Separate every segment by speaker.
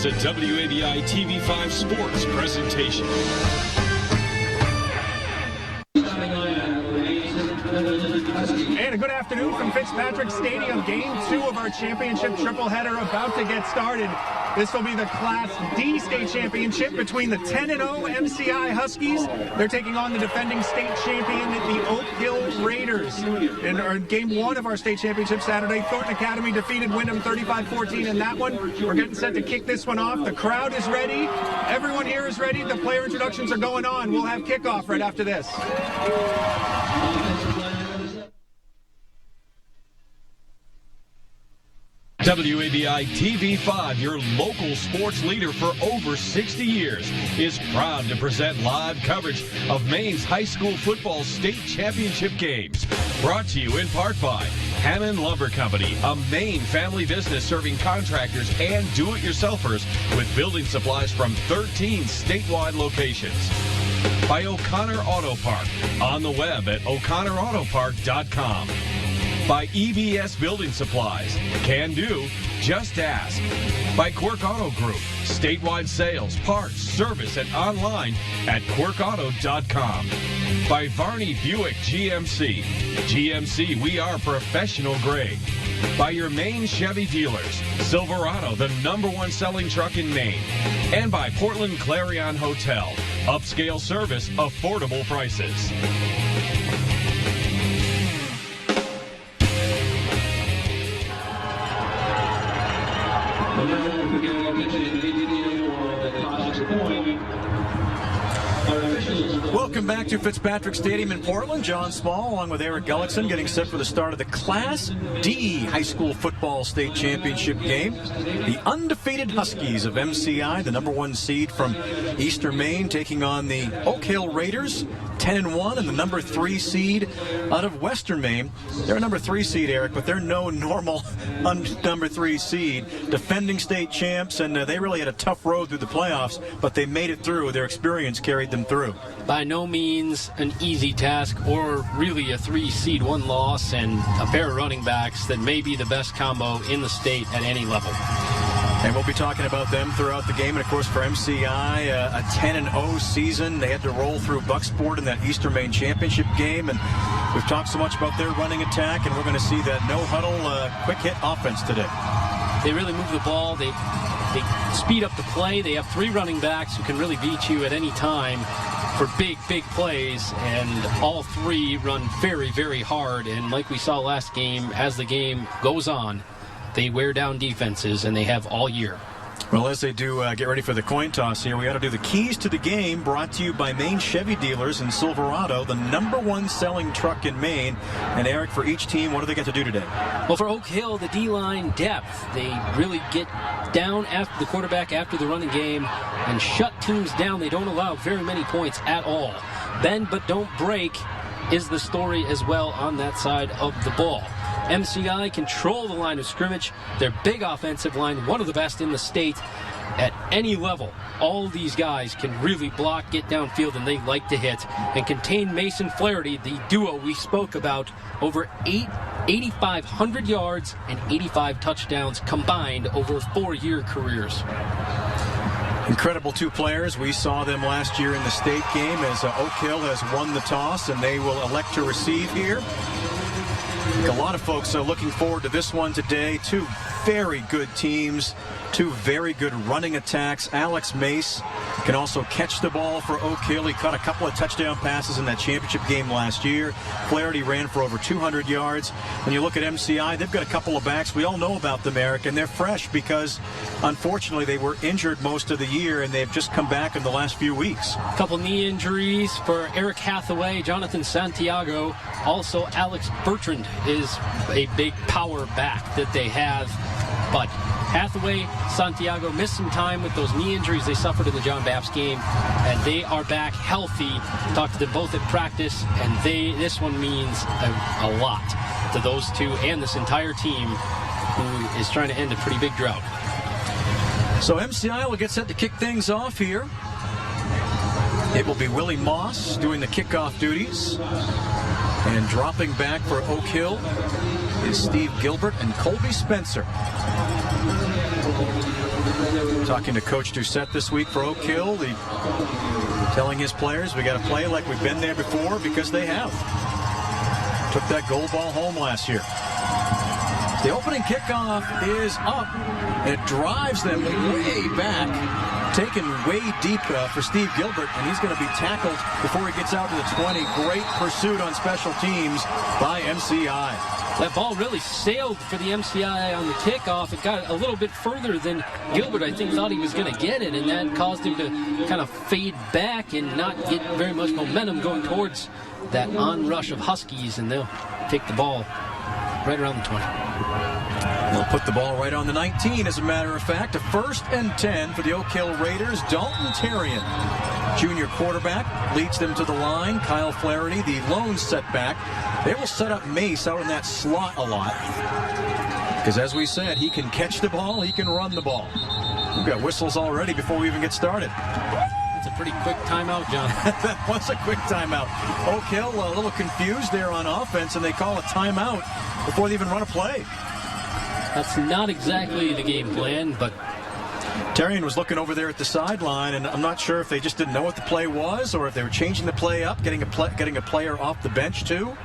Speaker 1: is a WABI TV5 sports presentation.
Speaker 2: And a good afternoon from Fitzpatrick Stadium. Game 2 of our championship tripleheader about to get started. This will be the Class D state championship between the 10-0 MCI Huskies. They're taking on the defending state champion, the Oak Hill Raiders. In our game 1 of our state championship Saturday, Thornton Academy defeated Wyndham 35-14 in that one. We're getting set to kick this one off. The crowd is ready. Everyone here is ready. The player introductions are going on. We'll have kickoff right after this.
Speaker 1: WABI TV5, your local sports leader for over 60 years, is proud to present live coverage of Maine's high school football state championship games. Brought to you in part by Hammond Lumber Company, a Maine family business serving contractors and do-it-yourselfers with building supplies from 13 statewide locations. By O'Connor Auto Park, on the web at o'connorautopark.com. By EBS Building Supplies, can do, just ask. By Quirk Auto Group, statewide sales, parts, service, and online at quirkauto.com. By Varney Buick GMC. GMC, we are professional grade. By your Maine Chevy dealers, Silverado, the #1 selling truck in Maine. And by Portland Clarion Hotel, upscale service, affordable prices.
Speaker 3: Welcome back to Fitzpatrick Stadium in Portland. John Small along with Eric Gullickson getting set for the start of the Class D high school football state championship game. The undefeated Huskies of MCI, the #1 seed from Eastern Maine, taking on the Oak Hill Raiders, 10-1, and the #3 seed out of Western Maine. They're a #3 seed, Eric, but they're no normal #3 seed. Defending state champs, and they really had a tough road through the playoffs, but they made it through. Their experience carried them through.
Speaker 4: By no means an easy task, or really a 3 seed, 1 loss, and a pair of running backs that may be the best combo in the state at any level.
Speaker 3: And we'll be talking about them throughout the game. And, of course, for MCI, a 10-0 season. They had to roll through Bucksport in that Eastern Maine championship game. And we've talked so much about their running attack, and we're going to see that no-huddle, quick-hit offense today.
Speaker 4: They really move the ball. They speed up the play. They have 3 running backs who can really beat you at any time for big plays, and all 3 run very, very hard. And like we saw last game, as the game goes on, they wear down defenses, and they have all year.
Speaker 3: Well, as they do get ready for the coin toss here, we got to do the keys to the game, brought to you by Maine Chevy Dealers in Silverado, the #1 selling truck in Maine. And Eric, for each team, what do they get to do today?
Speaker 4: Well, for Oak Hill, the D-line depth. They really get down after the quarterback after the running game and shut teams down. They don't allow very many points at all. Bend but don't break is the story as well on that side of the ball. MCI control the line of scrimmage. Their big offensive line, one of the best in the state at any level. All these guys can really block, get downfield, and they like to hit and contain Mason Flaherty, the duo we spoke about, over 8,500 yards and 85 touchdowns combined over 4-year careers.
Speaker 3: Incredible 2 players. We saw them last year in the state game as Oak Hill has won the toss, and they will elect to receive here. A lot of folks are looking forward to this one today. 2 very good teams, 2 very good running attacks. Alex Mace can also catch the ball for Oak Hill. He caught a couple of touchdown passes in that championship game last year. Flaherty ran for over 200 yards. When you look at MCI, they've got a couple of backs. We all know about them, Eric, and they're fresh because, unfortunately, they were injured most of the year, and they've just come back in the last few weeks.
Speaker 4: A couple knee injuries for Eric Hathaway, Jonathan Santiago. Also, Alex Bertrand is a big power back that they have. But Hathaway, Santiago missed some time with those knee injuries they suffered in the John Baptist game, and they are back healthy. Talked to them both at practice, and this one means a lot to those 2 and this entire team, who is trying to end a pretty big drought.
Speaker 3: So MCI will get set to kick things off here. It will be Willie Moss doing the kickoff duties. And dropping back for Oak Hill is Steve Gilbert and Colby Spencer. Talking to Coach Doucette this week for Oak Hill, telling his players we got to play like we've been there before, because they have. Took that goal ball home last year. The opening kickoff is up. It drives them way back, taken way deep for Steve Gilbert, and he's going to be tackled before he gets out to the 20. Great pursuit on special teams by MCI.
Speaker 4: That ball really sailed for the MCI on the kickoff. It got a little bit further than Gilbert, I think, thought he was going to get it, and that caused him to kind of fade back and not get very much momentum going towards that onrush of Huskies, and they'll take the ball right around the 20.
Speaker 3: They'll put the ball right on the 19, as a matter of fact. A 1st and 10 for the Oak Hill Raiders. Dalton Terrian, junior quarterback, leads them to the line. Kyle Flaherty, the lone setback. They will set up Mace out in that slot a lot, because as we said, he can catch the ball, he can run the ball. We've got whistles already before we even get started.
Speaker 4: That's a pretty quick timeout, John.
Speaker 3: That was a quick timeout. Oak Hill a little confused there on offense, and they call a timeout before they even run a play.
Speaker 4: That's not exactly the game plan, but
Speaker 3: Terrian was looking over there at the sideline, and I'm not sure if they just didn't know what the play was, or if they were changing the play up, getting a player off the bench too.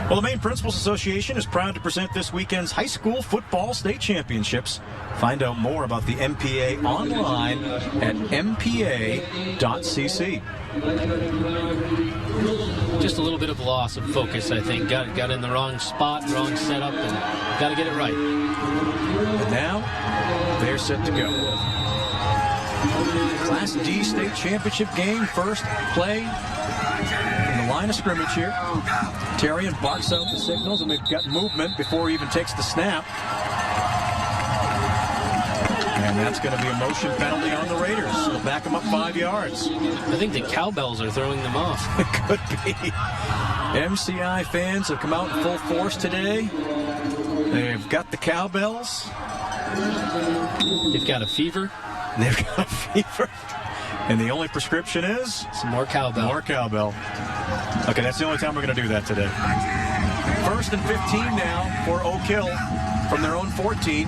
Speaker 3: Well, the Maine Principals Association is proud to present this weekend's high school football state championships. Find out more about the MPA online at mpa.cc.
Speaker 4: Just a little bit of loss of focus, I think. Got in the wrong spot, wrong setup, and got to get it right.
Speaker 3: And now, they're set to go. Class D state championship game, first play in the line of scrimmage here. Terrian barks out the signals, and they've got movement before he even takes the snap. And that's going to be a motion penalty on the Raiders. They'll back them up 5 yards.
Speaker 4: I think the cowbells are throwing them off.
Speaker 3: It could be. MCI fans have come out in full force today. They've got the cowbells.
Speaker 4: They've got a fever.
Speaker 3: They've got a fever. And the only prescription is?
Speaker 4: Some more cowbell.
Speaker 3: More cowbell. Okay, that's the only time we're going to do that today. 1st and 15 now for Oak Hill from their own 14.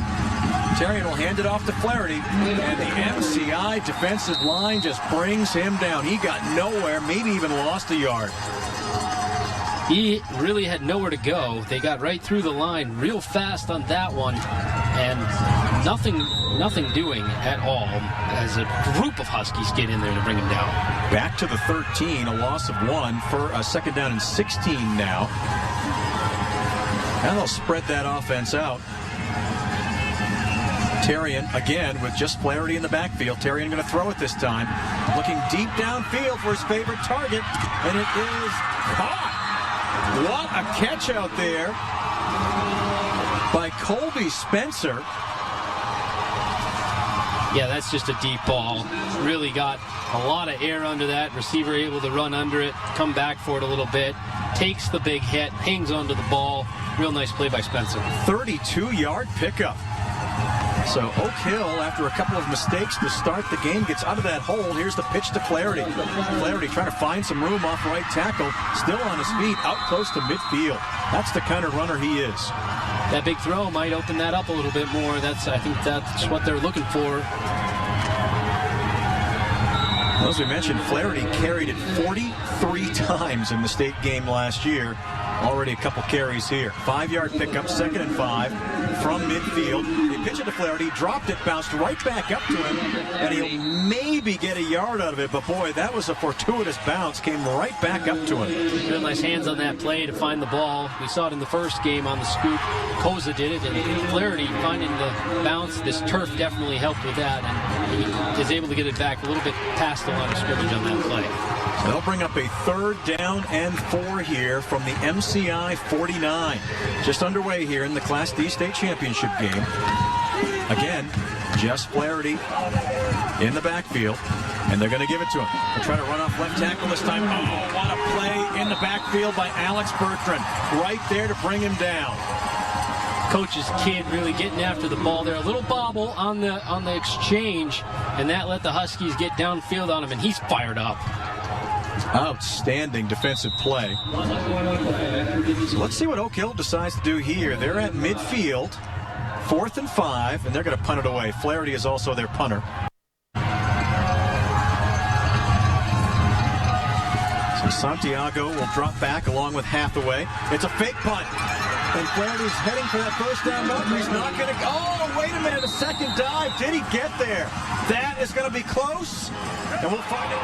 Speaker 3: Terrian will hand it off to Flaherty, and the MCI defensive line just brings him down. He got nowhere, maybe even lost a yard.
Speaker 4: He really had nowhere to go. They got right through the line real fast on that one, and nothing doing at all as a group of Huskies get in there to bring him down.
Speaker 3: Back to the 13, a loss of 1 for a 2nd down and 16 now. And they'll spread that offense out. Terrian again with just Flaherty in the backfield. Terrian going to throw it this time. Looking deep downfield for his favorite target, and it is caught. What a catch out there by Colby Spencer.
Speaker 4: Yeah, that's just a deep ball. Really got a lot of air under that. Receiver able to run under it, come back for it a little bit, takes the big hit, hangs onto the ball. Real nice play by Spencer.
Speaker 3: 32-yard pickup. So Oak Hill, after a couple of mistakes to start the game, gets out of that hole. Here's the pitch to Flaherty. Flaherty trying to find some room off right tackle. Still on his feet, out close to midfield. That's the kind of runner he is.
Speaker 4: That big throw might open that up a little bit more. I think that's what they're looking for.
Speaker 3: Well, as we mentioned, Flaherty carried it 43 times in the state game last year. Already a couple carries here. 5-yard pickup, 2nd and 5 from midfield. They pitch it to Flaherty, dropped it, bounced right back up to him, and he'll maybe get a yard out of it, but boy, that was a fortuitous bounce. Came right back up to him.
Speaker 4: Real nice hands on that play to find the ball. We saw it in the first game on the scoop. Koza did it, and Flaherty finding the bounce. This turf definitely helped with that, and he is able to get it back a little bit past the line of scrimmage on that play.
Speaker 3: So they'll bring up a 3rd down and 4 here from the MCI 49. Just underway here in the Class D state championship game. Again, just Flaherty in the backfield, and they're going to give it to him. They'll try to run off left tackle this time. Oh, what a play in the backfield by Alex Bertrand. Right there to bring him down.
Speaker 4: Coach's kid really getting after the ball there. A little bobble on the exchange, and that let the Huskies get downfield on him, and he's fired up.
Speaker 3: Outstanding defensive play. So let's see what Oak Hill decides to do here. They're at midfield. 4th and 5, and they're going to punt it away. Flaherty is also their punter. So Santiago will drop back along with Hathaway. It's a fake punt. And Flaherty's heading for that first down marker. He's not going to... Oh, wait a minute. A second dive. Did he get there? That is going to be close. And we'll find it.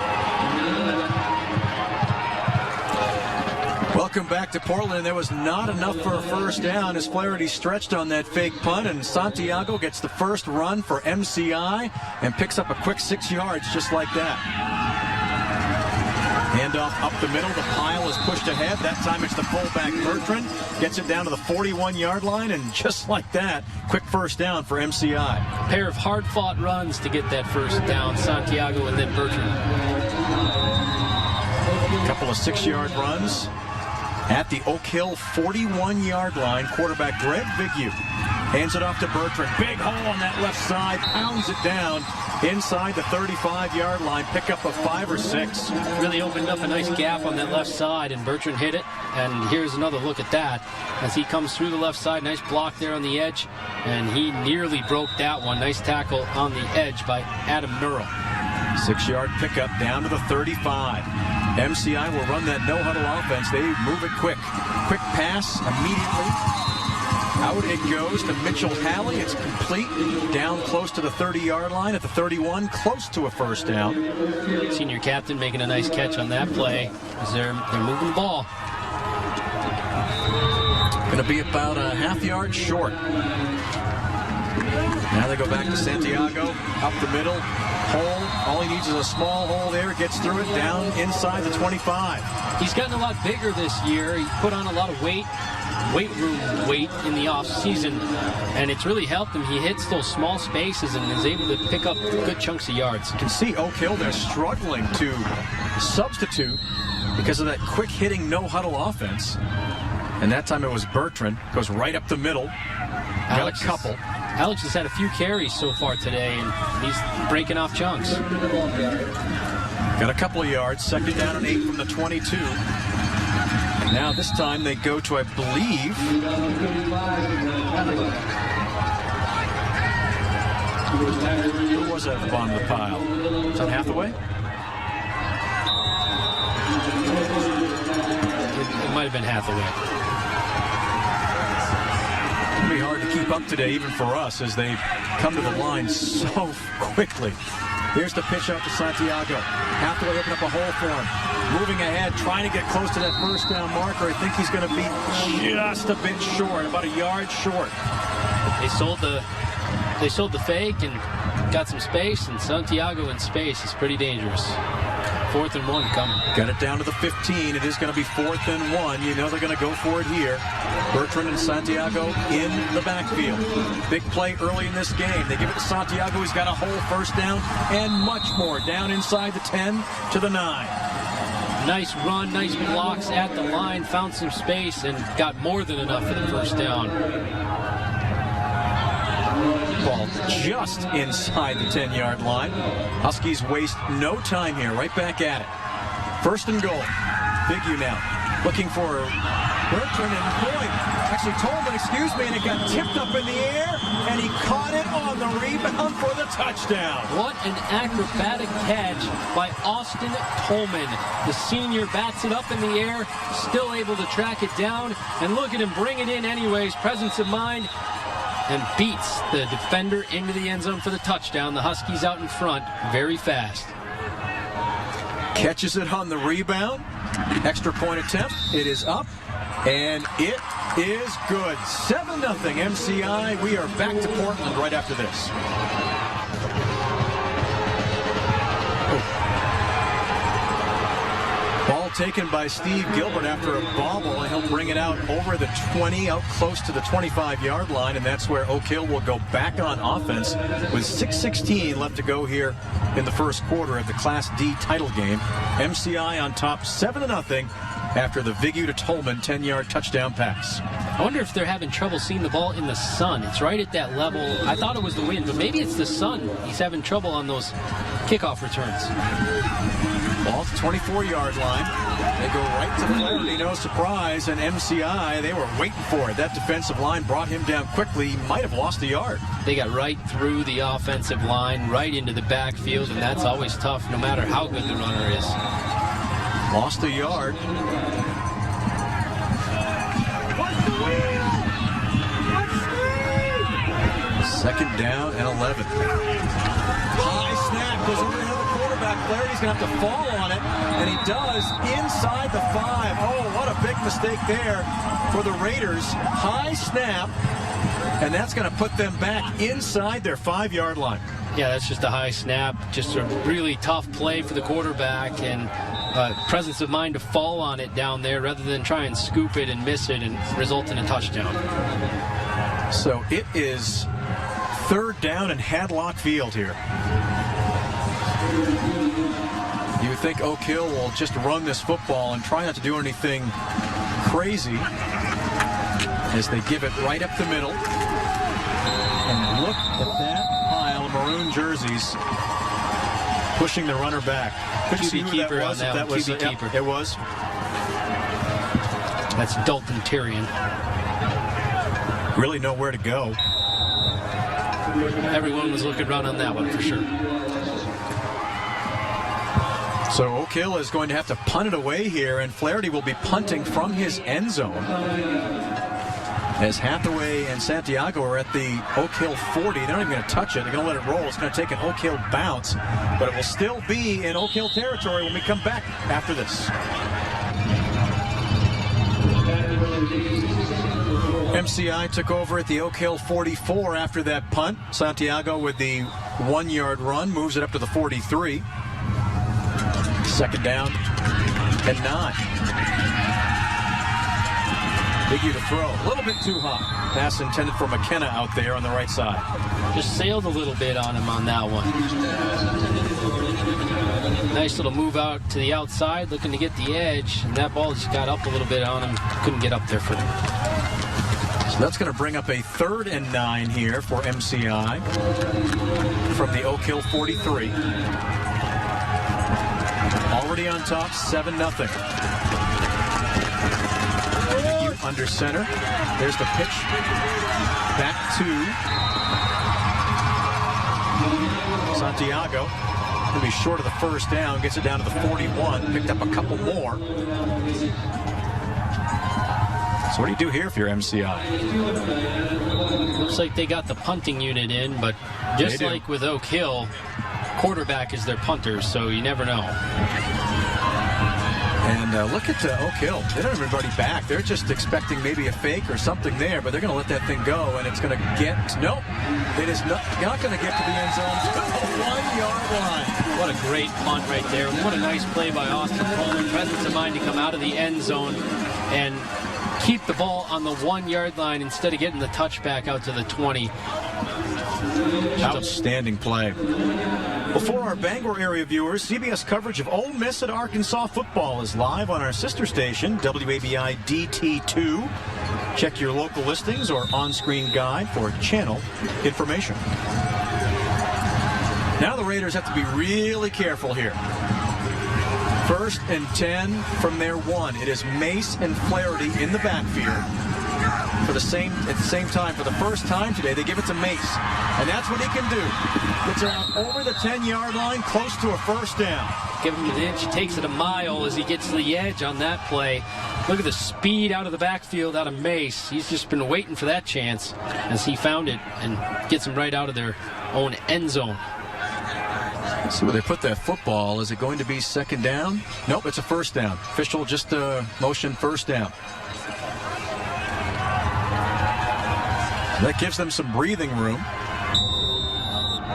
Speaker 3: Welcome back to Portland. There was not enough for a first down as Flaherty stretched on that fake punt. And Santiago gets the first run for MCI and picks up a quick 6 yards just like that. Handoff up the middle. The pile is pushed ahead. That time it's the fullback Bertrand. Gets it down to the 41-yard line, and just like that, quick first down for MCI.
Speaker 4: A pair of hard-fought runs to get that first down, Santiago and then Bertrand.
Speaker 3: A couple of 6-yard runs at the Oak Hill 41-yard line. Quarterback Greg Vignew hands it off to Bertrand. Big hole on that left side. Pounds it down inside the 35-yard line. Pick up a 5 or 6.
Speaker 4: Really opened up a nice gap on that left side, and Bertrand hit it. And here's another look at that as he comes through the left side. Nice block there on the edge, and he nearly broke that one. Nice tackle on the edge by Adam Nurl.
Speaker 3: 6-yard pickup down to the 35. MCI will run that no-huddle offense. They move it quick. Quick pass immediately. Out it goes to Mitchell Halley. It's complete. Down close to the 30-yard line at the 31. Close to a first down.
Speaker 4: Senior captain making a nice catch on that play as they're moving the ball.
Speaker 3: Going to be about a half-yard short. Now they go back to Santiago. Up the middle. Hole. All he needs is a small hole there. Gets through it. Down inside the 25.
Speaker 4: He's gotten a lot bigger this year. He put on a lot of weight room weight in the off season, and it's really helped him. He hits those small spaces and is able to pick up good chunks of yards.
Speaker 3: You can see Oak Hill, they're struggling to substitute because of that quick hitting no huddle offense. And that time it was Bertrand. Goes right up the middle. Got a couple.
Speaker 4: Alex has had a few carries so far today, and he's breaking off chunks.
Speaker 3: Got a couple of yards. Second down and 8 from the 22. Now this time they go to, I believe, who was at the bottom of the pile? Was that Hathaway?
Speaker 4: It might have been Hathaway.
Speaker 3: It'll be hard to keep up today, even for us, as they come to the line so quickly. Here's the pitch out to Santiago. Hathaway open up a hole for him. Moving ahead, trying to get close to that first down marker. I think he's going to be just a bit short, about a yard short.
Speaker 4: They sold the fake and got some space, and Santiago in space is pretty dangerous. 4th and 1 coming.
Speaker 3: Got it down to the 15. It is going to be 4th and 1. You know they're going to go for it here. Bertrand and Santiago in the backfield. Big play early in this game. They give it to Santiago. He's got a whole first down and much more. Down inside the 10 to the 9.
Speaker 4: Nice run, nice blocks at the line. Found some space and got more than enough for the first down.
Speaker 3: Ball just inside the 10-yard line. Huskies waste no time here. Right back at it. 1st and goal. Vignew now looking for Bertrand and Boyd. Actually Tolman, excuse me, and it got tipped up in the air, and he caught it on the rebound for the touchdown.
Speaker 4: What an acrobatic catch by Austin Tolman. The senior bats it up in the air, still able to track it down, and look at him bring it in anyways. Presence of mind, and beats the defender into the end zone for the touchdown. The Huskies out in front very fast.
Speaker 3: Catches it on the rebound. Extra point attempt. It is up, and it is good. 7-0 MCI. We are back to Portland right after this. Ball taken by Steve Gilbert after a bobble, and he'll bring it out over the 20, out close to the 25-yard line, and that's where Oak Hill will go back on offense with 6:16 left to go here in the first quarter of the Class D title game. MCI on top 7-0 after the Vignew to Tolman 10-yard touchdown pass.
Speaker 4: I wonder if they're having trouble seeing the ball in the sun. It's right at that level. I thought it was the wind, but maybe it's the sun. He's having trouble on those kickoff returns.
Speaker 3: Ball at the 24-yard line. They go right to Flaherty, no surprise. And MCI, they were waiting for it. That defensive line brought him down quickly. He might have lost a yard.
Speaker 4: They got right through the offensive line, right into the backfield, and that's always tough no matter how good the runner is.
Speaker 3: Lost a yard. Second down and 11. High snap goes over the head of the quarterback. Flaherty's going to have to fall on it, and he does inside the 5. Oh, what a big mistake there for the Raiders. High snap, and that's going to put them back inside their 5-yard line.
Speaker 4: Yeah, that's just a high snap. Just a really tough play for the quarterback, and presence of mind to fall on it down there rather than try and scoop it and miss it and result in a touchdown.
Speaker 3: So it is third down and Hadlock Field here. You would think Oak Hill will just run this football and try not to do anything crazy as they give it right up the middle. And look at that pile of maroon jerseys pushing the runner back. Couldn't see who that was.
Speaker 4: That was QB keeper.
Speaker 3: It was.
Speaker 4: That's Dalton Tyrion.
Speaker 3: Really nowhere to go.
Speaker 4: Everyone was looking around on that one for sure.
Speaker 3: So Oak Hill is going to have to punt it away here, and Flaherty will be punting from his end zone. As Hathaway and Santiago are at the Oak Hill 40. They're not even going to touch it. They're going to let it roll. It's going to take an Oak Hill bounce, but it will still be in Oak Hill territory when we come back after this. MCI took over at the Oak Hill 44 after that punt. Santiago with the 1-yard run moves it up to the 43. Second down and 9. Biggie to throw. A little bit too high. Pass intended for McKenna out there on the right side.
Speaker 4: Just sailed a little bit on him on that one. Nice little move out to the outside, looking to get the edge. And that ball just got up a little bit on him. Couldn't get up there for him.
Speaker 3: So that's going to bring up a 3rd and 9 here for MCI from the Oak Hill 43. Already on top, 7-0. Under center. There's the pitch. Back to Santiago. Going to be short of the first down. Gets it down to the 41. Picked up a couple more. So what do you do here if you're MCI?
Speaker 4: Looks like they got the punting unit in, but just like with Oak Hill, quarterback is their punter, so you never know.
Speaker 3: And look at Oak Hill. They don't have everybody back. They're just expecting maybe a fake or something there, but they're going to let that thing go, and it's going to get... Nope. It is not going to get to the end zone. To the 1-yard line.
Speaker 4: What a great punt right there. What a nice play by Austin Coleman. Presence of mind to come out of the end zone and keep the ball on the 1-yard line instead of getting the touchback out to the 20.
Speaker 3: Outstanding play. Before our Bangor area viewers, CBS coverage of Ole Miss at Arkansas football is live on our sister station, WABI DT2. Check your local listings or on-screen guide for channel information. Now the Raiders have to be really careful here. 1st and 10 from their 1. It is Mace and Flaherty in the backfield. At the same time, for the first time today, they give it to Mace. And that's what he can do. Gets around over the 10-yard line, close to a first down.
Speaker 4: Give him an inch. He takes it a mile as he gets to the edge on that play. Look at the speed out of the backfield out of Mace. He's just been waiting for that chance as he found it and gets him right out of their own end zone.
Speaker 3: Let's see where they put that football. Is it going to be 2nd down? Nope, it's a 1st down. Official just motion 1st down. That gives them some breathing room.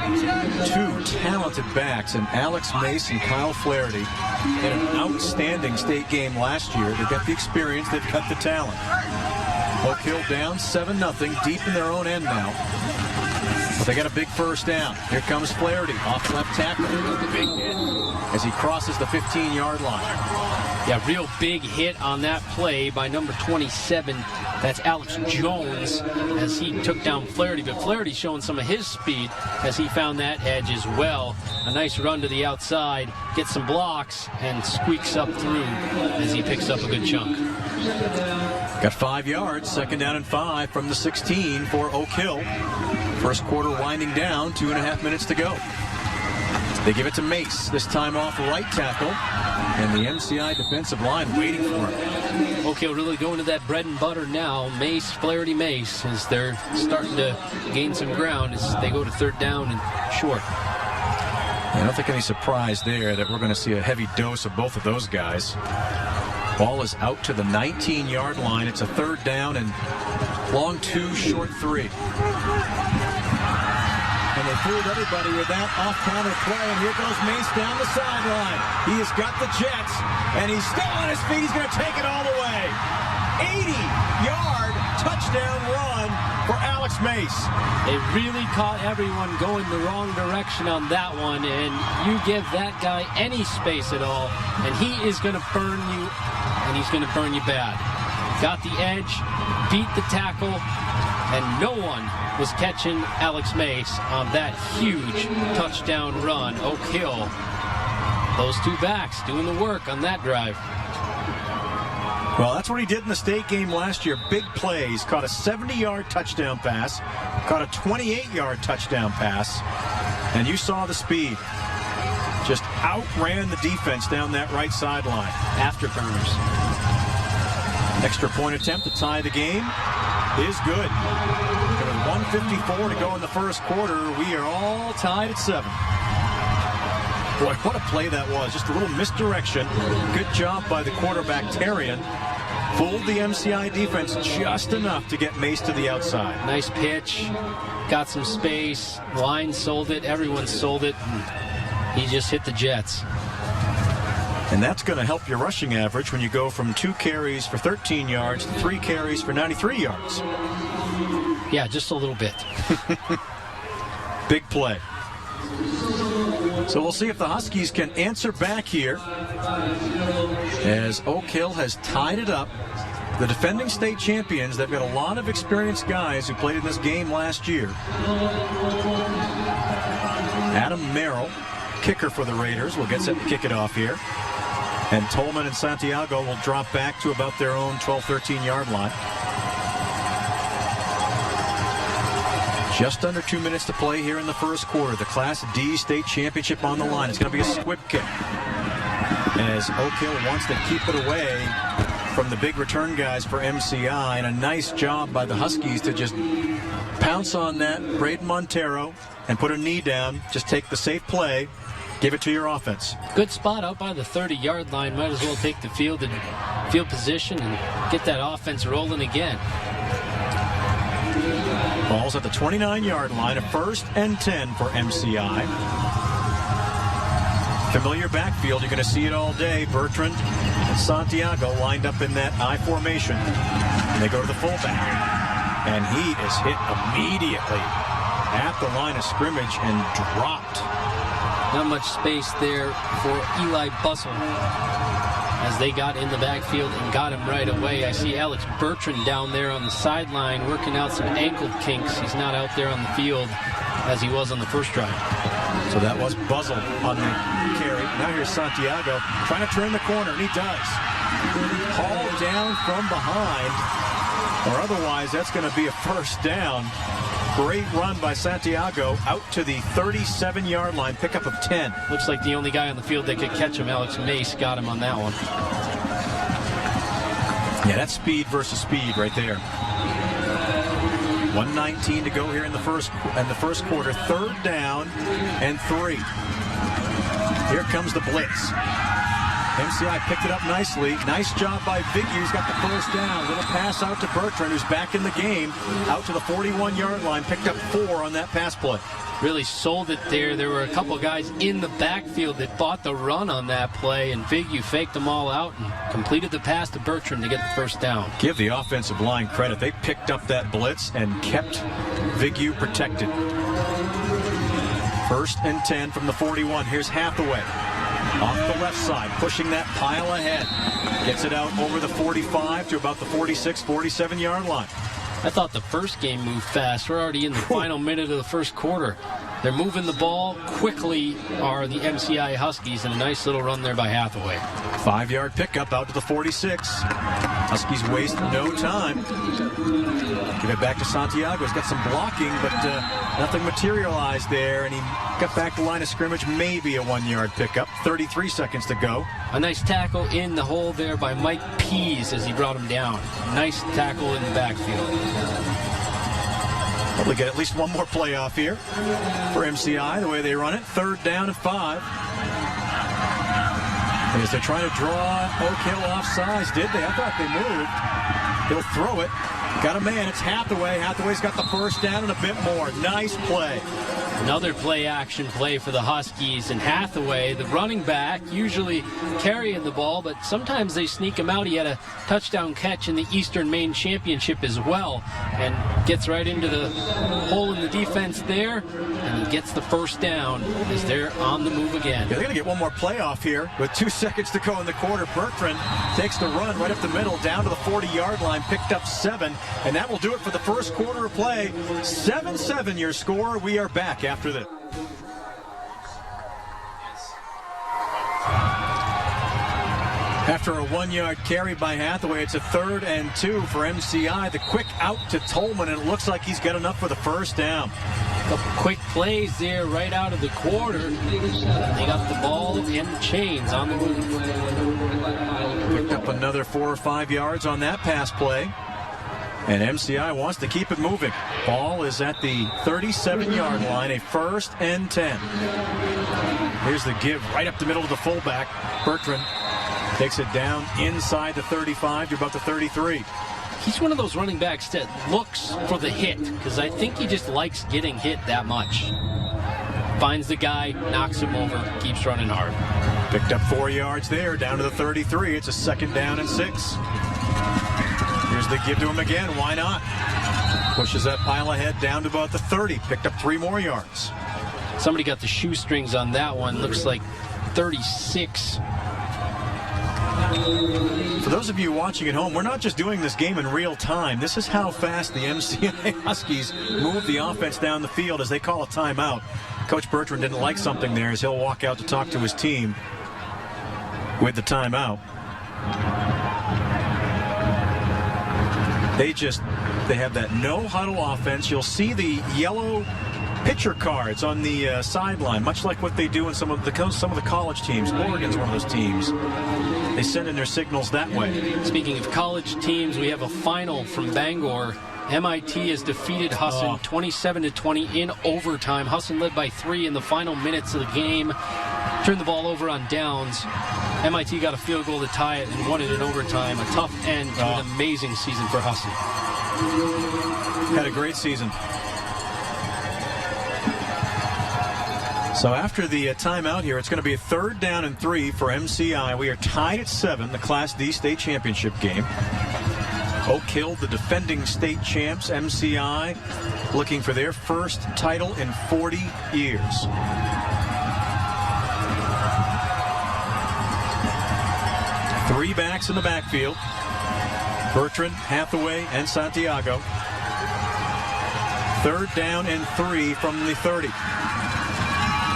Speaker 3: 2 talented backs in Alex Mace and Kyle Flaherty in an outstanding state game last year. They've got the experience, they've got the talent. Oak Hill down 7-0, deep in their own end now. But they got a big first down. Here comes Flaherty off left tackle. Big hit as he crosses the 15-yard line.
Speaker 4: Yeah, real big hit on that play by number 27. That's Alex Jones as he took down Flaherty. But Flaherty showing some of his speed as he found that edge as well. A nice run to the outside, gets some blocks, and squeaks up through as he picks up a good chunk.
Speaker 3: Got 5 yards, 2nd down and 5 from the 16 for Oak Hill. First quarter winding down, 2.5 minutes to go. They give it to Mace, this time off right tackle, and the MCI defensive line waiting for him.
Speaker 4: Oak Hill really going to that bread and butter now. Mace, Flaherty Mace, as they're starting to gain some ground as they go to 3rd down and short.
Speaker 3: I don't think any surprise there that we're going to see a heavy dose of both of those guys. Ball is out to the 19-yard line. It's a 3rd down and long 2, short 3. And they fooled everybody with that off-counter play, and here goes Mace down the sideline. He has got the Jets, and he's still on his feet. He's going to take it all the way. 80-yard touchdown run for Alex Mace.
Speaker 4: They really caught everyone going the wrong direction on that one, and you give that guy any space at all, and he is going to burn you, and he's going to burn you bad. Got the edge, beat the tackle, and no one was catching Alex Mace on that huge touchdown run. Oak Hill, those 2 backs doing the work on that drive.
Speaker 3: Well, that's what he did in the state game last year. Big plays. Caught a 70-yard touchdown pass. Caught a 28-yard touchdown pass. And you saw the speed. Just outran the defense down that right sideline.
Speaker 4: Afterburners.
Speaker 3: Extra point attempt to tie the game is good. There was 1:54 to go in the first quarter. We are all tied at 7. Boy, what a play that was. Just a little misdirection. Good job by the quarterback, Tarian. Fooled the MCI defense just enough to get Mace to the outside.
Speaker 4: Nice pitch. Got some space. Line sold it. Everyone sold it. And he just hit the Jets.
Speaker 3: And that's going to help your rushing average when you go from 2 carries for 13 yards to 3 carries for 93 yards.
Speaker 4: Yeah, just a little bit.
Speaker 3: Big play. So we'll see if the Huskies can answer back here as Oak Hill has tied it up. The defending state champions, they've got a lot of experienced guys who played in this game last year. Adam Merrill, kicker for the Raiders, will get set to kick it off here. And Tolman and Santiago will drop back to about their own 12, 13-yard line. Just under 2 minutes to play here in the first quarter. The Class D state championship on the line. It's going to be a squib kick as Oak Hill wants to keep it away from the big return guys for MCI. And a nice job by the Huskies to just pounce on that, Braden Montero, and put a knee down. Just take the safe play. Give it to your offense.
Speaker 4: Good spot out by the 30-yard line. Might as well take the field position and get that offense rolling again.
Speaker 3: Ball's at the 29-yard line. A 1st and 10 for MCI. Familiar backfield. You're going to see it all day. Bertrand and Santiago lined up in that I formation. And they go to the fullback. And he is hit immediately at the line of scrimmage and dropped.
Speaker 4: Not much space there for Eli Bustle as they got in the backfield and got him right away. I see Alex Bertrand down there on the sideline working out some ankle kinks. He's not out there on the field as he was on the first drive.
Speaker 3: So that was Buzzle on the carry. Now here's Santiago trying to turn the corner, and he does. Hauled down from behind, or otherwise that's going to be a 1st down. Great run by Santiago out to the 37-yard line, pickup of 10.
Speaker 4: Looks like the only guy on the field that could catch him, Alex Mace, got him on that one.
Speaker 3: Yeah, that's speed versus speed right there. 1:19 to go here in the first quarter. 3rd down and 3. Here comes the blitz. MCI picked it up nicely. Nice job by Viggy. He's got the 1st down. Little pass out to Bertrand, who's back in the game. Out to the 41-yard line. Picked up 4 on that pass play.
Speaker 4: Really sold it there. There were a couple guys in the backfield that bought the run on that play, and Viggy faked them all out and completed the pass to Bertrand to get the 1st down.
Speaker 3: Give the offensive line credit. They picked up that blitz and kept Viggy protected. 1st and 10 from the 41. Here's Hathaway. Off the left side, pushing that pile ahead. Gets it out over the 45 to about the 46, 47-yard line.
Speaker 4: I thought the first game moved fast. We're already in the final minute of the first quarter. They're moving the ball quickly, are the MCI Huskies, and a nice little run there by Hathaway.
Speaker 3: 5-yard pickup out to the 46. Huskies waste no time. Give it back to Santiago. He's got some blocking, but nothing materialized there, and he got back to line of scrimmage, maybe a 1-yard pickup. 33 seconds to go.
Speaker 4: A nice tackle in the hole there by Mike Pease as he brought him down. Nice tackle in the backfield.
Speaker 3: Probably get at least one more playoff here for MCI, the way they run it. 3rd down and 5. And as they're trying to draw Oak Hill off sides, did they? I thought they moved. He'll throw it. Got a man. It's Hathaway. Hathaway's got the first down and a bit more. Nice play.
Speaker 4: Another play-action play for the Huskies, and Hathaway, the running back, usually carrying the ball, but sometimes they sneak him out. He had a touchdown catch in the Eastern Maine Championship as well, and gets right into the hole in the defense there, and he gets the first down as they're on the move again.
Speaker 3: Yeah, they're going to get one more playoff here with 2 seconds to go in the quarter. Bertrand takes the run right up the middle, down to the 40-yard line, picked up 7, and that will do it for the first quarter of play. 7-7 your score. We are back after this. After a 1-yard carry by Hathaway, it's a 3rd and 2 for MCI. The quick out to Tolman, and it looks like he's got enough for the first down.
Speaker 4: A couple quick plays there right out of the quarter. They got the ball and the chains on the move.
Speaker 3: Picked up another 4 or 5 yards on that pass play. And MCI wants to keep it moving. Ball is at the 37-yard line, a 1st and 10. Here's the give right up the middle of the fullback. Bertrand takes it down inside the 35 to about the 33.
Speaker 4: He's one of those running backs that looks for the hit, because I think he just likes getting hit that much. Finds the guy, knocks him over, keeps running hard.
Speaker 3: Picked up 4 yards there, down to the 33. It's a 2nd down and 6. Here's the give to him again. Why not? Pushes that pile ahead down to about the 30. Picked up 3 more yards.
Speaker 4: Somebody got the shoestrings on that one. Looks like 36.
Speaker 3: For those of you watching at home, we're not just doing this game in real time. This is how fast the MCI Huskies move the offense down the field as they call a timeout. Coach Bertrand didn't like something there as he'll walk out to talk to his team with the timeout. They have that no huddle offense. You'll see the yellow pitcher cards on the sideline, much like what they do in some of the college teams. Oregon's one of those teams. They send in their signals that way.
Speaker 4: Speaking of college teams, we have a final from Bangor. MIT has defeated Hassan 27-20 in overtime. Hassan led by 3 in the final minutes of the game. Turned the ball over on downs. MIT got a field goal to tie it and won it in overtime. A tough end to an amazing season for Hassan.
Speaker 3: Had a great season. So after the timeout here, it's going to be a 3rd down and 3 for MCI. We are tied at 7, the Class D state championship game. Oak Hill, the defending state champs. MCI looking for their first title in 40 years. Three backs in the backfield. Bertrand, Hathaway, and Santiago. 3rd down and 3 from the 30.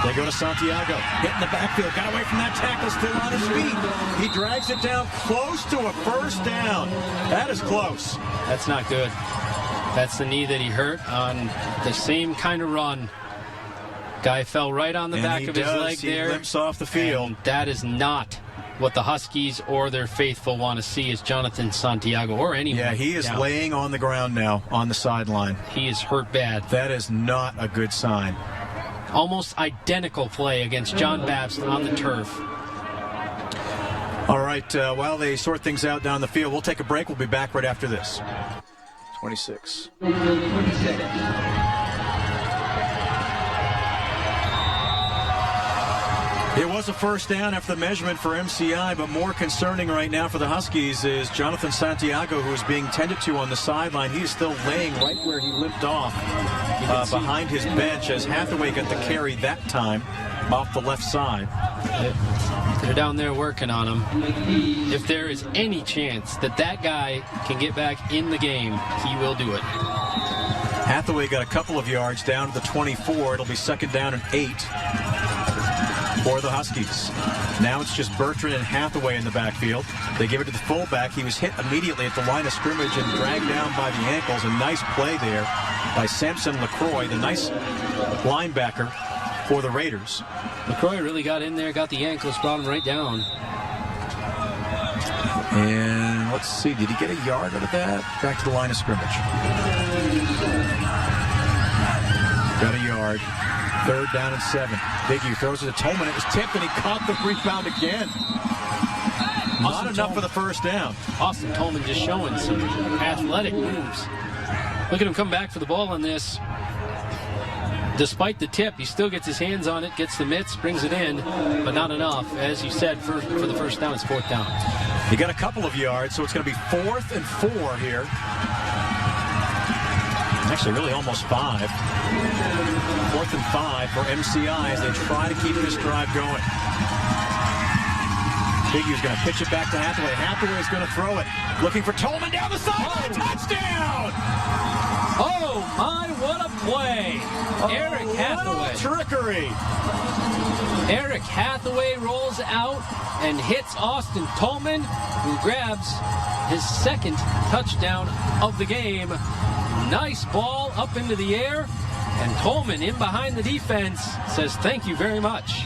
Speaker 3: They go to Santiago. Hit in the backfield. Got away from that tackle. Still on his feet. He drags it down close to a first down. That is close.
Speaker 4: That's not good. That's the knee that he hurt on the same kind of run. Guy fell right on the back of his leg there.
Speaker 3: He limps off the field.
Speaker 4: And that is not what the Huskies or their faithful want to see is Jonathan Santiago or anyone.
Speaker 3: Yeah, he is laying on the ground now on the sideline.
Speaker 4: He is hurt bad.
Speaker 3: That is not a good sign.
Speaker 4: Almost identical play against John Babst on the turf.
Speaker 3: All right, while they sort things out down the field, we'll take a break. We'll be back right after this. 26. It was a first down after the measurement for MCI, but more concerning right now for the Huskies is Jonathan Santiago, who is being tended to on the sideline. He is still laying right where he limped off behind his bench as Hathaway got the carry that time off the left side.
Speaker 4: They're down there working on him. If there is any chance that that guy can get back in the game, he will do it.
Speaker 3: Hathaway got a couple of yards down to the 24. It'll be 2nd down and 8 for the Huskies. Now it's just Bertrand and Hathaway in the backfield. They give it to the fullback. He was hit immediately at the line of scrimmage and dragged down by the ankles. A nice play there by Samson LaCroix, the nice linebacker for the Raiders.
Speaker 4: LaCroix really got in there, got the ankles, brought him right down.
Speaker 3: And let's see, did he get a yard out of that? Back to the line of scrimmage. Got a yard. 3rd down and 7. Biggie throws it to Tolman. It was tipped, and he caught the rebound again. Not enough for the 1st down.
Speaker 4: Austin Tolman just showing some athletic moves. Look at him come back for the ball on this. Despite the tip, he still gets his hands on it, gets the mitts, brings it in, but not enough. As you said, for the 1st down, it's 4th down.
Speaker 3: He got a couple of yards, so it's going to be 4th and 4 here. Actually, really almost 5. 4th and 5 for MCI as they try to keep this drive going. Biggie's going to pitch it back to Hathaway. Hathaway's going to throw it. Looking for Tolman down the sideline. Touchdown!
Speaker 4: Oh, my, what a play. Eric Hathaway.
Speaker 3: Trickery.
Speaker 4: Eric Hathaway rolls out and hits Austin Tolman, who grabs his 2nd touchdown of the game. Nice ball up into the air, and Tolman in behind the defense says thank you very much.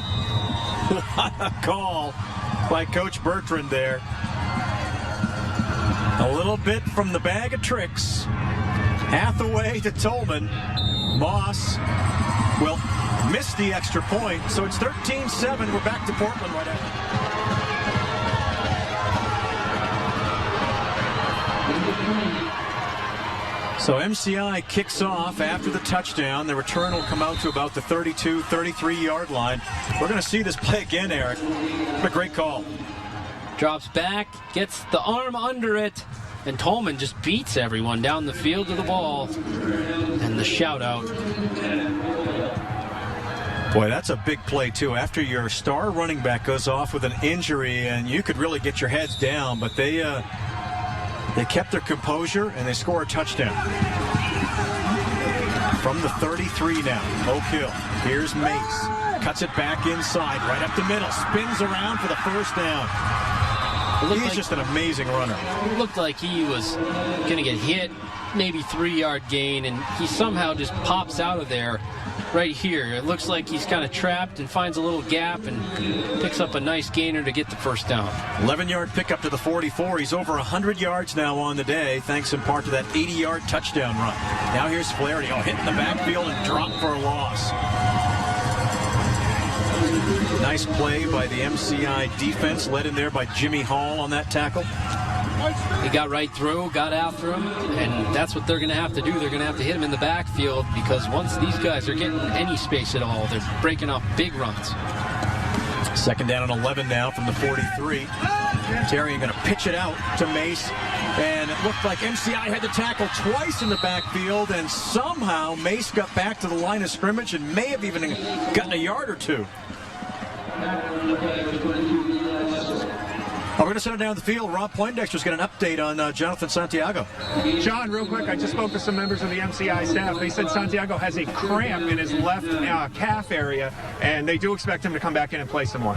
Speaker 3: What a call by Coach Bertrand there. A little bit from the bag of tricks. Hathaway to Tolman. Moss will miss the extra point, so it's 13-7. We're back to Portland right after. So MCI kicks off after the touchdown. The return will come out to about the 32, 33-yard line. We're going to see this play again, Eric. What a great call.
Speaker 4: Drops back, gets the arm under it, and Tolman just beats everyone down the field to the ball. And the shout out.
Speaker 3: Boy, that's a big play, too. After your star running back goes off with an injury, and you could really get your heads down, but they kept their composure, and they score a touchdown. From the 33 now, Oak Hill. Here's Mace. Cuts it back inside, right up the middle. Spins around for the 1st down. He's just an amazing runner.
Speaker 4: It looked like he was going to get hit, maybe 3-yard gain, and he somehow just pops out of there right here. It looks like he's kind of trapped and finds a little gap and picks up a nice gainer to get the 1st down.
Speaker 3: 11-yard pickup to the 44. He's over 100 yards now on the day, thanks in part to that 80-yard touchdown run. Now here's Flaherty. Oh, hitting the backfield and dropped for a loss. Nice play by the MCI defense, led in there by Jimmy Hall on that tackle.
Speaker 4: He got right through, got after him, and that's what they're going to have to do. They're going to have to hit him in the backfield, because once these guys are getting any space at all, they're breaking up big runs.
Speaker 3: 2nd down and 11 now from the 43. Terrian going to pitch it out to Mace, and it looked like MCI had to tackle twice in the backfield, and somehow Mace got back to the line of scrimmage and may have even gotten a yard or two. We're going to send it down the field. Rob Poindexter's got an update on Jonathan Santiago.
Speaker 2: John, real quick, I just spoke to some members of the MCI staff. They said Santiago has a cramp in his left calf area, and they do expect him to come back in and play some more.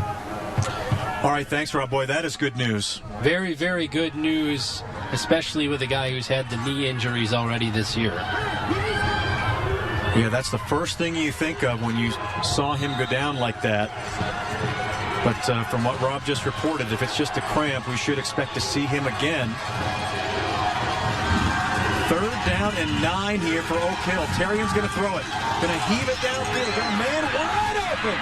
Speaker 3: All right, thanks, Rob. Boy, that is good news.
Speaker 4: Very, very good news, especially with a guy who's had the knee injuries already this year.
Speaker 3: Yeah, that's the first thing you think of when you saw him go down like that. But from what Rob just reported, if it's just a cramp, we should expect to see him again. 3rd down and 9 here for Oak Hill. Terrian's going to throw it. Going to heave it downfield. Got a man wide open.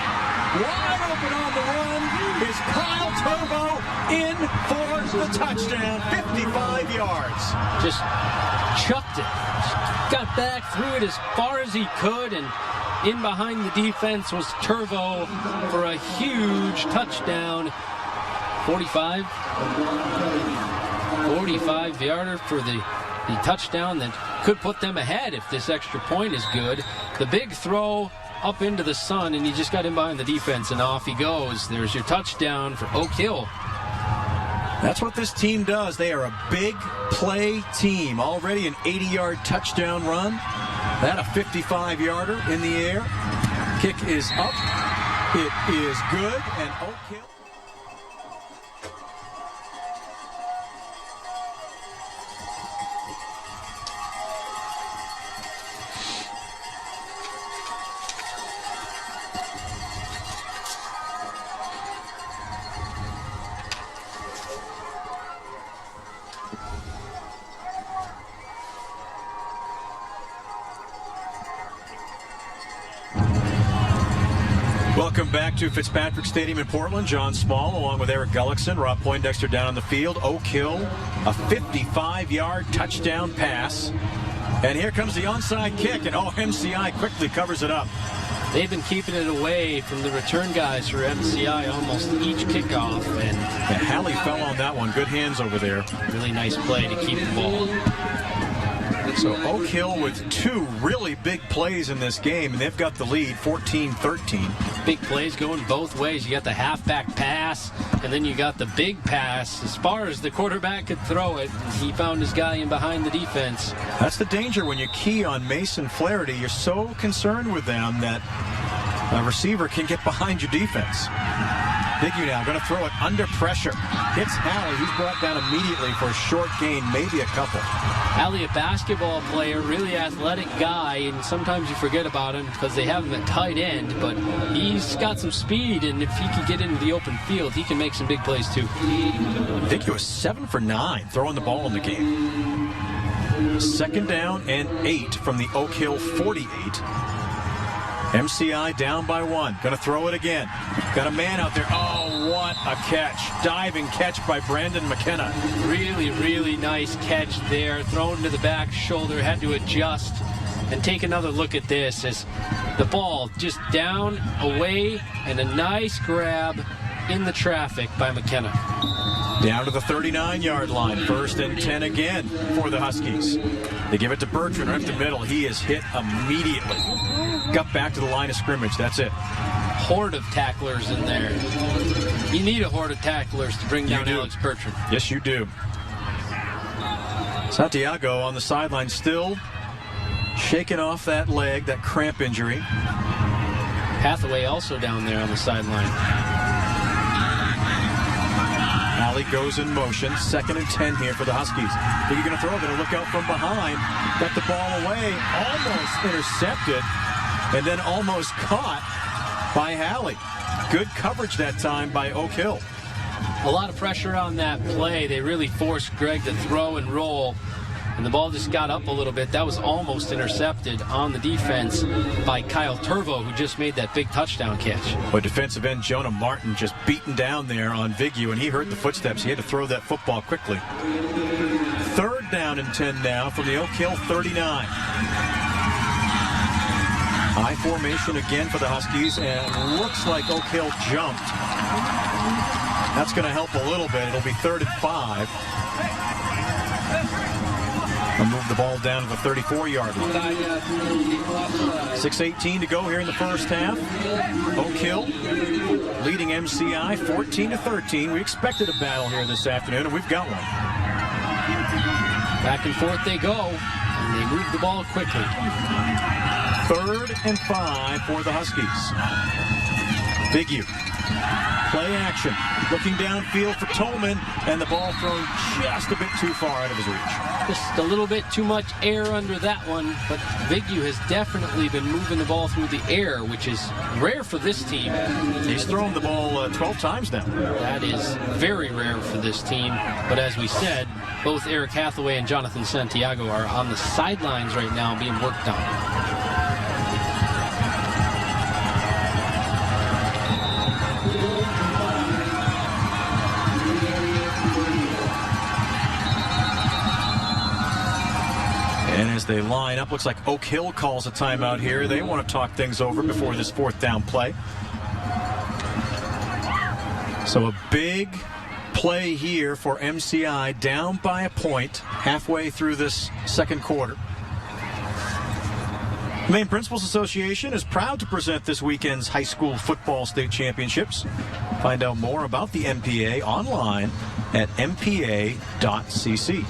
Speaker 3: Wide open on the run is Kyle Turbo in for the touchdown. 55 yards.
Speaker 4: Just chucked it. Got back, threw it as far as he could, and in behind the defense was Turbo for a huge touchdown. 45-yarder for the touchdown that could put them ahead if this extra point is good. The big throw up into the sun, and he just got in behind the defense, and off he goes. There's your touchdown for Oak Hill.
Speaker 3: That's what this team does. They are a big play team. Already an 80-yard touchdown run. That a 55-yarder in the air. Kick is up. It is good, and Oak Hill. Welcome back to Fitzpatrick Stadium in Portland. John Small along with Eric Gullickson, Rob Poindexter down on the field. Oak Hill, a 55-yard touchdown pass. And here comes the onside kick, and MCI quickly covers it up.
Speaker 4: They've been keeping it away from the return guys for MCI almost each kickoff. And
Speaker 3: Halley fell on that one. Good hands over there.
Speaker 4: Really nice play to keep the ball.
Speaker 3: So Oak Hill with two really big plays in this game, and they've got the lead 14-13.
Speaker 4: Big plays going both ways. You got the halfback pass, and then you got the big pass. As far as the quarterback could throw it, he found his guy in behind the defense.
Speaker 3: That's the danger when you key on Mason Flaherty. You're so concerned with them that a receiver can get behind your defense. Biggie now going to throw it under pressure. Hits Halley. He's brought down immediately for a short gain, maybe a couple.
Speaker 4: Halley, a basketball player, really athletic guy, and sometimes you forget about him because they have him at tight end, but he's got some speed, and if he can get into the open field, he can make some big plays too.
Speaker 3: I think he was 7 for 9 throwing the ball in the game. 2nd down and 8 from the Oak Hill 48. MCI down by 1. Going to throw it again. Got a man out there. Oh, what a catch. Diving catch by Brandon McKenna.
Speaker 4: Really, really nice catch there. Thrown to the back shoulder. Had to adjust. And take another look at this as the ball just down, away, and a nice grab in the traffic by McKenna.
Speaker 3: Down to the 39-yard line. 1st and 10 again for the Huskies. They give it to Bertrand right up the middle. He is hit immediately. Got back to the line of scrimmage. That's it.
Speaker 4: Horde of tacklers in there. You need a horde of tacklers to bring down Alex Bertrand.
Speaker 3: Yes, you do. Santiago on the sideline still shaking off that leg, that cramp injury.
Speaker 4: Hathaway also down there on the sideline.
Speaker 3: Alley goes in motion. 2nd and 10 here for the Huskies. Think you're going to throw. Going to look out from behind. Got the ball away. Almost intercepted. And then almost caught by Halley. Good coverage that time by Oak Hill.
Speaker 4: A lot of pressure on that play. They really forced Greg to throw and roll. And the ball just got up a little bit. That was almost intercepted on the defense by Kyle Turvo, who just made that big touchdown catch.
Speaker 3: But defensive end Jonah Martin just beaten down there on Vigu, and he heard the footsteps. He had to throw that football quickly. 3rd down and 10 now from the Oak Hill 39. High formation again for the Huskies, and looks like Oak Hill jumped. That's going to help a little bit. It'll be 3rd and 5. They'll move the ball down to the 34-yard line. 6:18 to go here in the first half. Oak Hill leading MCI 14-13. We expected a battle here this afternoon, and we've got one.
Speaker 4: Back and forth they go, and they move the ball quickly.
Speaker 3: 3rd and 5 for the Huskies. Vigu. Play action. Looking downfield for Tolman, and the ball thrown just a bit too far out of his reach.
Speaker 4: Just a little bit too much air under that one, but Vigu has definitely been moving the ball through the air, which is rare for this team.
Speaker 3: He's thrown the ball 12 times now.
Speaker 4: That is very rare for this team, but as we said, both Eric Hathaway and Jonathan Santiago are on the sidelines right now being worked on.
Speaker 3: And as they line up, looks like Oak Hill calls a timeout here. They want to talk things over before this 4th down play. So a big play here for MCI, down by a point halfway through this 2nd quarter. Maine Principals Association is proud to present this weekend's high school football state championships. Find out more about the MPA online at mpa.cc.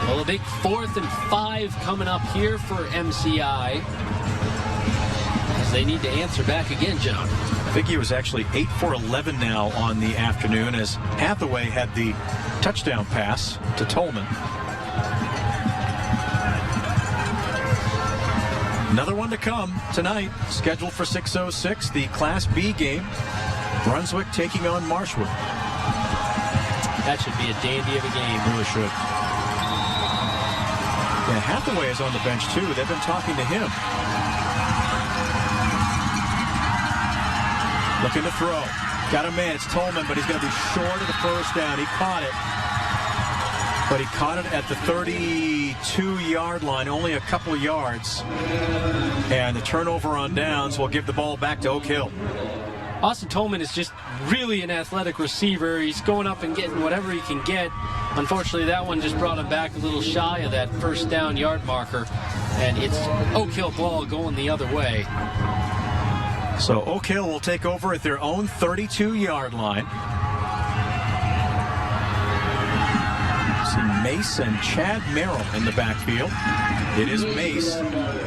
Speaker 4: Well, a big 4th and 5 coming up here for MCI, as they need to answer back again, John.
Speaker 3: I think he was actually 8 for 11 now on the afternoon, as Hathaway had the touchdown pass to Tolman. Another one to come tonight, scheduled for 6:06, the Class B game. Brunswick taking on Marshwood.
Speaker 4: That should be a dandy of a game.
Speaker 3: Really should. Yeah, Hathaway is on the bench too. They've been talking to him. Looking to throw. Got a man. It's Tolman, but he's going to be short of the first down. He caught it. But he caught it at the 32-yard line, only a couple yards. And the turnover on downs will give the ball back to Oak Hill.
Speaker 4: Austin Tolman is just really an athletic receiver. He's going up and getting whatever he can get. Unfortunately, that one just brought him back a little shy of that first down yard marker. And it's Oak Hill ball going the other way.
Speaker 3: So Oak Hill will take over at their own 32-yard line. Mace and Chad Merrill in the backfield. It is Mace.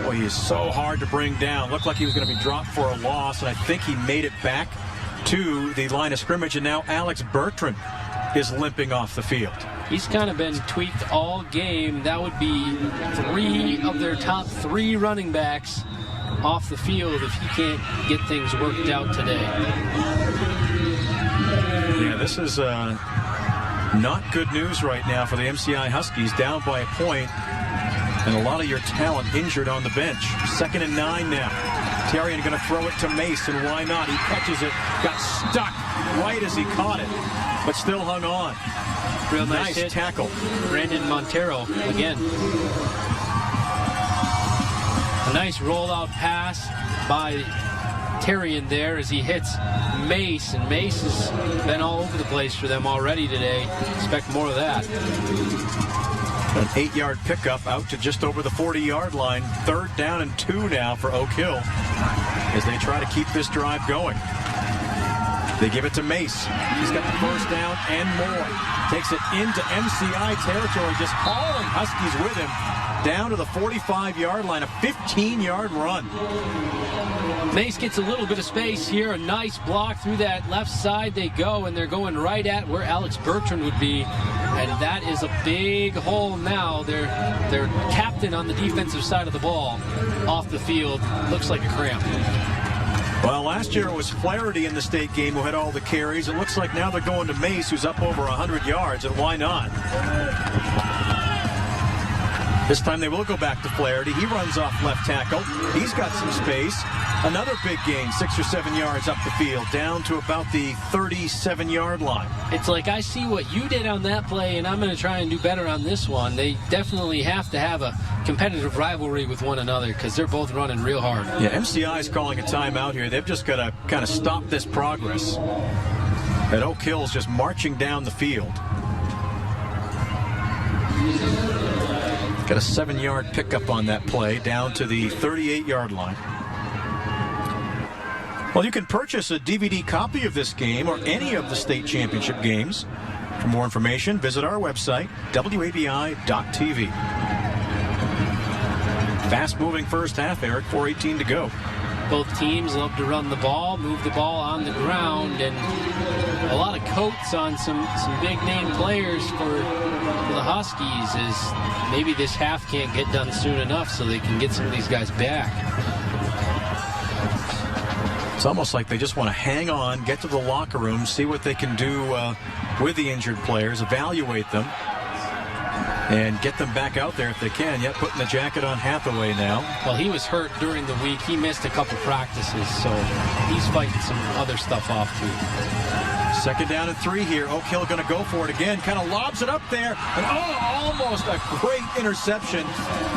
Speaker 3: Boy, he is so hard to bring down. Looked like he was going to be dropped for a loss, and I think he made it back to the line of scrimmage, and now Alex Bertrand is limping off the field.
Speaker 4: He's kind of been tweaked all game. That would be 3 of their top 3 running backs off the field if he can't get things worked out today.
Speaker 3: Yeah, this is not good news right now for the MCI Huskies, down by a point, and a lot of your talent injured on the bench. 2nd and 9 now. Terrian going to throw it to Mace, and why not? He catches it, got stuck right as he caught it, but still hung on.
Speaker 4: Real nice hit.
Speaker 3: Tackle.
Speaker 4: Brandon Montero again. A nice rollout pass by Terrian there as he hits Mace, and Mace has been all over the place for them already today. Expect more of that.
Speaker 3: An 8-yard pickup out to just over the 40-yard line. 3rd down and 2 now for Oak Hill as they try to keep this drive going. They give it to Mace. He's got the first down and more. Takes it into MCI territory, just hauling Huskies with him down to the 45-yard line, a 15-yard run.
Speaker 4: Mace gets a little bit of space here. A nice block through that left side. They go, and they're going right at where Alex Bertrand would be. And that is a big hole now. Their captain on the defensive side of the ball off the field. Looks like a cramp.
Speaker 3: Well, last year it was Flaherty in the state game who had all the carries. It looks like now they're going to Mace, who's up over 100 yards, and why not? This time they will go back to Flaherty. He runs off left tackle. He's got some space. Another big gain, 6 or 7 yards up the field, down to about the 37-yard line.
Speaker 4: It's like, I see what you did on that play, and I'm going to try and do better on this one. They definitely have to have a competitive rivalry with one another because they're both running real hard.
Speaker 3: Yeah, MCI is calling a timeout here. They've just got to kind of stop this progress. And Oak Hill's just marching down the field. Got a 7-yard pickup on that play, down to the 38-yard line. Well, you can purchase a DVD copy of this game or any of the state championship games. For more information, visit our website, wabi.tv. Fast-moving first half, Eric, 4:18 to go.
Speaker 4: Both teams love to run the ball, move the ball on the ground, and a lot of coats on some big-name players for the Huskies as maybe this half can't get done soon enough so they can get some of these guys back.
Speaker 3: It's almost like they just want to hang on, get to the locker room, see what they can do with the injured players, evaluate them, and get them back out there if they can. Yet putting the jacket on Hathaway now.
Speaker 4: Well, he was hurt during the week. He missed a couple practices, so he's fighting some other stuff off too.
Speaker 3: 2nd down and 3 here. Oak Hill going to go for it again. Kind of lobs it up there. And almost a great interception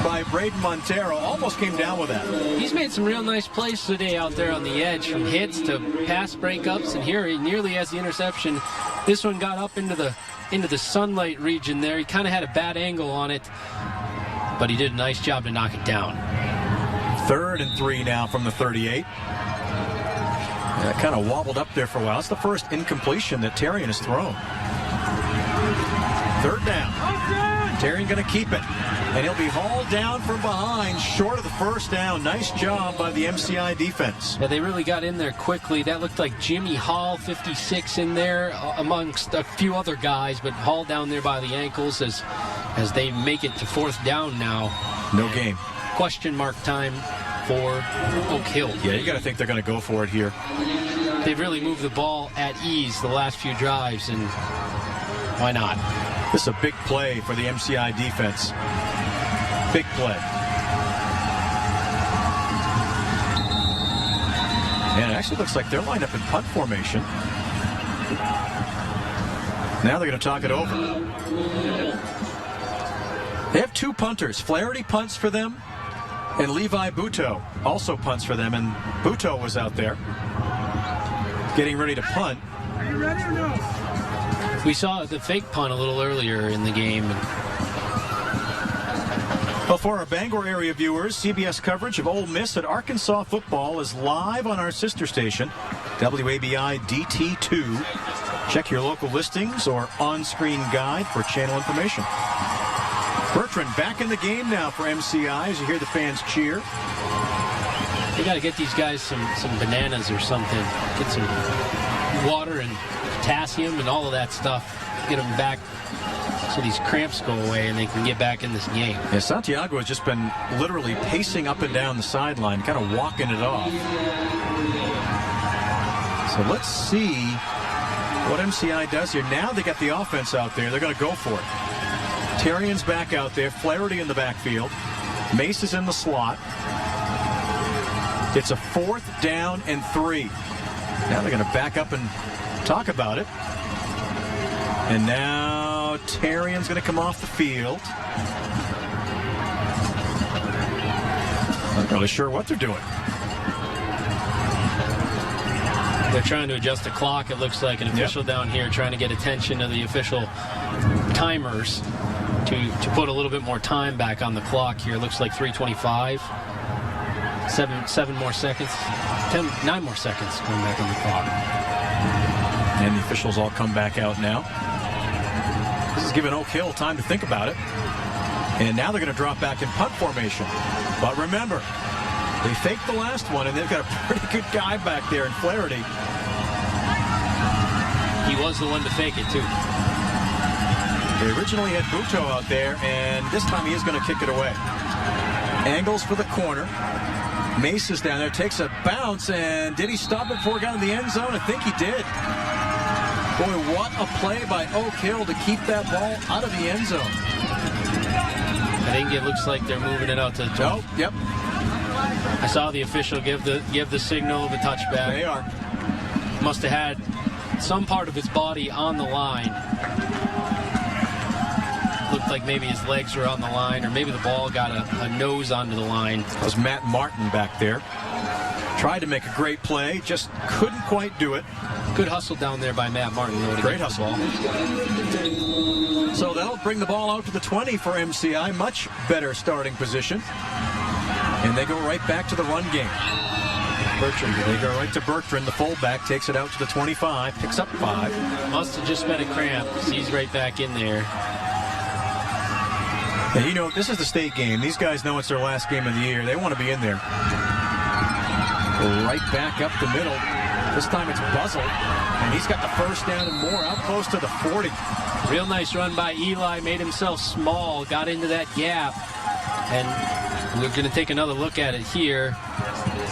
Speaker 3: by Braden Montero. Almost came down with that.
Speaker 4: He's made some real nice plays today out there on the edge, from hits to pass breakups, and here he nearly has the interception. This one got up into the sunlight region there. He kind of had a bad angle on it. but he did a nice job to knock it down.
Speaker 3: 3rd and 3 now from the 38. That kind of wobbled up there for a while. It's the first incompletion that Tarian has thrown. 3rd down. Tarian going to keep it. And he'll be hauled down from behind, short of the first down. Nice job by the MCI defense.
Speaker 4: Yeah, they really got in there quickly. That looked like Jimmy Hall, 56, in there amongst a few other guys, but Hall down there by the ankles as they make it to 4th down now.
Speaker 3: No game.
Speaker 4: Question mark time for Oak Hill.
Speaker 3: Yeah, you got to think they're going to go for it here.
Speaker 4: They've really moved the ball at ease the last few drives, and why not?
Speaker 3: This is a big play for the MCI defense. Big play. And it actually looks like they're lined up in punt formation. Now they're going to talk it over. They have 2 punters. Flaherty punts for them, and Levi Buto also punts for them. And Buto was out there getting ready to punt.
Speaker 5: Are you ready or no?
Speaker 4: We saw the fake punt a little earlier in the game.
Speaker 3: Well, for our Bangor area viewers, CBS coverage of Ole Miss at Arkansas football is live on our sister station, WABI DT2. Check your local listings or on-screen guide for channel information. Bertrand back in the game now for MCI as you hear the fans cheer.
Speaker 4: They got to get these guys some bananas or something. Get some water and potassium and all of that stuff. Get them back so these cramps go away and they can get back in this game.
Speaker 3: Yeah, Santiago has just been literally pacing up and down the sideline, kind of walking it off. So let's see what MCI does here. Now they got the offense out there. They're going to go for it. Tarian's back out there. Flaherty in the backfield. Mace is in the slot. It's a 4th down and 3. Now they're going to back up and talk about it. And now Tarian's going to come off the field. Not really sure what they're doing.
Speaker 4: They're trying to adjust the clock. It looks like an official down here trying to get attention of the official timers to put a little bit more time back on the clock here. It looks like 3:25. 7 more seconds. 9 more seconds going back on the clock.
Speaker 3: And the officials all come back out now. This is giving Oak Hill time to think about it. And now they're going to drop back in punt formation. But remember, they faked the last one, and they've got a pretty good guy back there in Flaherty.
Speaker 4: He was the one to fake it, too.
Speaker 3: They originally had Buto out there, and this time he is going to kick it away. Angles for the corner. Mace is down there, takes a bounce, and did he stop it before he got in the end zone? I think he did. Boy, what a play by Oak Hill to keep that ball out of the end zone.
Speaker 4: I think it looks like they're moving it out to the 12.
Speaker 3: Oh, yep.
Speaker 4: I saw the official give the signal of a touchback.
Speaker 3: They are.
Speaker 4: Must have had some part of his body on the line. Looked like maybe his legs were on the line, or maybe the ball got a nose onto the line.
Speaker 3: That was Matt Martin back there. Tried to make a great play, just couldn't quite do it.
Speaker 4: Good hustle down there by Matt Martin.
Speaker 3: Great hustle. So that'll bring the ball out to the 20 for MCI. Much better starting position. And they go right back to the run game. Bertrand, they go right to Bertrand. The fullback takes it out to the 25, picks up 5.
Speaker 4: Must have just been a cramp. He's right back in there.
Speaker 3: And you know, this is the state game. These guys know it's their last game of the year. They want to be in there. Right back up the middle. This time it's Buzzle, and he's got the first down and more, out close to the 40.
Speaker 4: Real nice run by Eli, made himself small, got into that gap, and we're going to take another look at it here.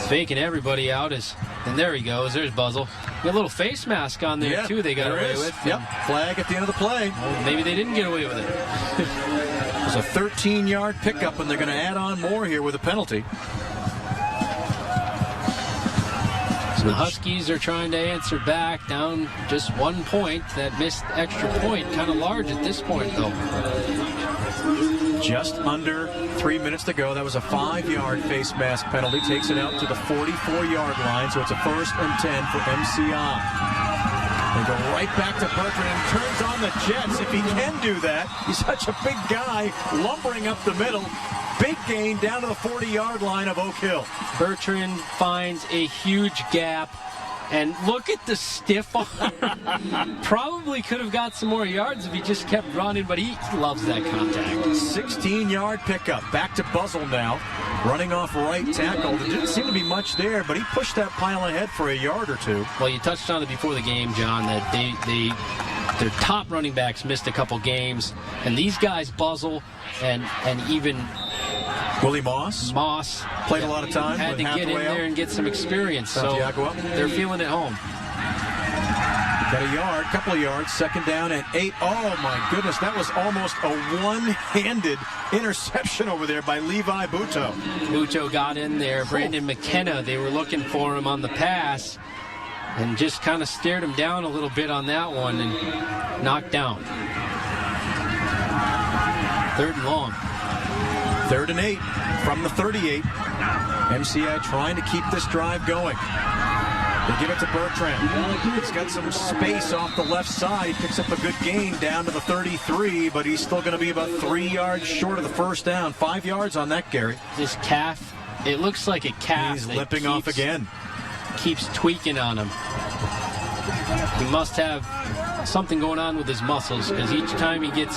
Speaker 4: Faking everybody out, and there he goes. There's Buzzle. Got a little face mask on there, too, they got away with.
Speaker 3: Yep, flag at the end of the play.
Speaker 4: Well, maybe they didn't get away with it.
Speaker 3: It was a 13-yard pickup, and they're going to add on more here with a penalty.
Speaker 4: The Huskies are trying to answer back, down just 1 point. That missed extra point, kind of large at this point, though.
Speaker 3: Just under 3 minutes to go. That was a 5-yard face mask penalty. Takes it out to the 44-yard line, so it's a 1st and 10 for MCI. They go right back to Bertrand and turns on the Jets. If he can do that, he's such a big guy, lumbering up the middle. Big gain down to the 40-yard line of Oak Hill.
Speaker 4: Bertrand finds a huge gap. And look at the stiff arm. Probably could have got some more yards if he just kept running, but he loves that contact.
Speaker 3: 16-yard pickup. Back to Buzzle now. Running off right tackle. There didn't seem to be much there, but he pushed that pile ahead for a yard or two.
Speaker 4: Well, you touched on it before the game, John, that their top running backs missed a couple games. And these guys, Buzzle and even
Speaker 3: Willie Moss played a lot of time.
Speaker 4: Had to get in there and get some experience.
Speaker 3: Santiago
Speaker 4: So they're feeling at home.
Speaker 3: Got a couple of yards, 2nd down and 8. Oh my goodness, that was almost a one-handed interception over there by Levi Buto.
Speaker 4: Buto got in there. Brandon McKenna, they were looking for him on the pass and just kind of stared him down a little bit on that one and knocked down. 3rd and long.
Speaker 3: 3rd and 8 from the 38. MCI trying to keep this drive going. They give it to Bertrand. He's got some space off the left side. He picks up a good gain down to the 33, but he's still going to be about 3 yards short of the 1st down. 5 yards on that, Gary.
Speaker 4: This calf, it looks like a calf.
Speaker 3: He's limping off again.
Speaker 4: Keeps tweaking on him. He must have something going on with his muscles, because each time he gets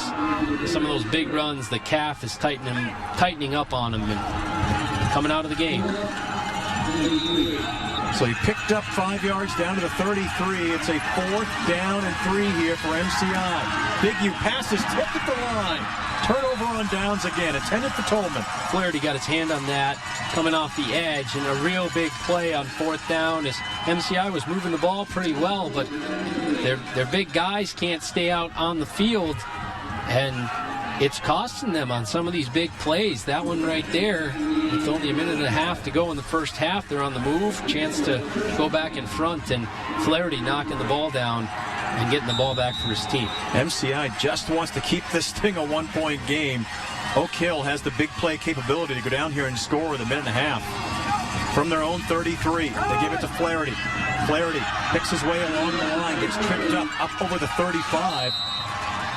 Speaker 4: some of those big runs, the calf is tightening up on him and coming out of the game.
Speaker 3: So he picked up 5 yards down to the 33. It's a 4th down and 3 here for MCI. Big U passes tipped at the line. Turnover on downs again, intended for Tolman.
Speaker 4: Flaherty got his hand on that, coming off the edge, and a real big play on 4th down as MCI was moving the ball pretty well, but their big guys can't stay out on the field, and it's costing them on some of these big plays. That one right there, it's only a minute and a half to go in the first half. They're on the move, chance to go back in front, and Flaherty knocking the ball down and getting the ball back for his team.
Speaker 3: MCI just wants to keep this thing a one-point game. Oak Hill has the big play capability to go down here and score with a minute and a half. From their own 33, they give it to Flaherty. Flaherty picks his way along the line, gets tripped up over the 35.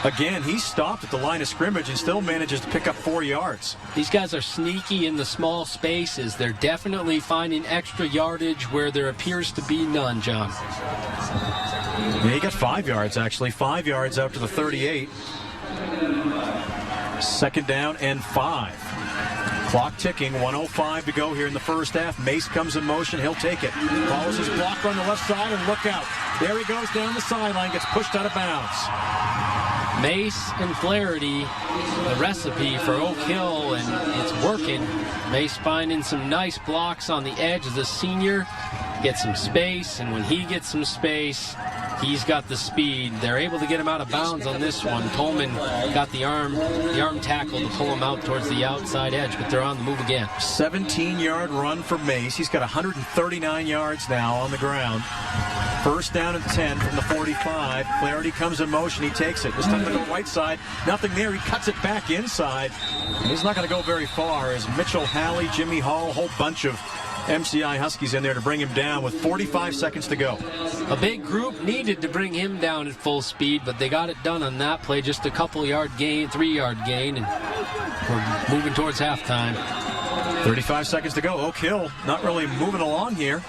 Speaker 3: Again, he's stopped at the line of scrimmage and still manages to pick up 4 yards.
Speaker 4: These guys are sneaky in the small spaces. They're definitely finding extra yardage where there appears to be none, John.
Speaker 3: Yeah, he got 5 yards, actually. 5 yards out to the 38. 2nd down and 5. Clock ticking, 1:05 to go here in the first half. Mace comes in motion, he'll take it. Follows his blocker on the left side, and look out. There he goes down the sideline, gets pushed out of bounds.
Speaker 4: Mace and Flaherty, the recipe for Oak Hill, and it's working. Mace finding some nice blocks on the edge as a senior, gets some space, and when he gets some space, he's got the speed. They're able to get him out of bounds on this one. Tolman got the arm tackle to pull him out towards the outside edge, but they're on the move again.
Speaker 3: 17-yard run for Mace. He's got 139 yards now on the ground. 1st down and 10 from the 45. Flaherty comes in motion. He takes it. This time to go right side. Nothing there. He cuts it back inside. And he's not going to go very far as Mitchell Halley, Jimmy Hall, a whole bunch of MCI Huskies in there to bring him down with 45 seconds to go.
Speaker 4: A big group needed to bring him down at full speed, but they got it done on that play. Just a couple yard gain, 3-yard gain, and we're moving towards halftime.
Speaker 3: 35 seconds to go. Oak Hill not really moving along here.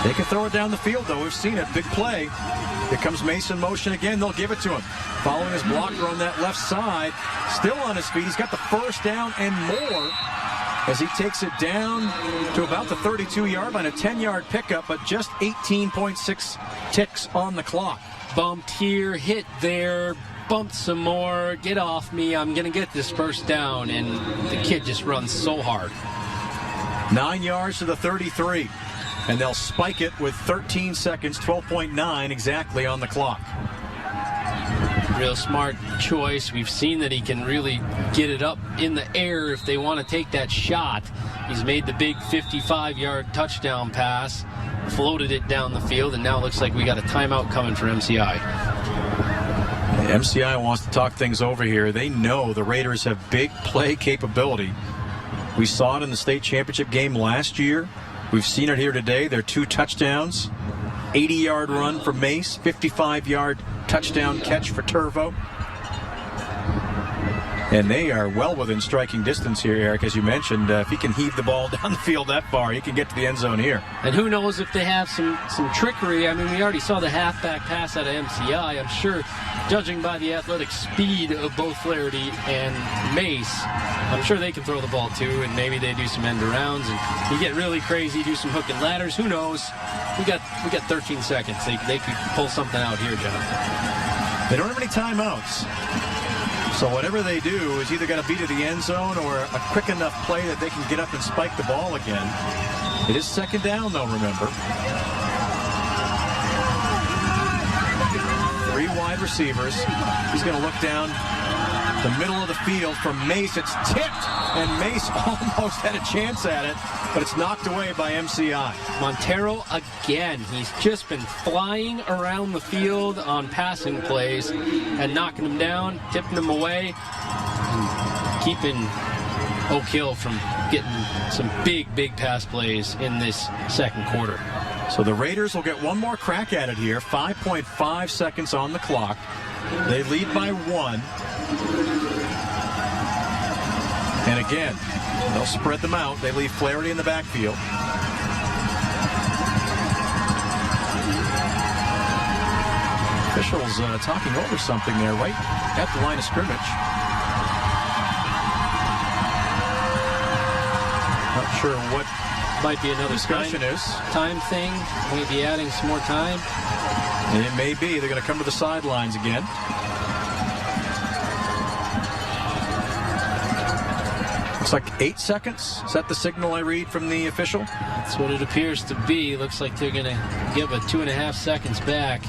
Speaker 3: They can throw it down the field, though. We've seen it. Big play. Here comes Mason motion again. They'll give it to him. Following his blocker on that left side. Still on his feet. He's got the 1st down and more as he takes it down to about the 32-yard line. A 10-yard pickup, but just 18.6 ticks on the clock.
Speaker 4: Bumped here, hit there, bumped some more. Get off me. I'm going to get this 1st down. And the kid just runs so hard.
Speaker 3: 9 yards to the 33. And they'll spike it with 13 seconds, 12.9 exactly on the clock.
Speaker 4: Real smart choice. We've seen that he can really get it up in the air if they want to take that shot. He's made the big 55-yard touchdown pass, floated it down the field, and now it looks like we got a timeout coming for MCI.
Speaker 3: MCI wants to talk things over here. They know the Raiders have big play capability. We saw it in the state championship game last year. We've seen it here today. They're 2 touchdowns, 80-yard run for Mace, 55-yard touchdown catch for Turvo. And they are well within striking distance here, Eric, as you mentioned. If he can heave the ball down the field that far, he can get to the end zone here.
Speaker 4: And who knows if they have some trickery. I mean, we already saw the halfback pass out of MCI. I'm sure, judging by the athletic speed of both Flaherty and Mace, I'm sure they can throw the ball too, and maybe they do some end arounds and you get really crazy, do some hook and ladders. Who knows? We got 13 seconds. They could pull something out here, John.
Speaker 3: They don't have any timeouts. So whatever they do is either got to be to the end zone or a quick enough play that they can get up and spike the ball again. It is second down, though, remember. 3 wide receivers. He's going to look down the middle of the field for Mace. It's tipped, and Mace almost had a chance at it, but it's knocked away by MCI.
Speaker 4: Montero again. He's just been flying around the field on passing plays and knocking them down, tipping them away, and keeping Oak Hill from getting some big pass plays in this second quarter.
Speaker 3: So the Raiders will get one more crack at it here. 5.5 seconds on the clock. They lead by 1. And again, they'll spread them out. They leave Flaherty in the backfield. Officials talking over something there right at the line of scrimmage. Not sure what
Speaker 4: might be another
Speaker 3: discussion
Speaker 4: time thing. Maybe adding some more time.
Speaker 3: It may be. They're going to come to the sidelines again. Looks like 8 seconds. Is that the signal I read from the official?
Speaker 4: That's what it appears to be. Looks like they're going to give a 2.5 seconds back,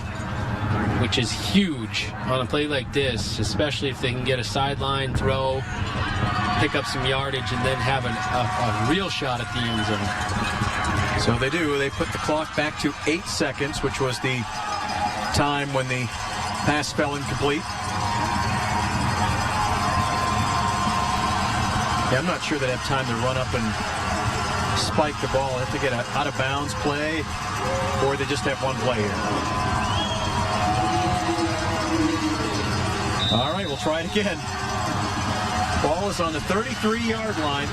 Speaker 4: which is huge on a play like this, especially if they can get a sideline throw, pick up some yardage, and then have a real shot at the end zone.
Speaker 3: So they do. They put the clock back to 8 seconds, which was the time when the pass fell incomplete. Yeah, I'm not sure they'd have time to run up and spike the ball. They have to get an out-of-bounds play, or they just have one play here. All right, we'll try it again. Ball is on the 33-yard line.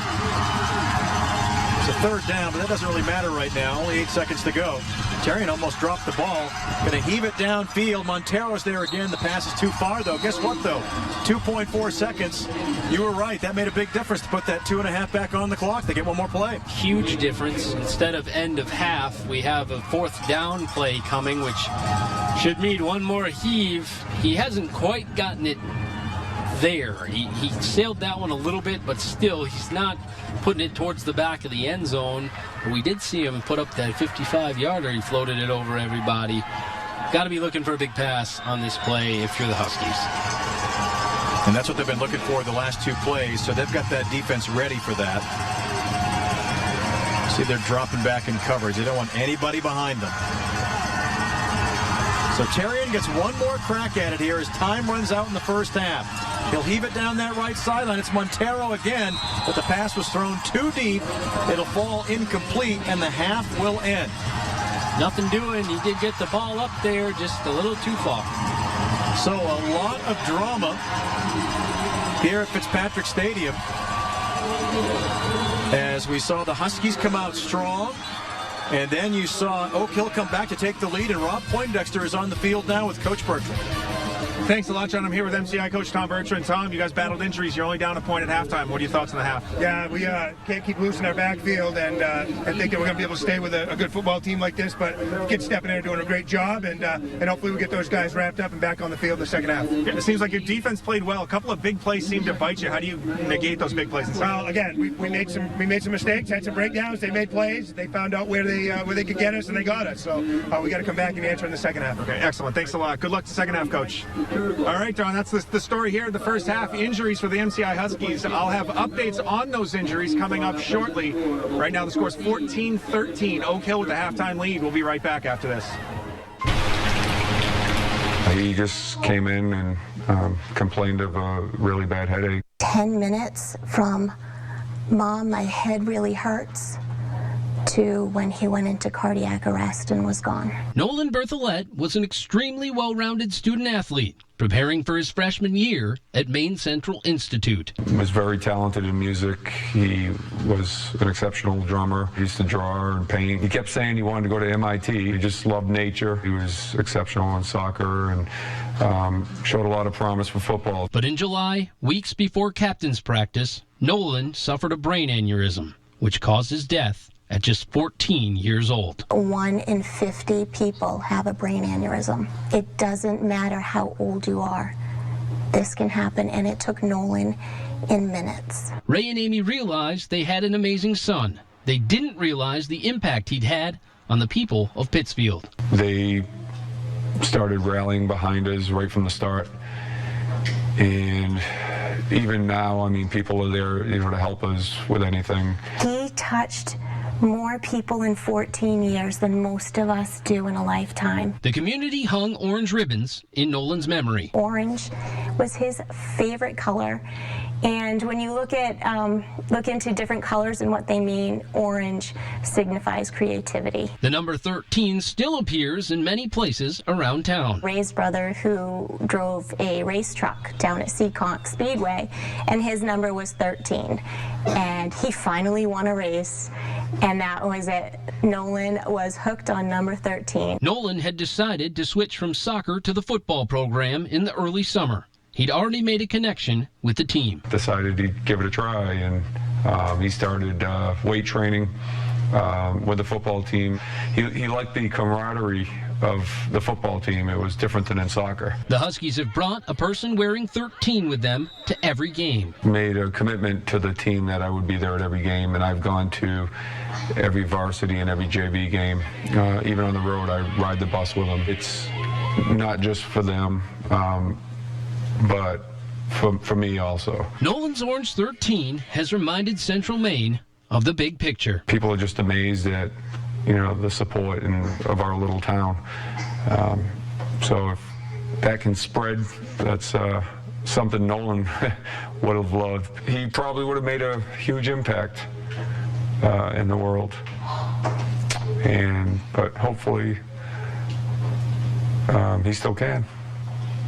Speaker 3: It's a third down, but that doesn't really matter right now. Only 8 seconds to go. Terrian almost dropped the ball. Going to heave it downfield. Montero's there again. The pass is too far, though. Guess what, though? 2.4 seconds. You were right. That made a big difference to put that 2.5 back on the clock. They get one more play.
Speaker 4: Huge difference. Instead of end of half, we have a fourth down play coming, which should mean one more heave. He hasn't quite gotten it there. He sailed that one a little bit, but still, he's not putting it towards the back of the end zone. We did see him put up that 55-yarder. He floated it over everybody. Got to be looking for a big pass on this play if you're the Huskies.
Speaker 3: And that's what they've been looking for the last 2 plays, so they've got that defense ready for that. See, they're dropping back in coverage. They don't want anybody behind them. So Terrian gets one more crack at it here as time runs out in the first half. He'll heave it down that right sideline. It's Montero again, but the pass was thrown too deep. It'll fall incomplete, and the half will end.
Speaker 4: Nothing doing. He did get the ball up there, just a little too far.
Speaker 3: So a lot of drama here at Fitzpatrick Stadium as we saw the Huskies come out strong. And then you saw Oak Hill come back to take the lead, and Rob Poindexter is on the field now with Coach Bertrand.
Speaker 2: Thanks a lot, John. I'm here with MCI coach Tom Bertrand. Tom, you guys battled injuries. You're only down a point at halftime. What are your thoughts on the half?
Speaker 5: Yeah, we can't keep loose in our backfield, and I think that we're going to be able to stay with a good football team like this. But kids stepping in and doing a great job, and hopefully we get those guys wrapped up and back on the field in the second half.
Speaker 2: Yeah, it seems like your defense played well. A couple of big plays seemed to bite you. How do you negate those big plays?
Speaker 5: Well, again, we made some mistakes, had some breakdowns. They made plays. They found out where they could get us, and they got us. So we got to come back and answer in the second half.
Speaker 2: Okay, excellent. Thanks a lot. Good luck to the second half, Coach. All right, Don, that's the story here. The first half injuries for the MCI Huskies. I'll have updates on those injuries coming up shortly. Right now, the score's 14-13. Oak Hill with the halftime lead. We'll be right back after this.
Speaker 6: He just came in and complained of a really bad headache.
Speaker 7: 10 minutes from, Mom, my head really hurts, to when he went into cardiac arrest and was gone.
Speaker 4: Nolan Berthollet was an extremely well-rounded student athlete, preparing for his freshman year at Maine Central Institute.
Speaker 6: He was very talented in music. He was an exceptional drummer. He used to draw and paint. He kept saying he wanted to go to MIT. He just loved nature. He was exceptional in soccer and showed a lot of promise for football.
Speaker 4: But in July, weeks before captain's practice, Nolan suffered a brain aneurysm, which caused his death at just 14 years old. 1
Speaker 7: in 50 people have a brain aneurysm. It doesn't matter how old you are. This can happen, and it took Nolan in minutes.
Speaker 4: Ray and Amy realized they had an amazing son. They didn't realize the impact he'd had on the people of Pittsfield.
Speaker 6: They started rallying behind us right from the start. And even now, I mean, people are there, to help us with anything.
Speaker 7: He touched more people in 14 years than most of us do in a lifetime.
Speaker 4: The community hung orange ribbons in Nolan's memory.
Speaker 7: Orange was his favorite color, and when you look into different colors and what they mean, orange signifies creativity.
Speaker 4: The number 13 still appears in many places around town.
Speaker 7: Ray's brother, who drove a race truck down at Seekonk Speedway, and his number was 13, and he finally won a race. And that was it. Nolan was hooked on number 13.
Speaker 4: Nolan had decided to switch from soccer to the football program in the early summer. He'd already made a connection with the team.
Speaker 6: Decided he'd give it a try, and he started weight training with the football team. He liked the camaraderie of the football team. It was different than in soccer.
Speaker 4: The Huskies have brought a person wearing 13 with them to every game.
Speaker 6: Made a commitment to the team that I would be there at every game, and I've gone to every varsity and every JV game. Even on the road, I ride the bus with them. It's not just for them, but for me also.
Speaker 4: Nolan's Orange 13 has reminded Central Maine of the big picture.
Speaker 6: People are just amazed at the support of our little town. So if that can spread, that's something Nolan would have loved. He probably would have made a huge impact in the world. But hopefully he still can.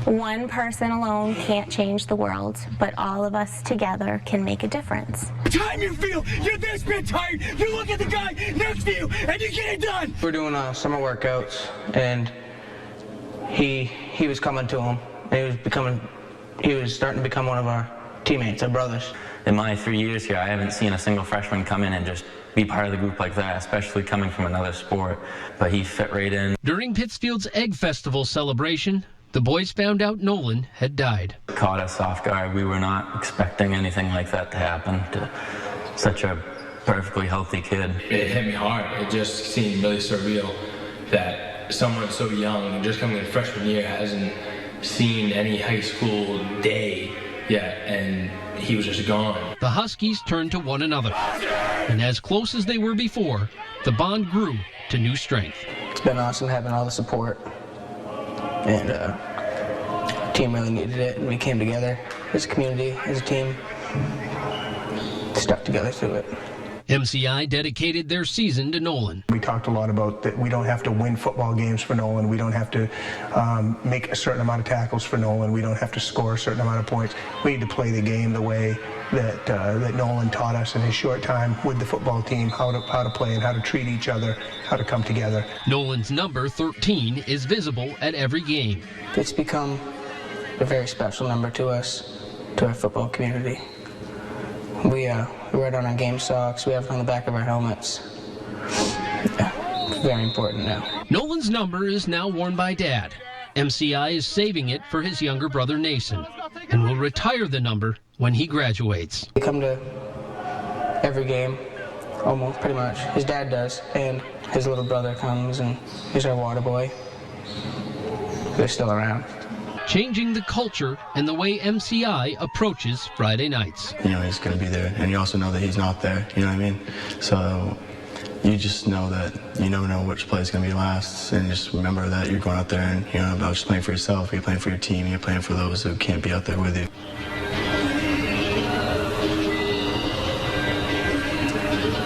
Speaker 7: One person alone can't change the world, but all of us together can make a difference.
Speaker 8: Time you feel you're this bit tired, you look at the guy next to you and you get it done.
Speaker 9: We're doing summer workouts, and he was coming to him, and he was starting to become one of our teammates, our brothers.
Speaker 10: In my 3 years here, I haven't seen a single freshman come in and just be part of the group like that, especially coming from another sport. But he fit right in.
Speaker 4: During Pittsfield's Egg Festival celebration, the boys found out Nolan had died.
Speaker 10: Caught us off guard. We were not expecting anything like that to happen to such a perfectly healthy kid.
Speaker 11: It hit me hard. It just seemed really surreal that someone so young, just coming in freshman year, hasn't seen any high school day yet, and he was just gone.
Speaker 4: The Huskies turned to one another, and as close as they were before, the bond grew to new strength.
Speaker 9: It's been awesome having all the support, and the team really needed it, and we came together as a community, as a team, stuck together through it.
Speaker 4: MCI dedicated their season to Nolan.
Speaker 5: We talked a lot about that we don't have to win football games for Nolan. We don't have to make a certain amount of tackles for Nolan. We don't have to score a certain amount of points. We need to play the game the way that Nolan taught us in his short time with the football team, how to play and how to treat each other, how to come together.
Speaker 4: Nolan's number 13 is visible at every game.
Speaker 9: It's become a very special number to us, to our football community. We wear it on our game socks. We have it on the back of our helmets. Yeah, very important now.
Speaker 4: Nolan's number is now worn by Dad. MCI is saving it for his younger brother Nason and will retire the number when he graduates.
Speaker 9: We come to every game, almost, pretty much. His dad does, and his little brother comes, and he's our water boy. They're still around.
Speaker 4: Changing the culture and the way MCI approaches Friday nights.
Speaker 12: He's going to be there, and you also know that he's not there, you know what I mean? So you just know that you never know which play is going to be last, and just remember that you're going out there and you're not about just playing for yourself, you're playing for your team, you're playing for those who can't be out there with you.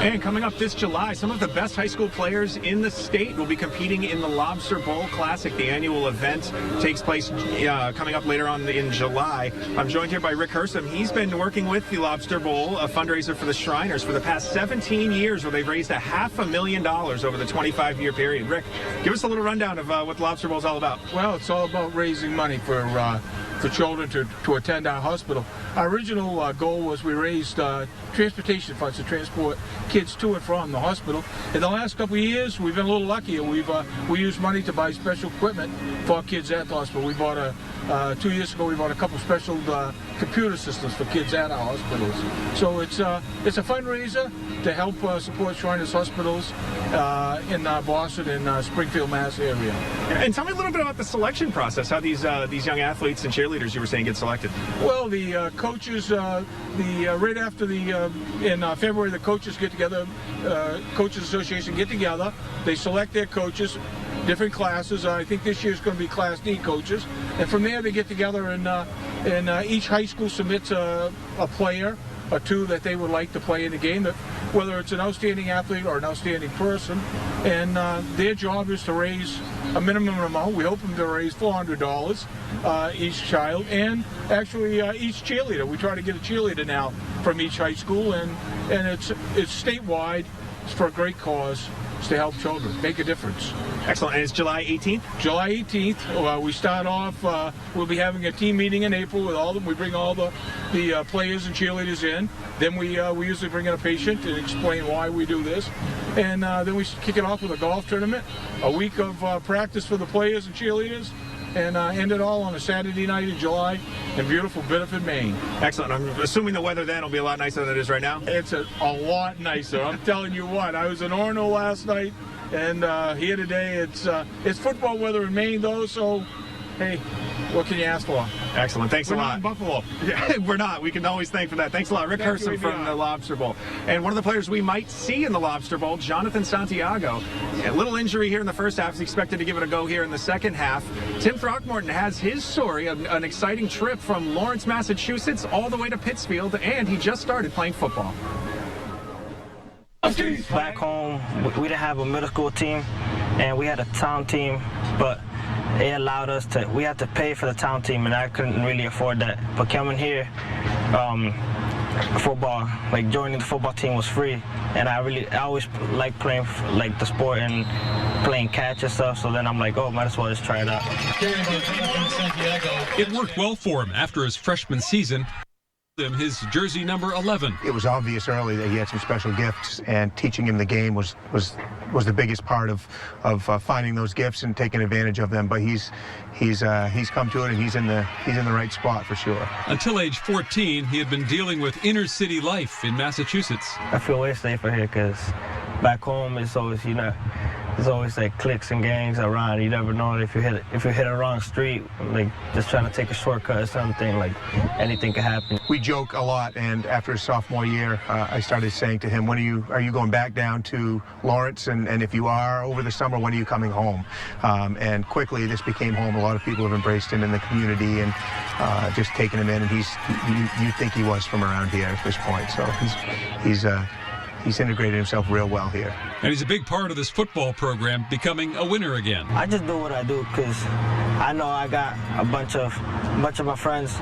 Speaker 2: And coming up this July, some of the best high school players in the state will be competing in the Lobster Bowl Classic. The annual event takes place coming up later on in July. I'm joined here by Rick Hersom. He's been working with the Lobster Bowl, a fundraiser for the Shriners, for the past 17 years, where they've raised $500,000 over the 25-year period. Rick, give us a little rundown of what the Lobster Bowl is all about.
Speaker 13: Well, it's all about raising money for children to attend our hospital. Our original goal was we raised transportation funds to transport kids to and from the hospital. In the last couple of years, we've been a little luckier. We used money to buy special equipment for kids at the hospital. We bought 2 years ago, we bought a couple special computer systems for kids at our hospitals. So it's a fundraiser to help support Shriners hospitals in Boston and Springfield, Mass area.
Speaker 2: And tell me a little bit about the selection process, how these young athletes and cheerleaders, you were saying, get selected.
Speaker 13: Well, the coaches, right after in February, the coaches get together, Coaches Association get together, they select their coaches, different classes. I think this year is going to be Class D coaches. And from there, they get together and each high school submits a player or two that they would like to play in the game, whether it's an outstanding athlete or an outstanding person. And their job is to raise a minimum amount. We hope them to raise $400 each child, and actually each cheerleader. We try to get a cheerleader now from each high school, and it's statewide. It's for a great cause. It's to help children, make a difference.
Speaker 2: Excellent. And it's July 18th?
Speaker 13: July 18th. We start off, we'll be having a team meeting in April with all of them. We bring all the players and cheerleaders in. Then we usually bring in a patient and explain why we do this. And then we kick it off with a golf tournament, a week of practice for the players and cheerleaders, and end it all on a Saturday night in July in beautiful Bedford, Maine.
Speaker 2: Excellent. I'm assuming the weather then will be a lot nicer than it is right now?
Speaker 13: It's a lot nicer. I'm telling you what. I was in Orono last night, and here today it's football weather in Maine, though, so hey, what can you ask for?
Speaker 2: Excellent. Thanks a lot.
Speaker 13: We're not in Buffalo.
Speaker 2: Yeah, we're not. We can always thank for that. Thanks a lot. Rick Hersom from the Lobster Bowl. And one of the players we might see in the Lobster Bowl, Jonathan Santiago. A little injury here in the first half. He's expected to give it a go here in the second half. Tim Throckmorton has his story of an exciting trip from Lawrence, Massachusetts, all the way to Pittsfield, and he just started playing football.
Speaker 14: Back home, we didn't have a middle school team, and we had a town team, but it allowed us to, we had to pay for the town team, and I couldn't really afford that. But coming here, football, like joining the football team was free, and I always like playing like the sport and playing catch and stuff, so then I'm like, oh, might as well just try it out.
Speaker 1: It worked well for him after his freshman season. His jersey number 11.
Speaker 5: It was obvious early that he had some special gifts, and teaching him the game was the biggest part of finding those gifts and taking advantage of them. But he's come to it, and he's in the right spot for sure.
Speaker 1: Until age 14, he had been dealing with inner city life in Massachusetts.
Speaker 14: I feel way safer here because back home it's always, there's always like cliques and gangs around. You never know if you hit a wrong street, like just trying to take a shortcut or something, like anything could happen.
Speaker 5: We joke a lot, and after his sophomore year, I started saying to him, are you going back down to Lawrence? And if you are, over the summer, when are you coming home? And quickly this became home. A lot of people have embraced him in the community and just taken him in, and you think he was from around here at this point. So he's integrated himself real well here.
Speaker 1: And he's a big part of this football program, becoming a winner again.
Speaker 14: I just do what I do because I know I got a bunch of my friends,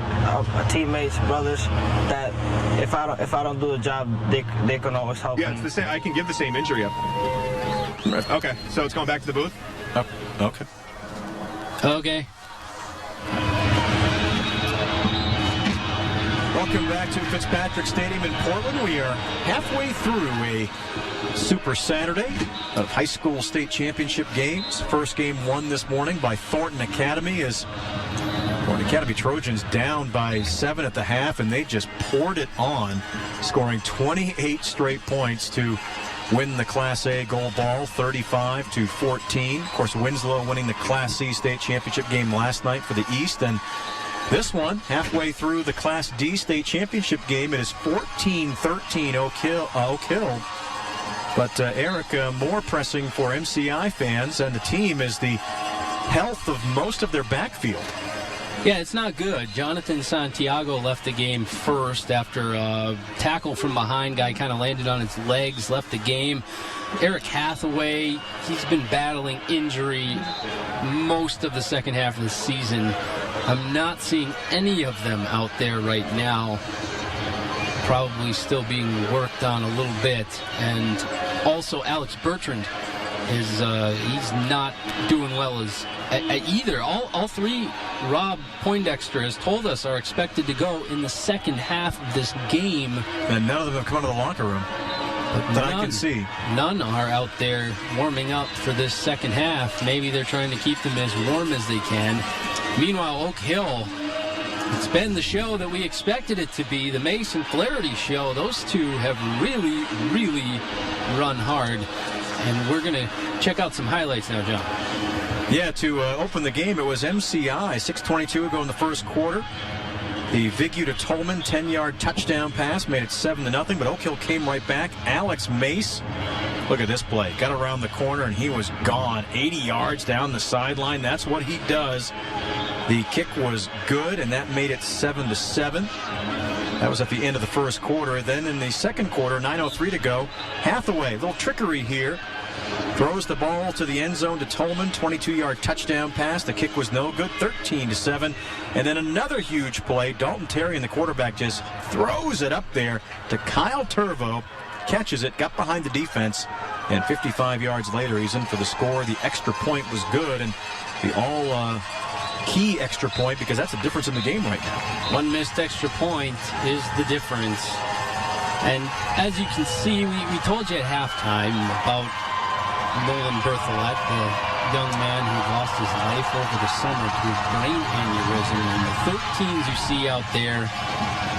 Speaker 14: teammates, brothers, that if I don't do the job, they can always help.
Speaker 2: Yeah, it's the same. I can give the same injury up. Okay, so it's going back to the booth?
Speaker 3: Okay.
Speaker 4: Okay.
Speaker 3: Welcome back to Fitzpatrick Stadium in Portland. We are halfway through a Super Saturday of high school state championship games. First game won this morning by Thornton Academy as Thornton Academy Trojans down by 7 at the half, and they just poured it on, scoring 28 straight points to win the Class A gold ball, 35-14. Of course, Winslow winning the Class C state championship game last night for the East, and this one, halfway through the Class D state championship game, it is 14-13 Oak Hill. But Eric, more pressing for MCI fans and the team is the health of most of their backfield.
Speaker 4: Yeah, it's not good. Jonathan Santiago left the game first after a tackle from behind. Guy kind of landed on his legs, left the game. Eric Hathaway, he's been battling injury most of the second half of the season. I'm not seeing any of them out there right now. Probably still being worked on a little bit. And also Alex Bertrand is he's not doing well as either. All three, Rob Poindexter has told us, are expected to go in the second half of this game.
Speaker 3: And none of them have come to the locker room that I can see.
Speaker 4: None are out there warming up for this second half. Maybe they're trying to keep them as warm as they can. Meanwhile, Oak Hill, it's been the show that we expected it to be, the Mason Flaherty show. Those two have really, really run hard. And we're going to check out some highlights now, John.
Speaker 3: Yeah, to open the game, it was MCI, 6:22 to go in the first quarter. The Vigu to Tolman 10-yard touchdown pass made it 7-0, but Oak Hill came right back. Alex Mace, look at this play. Got around the corner, and he was gone. 80 yards down the sideline. That's what he does. The kick was good, and that made it 7-7. That was at the end of the first quarter. Then in the second quarter, 9:03 to go, Hathaway, a little trickery here. Throws the ball to the end zone to Tolman, 22-yard touchdown pass. The kick was no good, 13-7. And then another huge play. Dalton Terry, and the quarterback, just throws it up there to Kyle Turvo. Catches it, got behind the defense, and 55 yards later, he's in for the score. The extra point was good, and the key extra point, because that's the difference in the game right now.
Speaker 4: One missed extra point is the difference. And as you can see, we told you at halftime about Nolan Berthollet, the young man who lost his life over the summer to a brain aneurysm. And the 13s you see out there,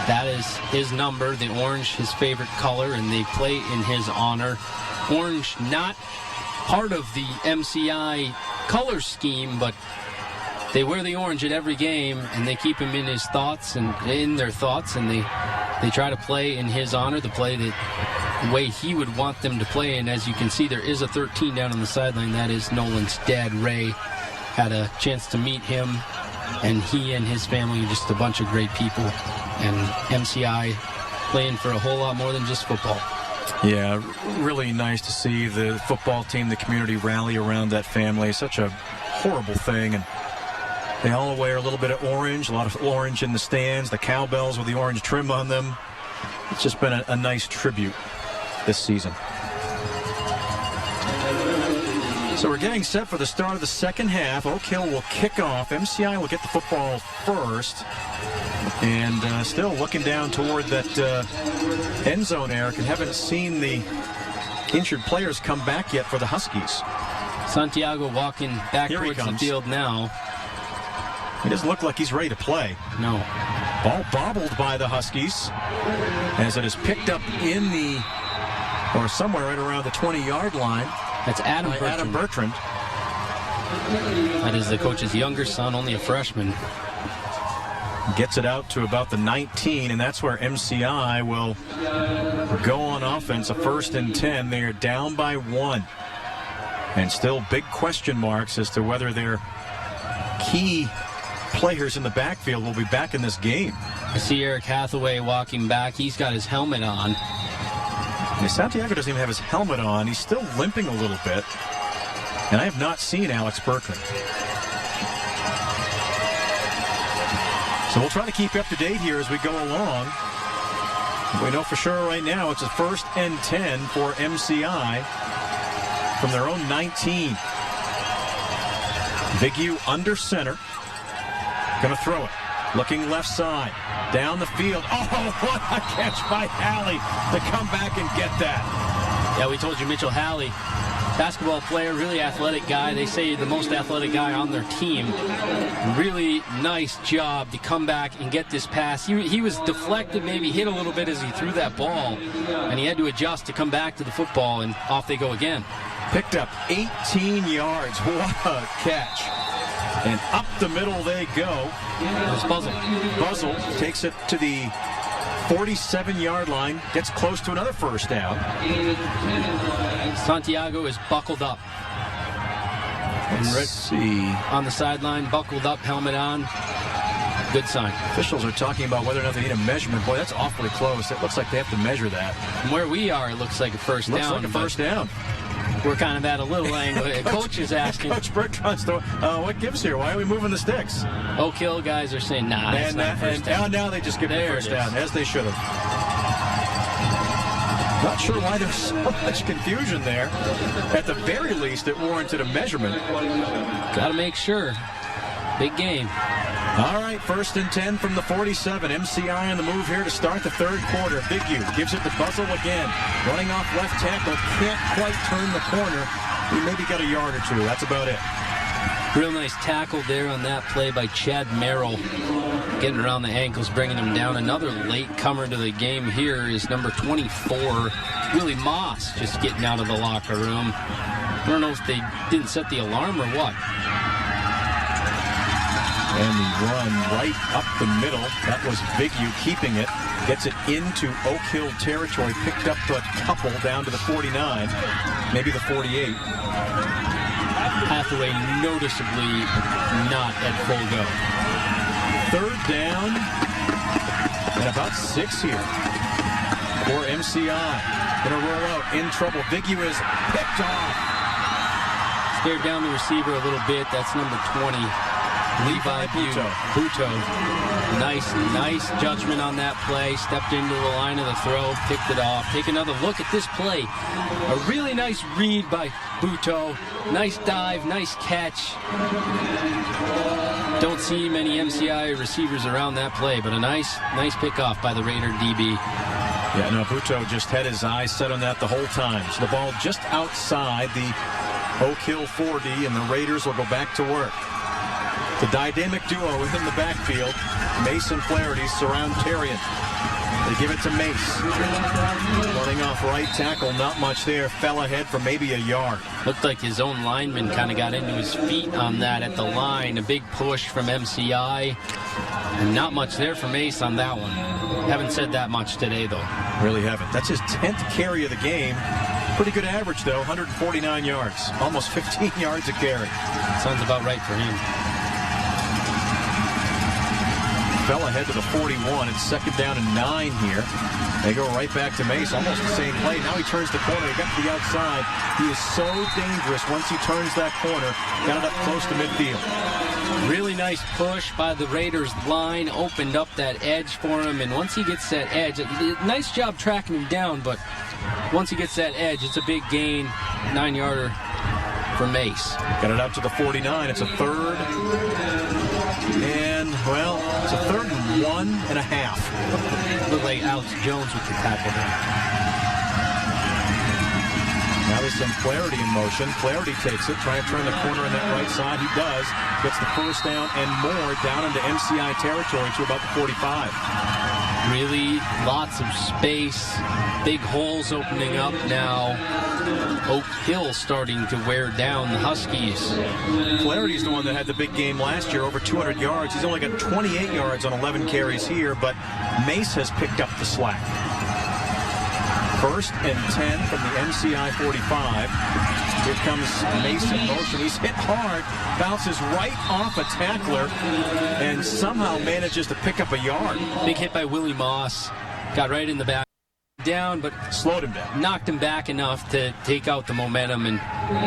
Speaker 4: that is his number, the orange, his favorite color, and they play in his honor. Orange not part of the MCI color scheme, but they wear the orange at every game, and they keep him in his thoughts and in their thoughts, and they try to play in his honor, the way he would want them to play. And as you can see, there is a 13 down on the sideline. That is Nolan's dad, Ray. Had a chance to meet him, and he and his family are just a bunch of great people. And MCI playing for a whole lot more than just football.
Speaker 3: Yeah, really nice to see the football team, the community rally around that family. Such a horrible thing, and they all wear a little bit of orange, a lot of orange in the stands, the cowbells with the orange trim on them. It's just been a nice tribute this season. So we're getting set for the start of the second half. Oak Hill will kick off. MCI will get the football first. And still looking down toward that end zone, Eric, and haven't seen the injured players come back yet for the Huskies.
Speaker 4: Santiago walking back towards the field now.
Speaker 3: He doesn't look like he's ready to play.
Speaker 4: No.
Speaker 3: Ball bobbled by the Huskies as it is picked up in the, or somewhere right around the 20-yard line.
Speaker 4: That's Adam
Speaker 3: Bertrand.
Speaker 4: That is the coach's younger son, only a freshman.
Speaker 3: Gets it out to about the 19, and that's where MCI will go on offense. A 1st and 10. They are down by 1. And still big question marks as to whether their key players in the backfield will be back in this game.
Speaker 4: I see Eric Hathaway walking back. He's got his helmet on.
Speaker 3: And Santiago doesn't even have his helmet on. He's still limping a little bit. And I have not seen Alex Bertrand. So we'll try to keep up to date here as we go along. We know for sure right now it's a 1st and 10 for MCI from their own 19. Vigu under center. Going to throw it. Looking left side. Down the field. Oh, what a catch by Halley to come back and get that.
Speaker 4: Yeah, we told you Mitchell Halley, basketball player, really athletic guy. They say the most athletic guy on their team. Really nice job to come back and get this pass. He was deflected, maybe hit a little bit as he threw that ball, and he had to adjust to come back to the football, and off they go again.
Speaker 3: Picked up 18 yards. What a catch. And up the middle they go.
Speaker 4: It's Buzzle.
Speaker 3: Buzzle takes it to the 47-yard line. Gets close to another first down.
Speaker 4: Santiago is buckled up.
Speaker 3: Let's see.
Speaker 4: On the sideline, buckled up, helmet on. Good sign.
Speaker 3: Officials are talking about whether or not they need a measurement. Boy, that's awfully close. It looks like they have to measure that.
Speaker 4: From where we are, it looks like a first down.
Speaker 3: Looks like a first down.
Speaker 4: We're kind of at a little angle. Coach is asking.
Speaker 3: Coach Bertrand's throwing, what gives here? Why are we moving the sticks?
Speaker 4: Oak Hill guys are saying, nah, it's not first down.
Speaker 3: Now they just give the first down, as they should have. Not sure why there's so much confusion there. At the very least, it warranted a measurement.
Speaker 4: Got to make sure. Big game.
Speaker 3: All right, 1st and 10 from the 47. MCI on the move here to start the third quarter. Big U gives it to Buzzle again. Running off left tackle. Can't quite turn the corner. He maybe got a yard or two. That's about it.
Speaker 4: Real nice tackle there on that play by Chad Merrill. Getting around the ankles, bringing him down. Another late comer to the game here is number 24, Willie Moss, just getting out of the locker room. I don't know if they didn't set the alarm or what.
Speaker 3: And the run right up the middle. That was Big U keeping it. Gets it into Oak Hill territory. Picked up a couple down to the 49. Maybe the 48.
Speaker 4: Hathaway noticeably not at full go.
Speaker 3: Third down. And about 6 here for MCI. Gonna roll out in trouble. Big U is picked off.
Speaker 4: Stared down the receiver a little bit. That's number 20. Levi Buto. Nice judgment on that play. Stepped into the line of the throw, picked it off. Take another look at this play. A really nice read by Buto. Nice dive, nice catch. Don't see many MCI receivers around that play, but a nice pickoff by the Raider DB.
Speaker 3: Yeah, no, Buto just had his eyes set on that the whole time. So the ball just outside the Oak Hill 40, and the Raiders will go back to work. The dynamic duo within the backfield, Mace and Flaherty, surround Terrian. They give it to Mace. Running off right tackle, not much there. Fell ahead for maybe a yard.
Speaker 4: Looked like his own lineman kind of got into his feet on that at the line. A big push from MCI. And not much there for Mace on that one. Haven't said that much today, though.
Speaker 3: Really haven't. That's his 10th carry of the game. Pretty good average, though. 149 yards. Almost 15 yards a carry.
Speaker 4: Sounds about right for him.
Speaker 3: Fell ahead to the 41. It's 2nd down and 9 here. They go right back to Mace. Almost the same play. Now he turns the corner. He got to the outside. He is so dangerous once he turns that corner. Got it up close to midfield.
Speaker 4: Really nice push by the Raiders line. Opened up that edge for him. And once he gets that edge, nice job tracking him down. But once he gets that edge, it's a big gain. 9-yarder for Mace.
Speaker 3: Got it out to the 49. It's a third. And, well, it's a 3rd and 1.5.
Speaker 4: Looked like Alex Jones with the tackle there.
Speaker 3: Now there's some Flaherty in motion. Flaherty takes it, trying to turn the corner on that right side. He does. Gets the first down and more down into MCI territory to about the 45.
Speaker 4: Really lots of space. Big holes opening up now. Oak Hill starting to wear down the Huskies.
Speaker 3: Flaherty's the one that had the big game last year, over 200 yards. He's only got 28 yards on 11 carries here, but Mace has picked up the slack. 1st and 10 from the MCI 45. Here comes Mace in motion. He's hit hard, bounces right off a tackler, and somehow manages to pick up a yard.
Speaker 4: Big hit by Willie Moss. Got right in the back. Down, but
Speaker 3: slowed him down.
Speaker 4: Knocked him back enough to take out the momentum, and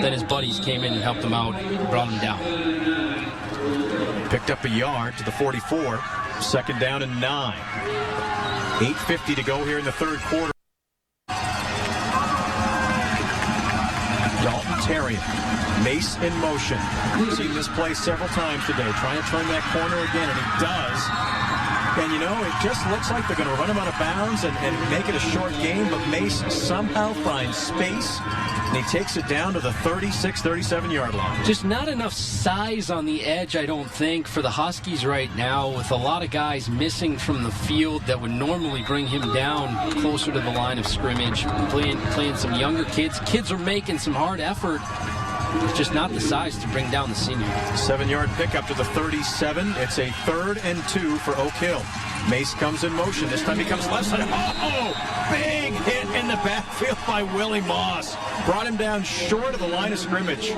Speaker 4: then his buddies came in and helped him out, brought him down.
Speaker 3: Picked up a yard to the 44. 2nd down and 9. 8:50 to go here in the third quarter. Dalton Terrian. Mace in motion. Seen this play several times today. Trying to turn that corner again, and he does. And, you know, it just looks like they're going to run him out of bounds and make it a short game, but Mace somehow finds space, and he takes it down to the 36, 37-yard line.
Speaker 4: Just not enough size on the edge, I don't think, for the Huskies right now, with a lot of guys missing from the field that would normally bring him down closer to the line of scrimmage, playing some younger kids. Kids are making some hard effort. It's just not the size to bring down the senior.
Speaker 3: 7-yard pickup to the 37. It's a 3rd and 2 for Oak Hill. Mace comes in motion. This time he comes left side. Oh! Big hit in the backfield by Willie Moss. Brought him down short of the line of scrimmage.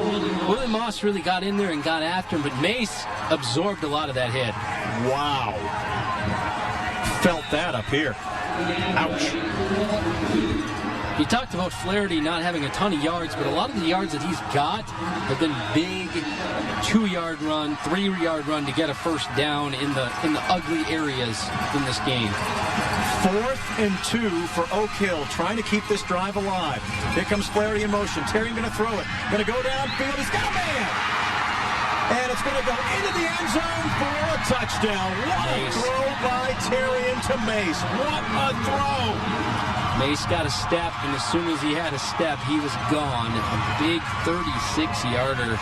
Speaker 4: Willie Moss really got in there and got after him, but Mace absorbed a lot of that hit.
Speaker 3: Wow. Felt that up here. Ouch.
Speaker 4: You talked about Flaherty not having a ton of yards, but a lot of the yards that he's got have been big 2-yard run, 3-yard run to get a first down in the ugly areas in this game.
Speaker 3: 4th and 2 for Oak Hill, trying to keep this drive alive. Here comes Flaherty in motion. Terry going to throw it. Going to go downfield. He's got a man. And it's going to go into the end zone for a touchdown. What a throw by Terry into Mace. What a throw.
Speaker 4: Mace got a step, and as soon as he had a step, he was gone. A big 36-yarder.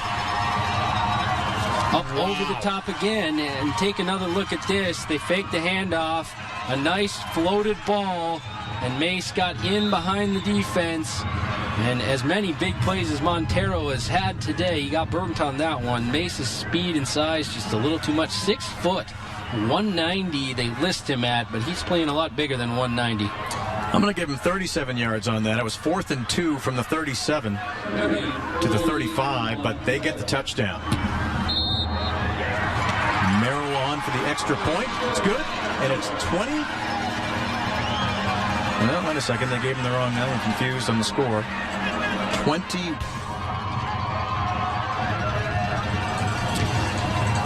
Speaker 4: Up over the top again, and take another look at this. They faked the handoff. A nice floated ball, and Mace got in behind the defense. And as many big plays as Montero has had today, he got burnt on that one. Mace's speed and size just a little too much. 6 foot, 190 they list him at, but he's playing a lot bigger than 190.
Speaker 3: I'm going to give him 37 yards on that. It was 4th and 2 from the 37 to the 35, but they get the touchdown. Merrill on for the extra point. It's good, and it's 20. Well, wait a second. They gave him the wrong number. I'm confused on the score. 20.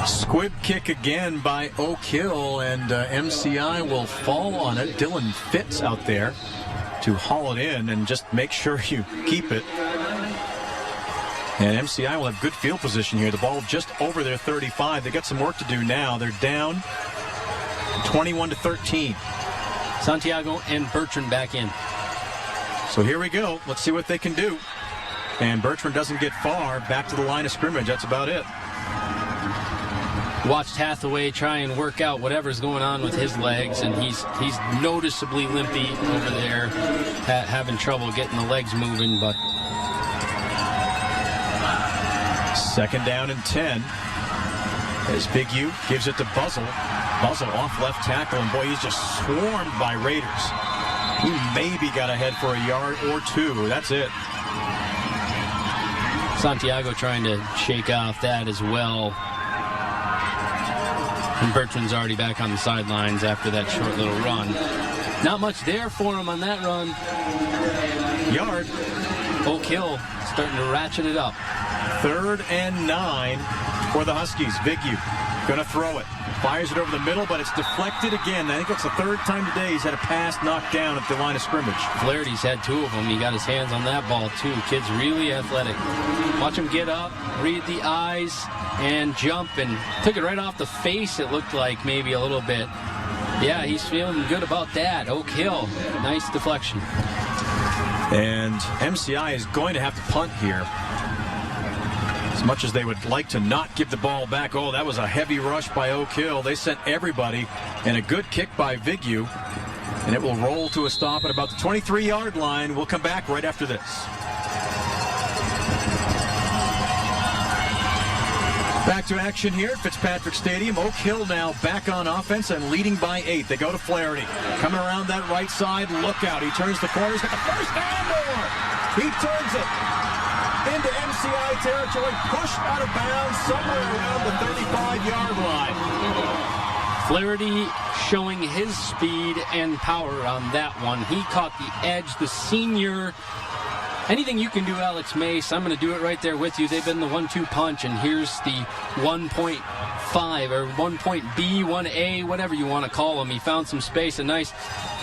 Speaker 3: Squib kick again by Oak Hill, and MCI will fall on it. Dylan Fitz out there to haul it in and just make sure you keep it. And MCI will have good field position here. The ball just over their 35. They got some work to do now. They're down 21-13.
Speaker 4: Santiago and Bertrand back in.
Speaker 3: So here we go. Let's see what they can do. And Bertrand doesn't get far. Back to the line of scrimmage. That's about it.
Speaker 4: Watched Hathaway try and work out whatever's going on with his legs, and he's noticeably limpy over there, having trouble getting the legs moving. But
Speaker 3: 2nd down and 10. As Big U gives it to Buzzle. Buzzle off left tackle, and boy, he's just swarmed by Raiders. He maybe got ahead for a yard or two. That's it.
Speaker 4: Santiago trying to shake off that as well. And Bertrand's already back on the sidelines after that short little run. Not much there for him on that run.
Speaker 3: Yard.
Speaker 4: Oak Hill starting to ratchet it up.
Speaker 3: 3rd and 9 for the Huskies. Big U going to throw it. Fires it over the middle, but it's deflected again. I think it's the 3rd time today he's had a pass knocked down at the line of scrimmage.
Speaker 4: Flaherty's had 2 of them. He got his hands on that ball, too. Kid's really athletic. Watch him get up, read the eyes, and jump, and took it right off the face, it looked like, maybe a little bit. Yeah, he's feeling good about that. Oak Hill, nice deflection.
Speaker 3: And MCI is going to have to punt here. As much as they would like to not give the ball back. Oh, that was a heavy rush by Oak Hill. They sent everybody, and a good kick by Vigu. And it will roll to a stop at about the 23-yard line. We'll come back right after this. Back to action here at Fitzpatrick Stadium. Oak Hill now back on offense and leading by 8. They go to Flaherty. Coming around that right side, look out. He turns the corner. He's got the first down more. He turns it into MCI territory, pushed out of bounds somewhere around the 35-yard line.
Speaker 4: Flaherty showing his speed and power on that one. He caught the edge, the senior. Anything you can do, Alex Mace, I'm going to do it right there with you. They've been the 1-2 punch, and here's the 1.5 or 1.B, 1A, whatever you want to call him. He found some space, a nice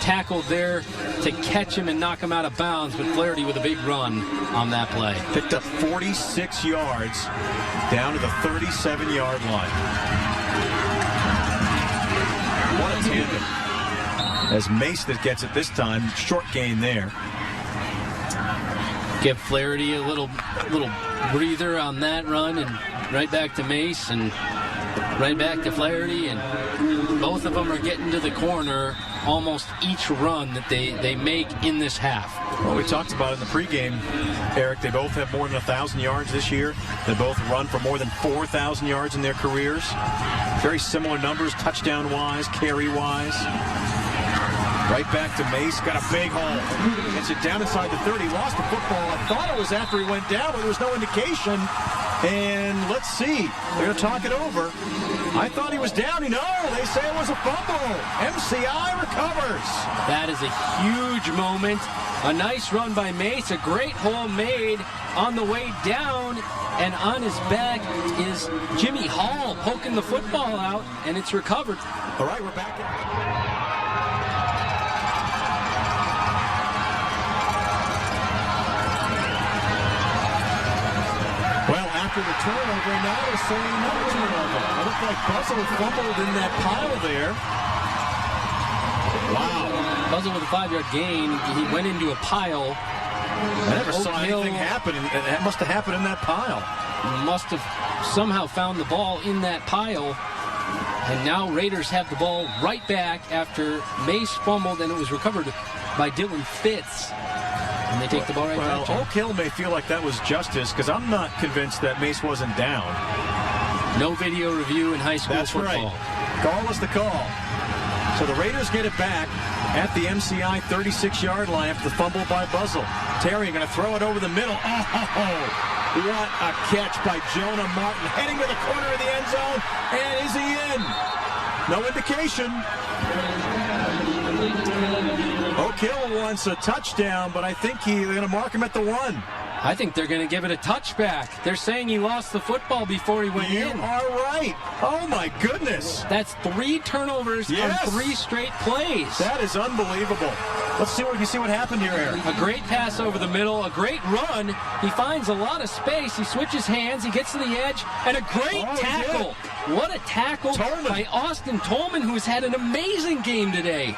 Speaker 4: tackle there to catch him and knock him out of bounds, but Flaherty with a big run on that play.
Speaker 3: Picked up 46 yards down to the 37-yard line. What a tandem. As Mace that gets it this time, short gain there.
Speaker 4: Give Flaherty a little breather on that run, and right back to Mace, and right back to Flaherty, and both of them are getting to the corner almost each run that they make in this half.
Speaker 3: Well, we talked about it in the pregame, Eric. They both have more than 1,000 yards this year. They both run for more than 4,000 yards in their careers. Very similar numbers, touchdown-wise, carry-wise. Right back to Mace, got a big hole. Gets it down inside the 30, lost the football. I thought it was after he went down, but there was no indication. And let's see. They're going to talk it over. I thought he was down. No, they say it was a fumble. MCI recovers.
Speaker 4: That is a huge moment. A nice run by Mace. A great hole made on the way down. And on his back is Jimmy Hall poking the football out, and it's recovered.
Speaker 3: All right, we're back. Well, after the turnover, now they're saying another turnover. It looked like Buzzle fumbled in that pile there. Wow.
Speaker 4: Buzzle with a 5-yard gain. He went into a pile.
Speaker 3: I never saw anything happen. It must have happened in that pile.
Speaker 4: Must have somehow found the ball in that pile. And now Raiders have the ball right back after Mace fumbled, and it was recovered by Dylan Fitz. And they take the ball right back.
Speaker 3: Well, Oak Hill may feel like that was justice, because I'm not convinced that Mace wasn't down.
Speaker 4: No video review in high school football.
Speaker 3: Right. Call was the call. So the Raiders get it back at the MCI 36-yard line after the fumble by Buzzle. Terry going to throw it over the middle. Oh, what a catch by Jonah Martin, heading to the corner of the end zone. And is he in? No indication. Oak Hill wants a touchdown, but I think they're going to mark him at the 1.
Speaker 4: I think they're going to give it a touchback. They're saying he lost the football before he went in.
Speaker 3: You are right. Oh, my goodness.
Speaker 4: That's 3 turnovers on 3 straight plays.
Speaker 3: That is unbelievable. Let's see what we can see what happened here, Eric.
Speaker 4: A great pass over the middle, a great run. He finds a lot of space. He switches hands. He gets to the edge, and a great tackle. What a tackle by Austin Tolman, who's had an amazing game today.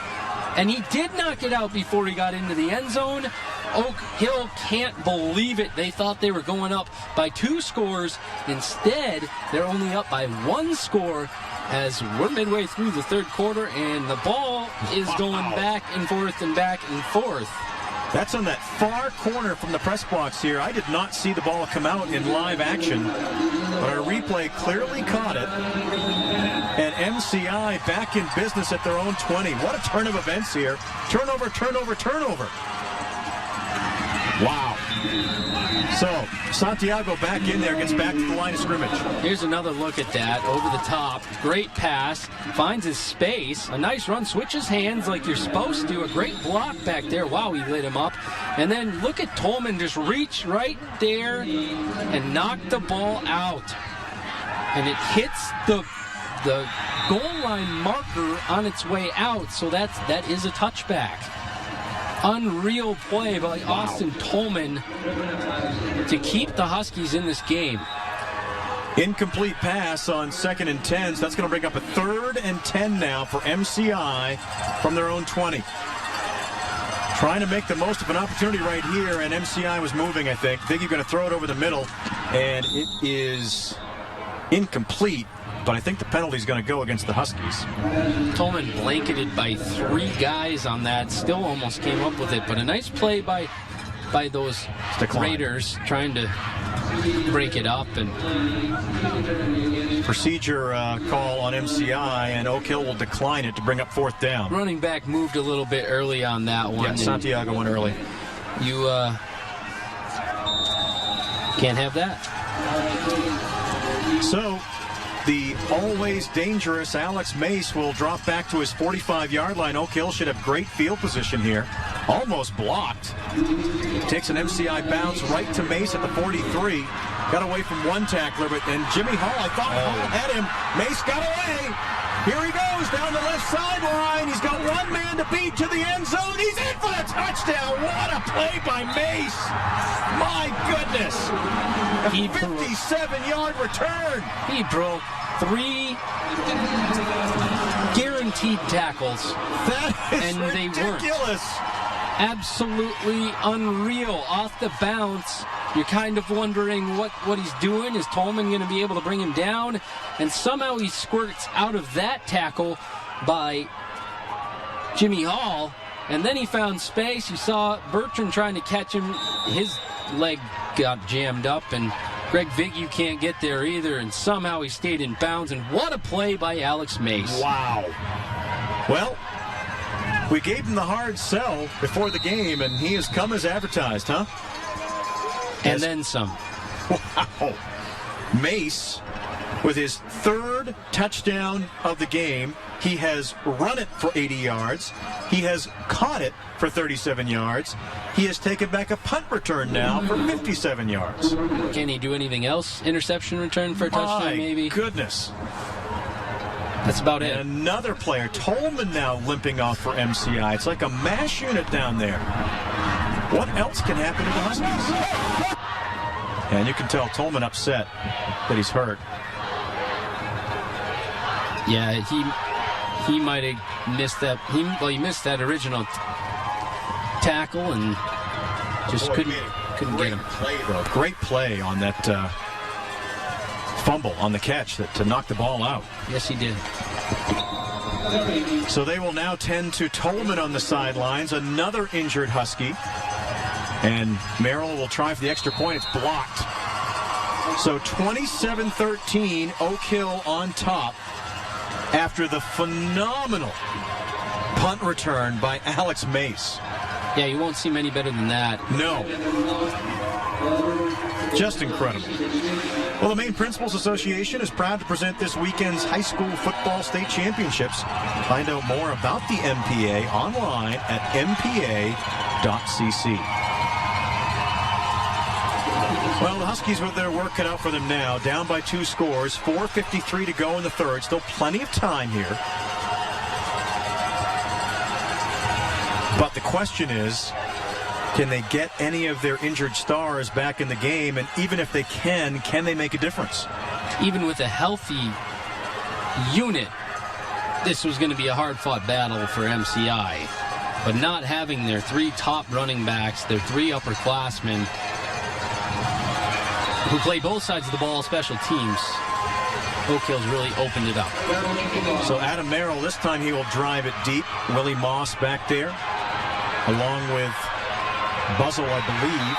Speaker 4: And he did knock it out before he got into the end zone. Oak Hill can't believe it. They thought they were going up by 2 scores. Instead, they're only up by 1 score as we're midway through the 3rd quarter, and the ball is going back and forth and back and forth.
Speaker 3: That's on that far corner from the press box here. I did not see the ball come out in live action, but our replay clearly caught it. And MCI back in business at their own 20. What a turn of events here. Turnover, turnover, turnover. Wow. So, Santiago back in there, gets back to the line of scrimmage.
Speaker 4: Here's another look at that, over the top. Great pass, finds his space, a nice run, switches hands like you're supposed to. A great block back there. Wow, he lit him up. And then look at Tolman just reach right there and knock the ball out. And it hits the goal line marker on its way out, so that is a touchback. Unreal play by Austin Tolman to keep the Huskies in this game.
Speaker 3: Incomplete pass on 2nd and 10. So that's going to bring up a 3rd and 10 now for MCI from their own 20. Trying to make the most of an opportunity right here, and MCI was moving, I think. Biggie going to throw it over the middle, and it is incomplete. But I think the penalty is going to go against the Huskies.
Speaker 4: Tolman blanketed by 3 guys on that. Still almost came up with it. But a nice play by those Raiders trying to break it up. And
Speaker 3: procedure call on MCI, and Oak Hill will decline it to bring up 4th down.
Speaker 4: Running back moved a little bit early on that one.
Speaker 3: Yeah, Santiago went early.
Speaker 4: You can't have that.
Speaker 3: So the always dangerous Alex Mace will drop back to his 45-yard line. Oak Hill should have great field position here. Almost blocked. Takes an MCI bounce right to Mace at the 43. Got away from one tackler, and Jimmy Hall, I thought Hall had him. Mace got away. Here he goes down the left sideline. He's got one man to beat to the end zone. He's in for the touchdown. What a play by Mace. My goodness. A 57-yard return.
Speaker 4: He broke 3 guaranteed tackles.
Speaker 3: That is
Speaker 4: ridiculous. They weren't. Absolutely unreal. Off the bounce. You're kind of wondering what he's doing. Is Tolman going to be able to bring him down? And somehow he squirts out of that tackle by Jimmy Hall. And then he found space. You saw Bertrand trying to catch him. His leg got jammed up, and Greg Vignew can't get there either. And somehow he stayed in bounds. And what a play by Alex Mace.
Speaker 3: Wow. Well, we gave him the hard sell before the game, and he has come as advertised, huh?
Speaker 4: And then some.
Speaker 3: Wow. Mace, with his third touchdown of the game. He has run it for 80 yards. He has caught it for 37 yards. He has taken back a punt return now for 57 yards.
Speaker 4: Can he do anything else? Interception return for a touchdown, maybe?
Speaker 3: Goodness.
Speaker 4: That's about it.
Speaker 3: And another player, Tolman, now limping off for MCI. It's like a mash unit down there. What else can happen to the Huskies? And you can tell Tolman upset that he's hurt.
Speaker 4: Yeah, he might have missed that. He missed that original tackle and just couldn't get him.
Speaker 3: Great play on that fumble on the catch to knock the ball out.
Speaker 4: Yes, he did.
Speaker 3: So they will now tend to Tolman on the sidelines, another injured Husky. And Merrill will try for the extra point. It's blocked. So 27-13, Oak Hill on top after the phenomenal punt return by Alex Mace.
Speaker 4: Yeah, you won't see many better than that.
Speaker 3: No. Just incredible. Well, the Maine Principals Association is proud to present this weekend's high school football state championships. Find out more about the MPA online at mpa.cc. Well, the Huskies with their work cut out for them now, down by 2 scores, 4:53 to go in the third. Still plenty of time here. But the question is, can they get any of their injured stars back in the game? And even if they can they make a difference?
Speaker 4: Even with a healthy unit, this was going to be a hard-fought battle for MCI. But not having their 3 top running backs, their 3 upperclassmen, who play both sides of the ball, special teams, Oak Hill's really opened it up.
Speaker 3: So Adam Merrill, this time he will drive it deep. Willie Moss back there, along with Buzzle, I believe.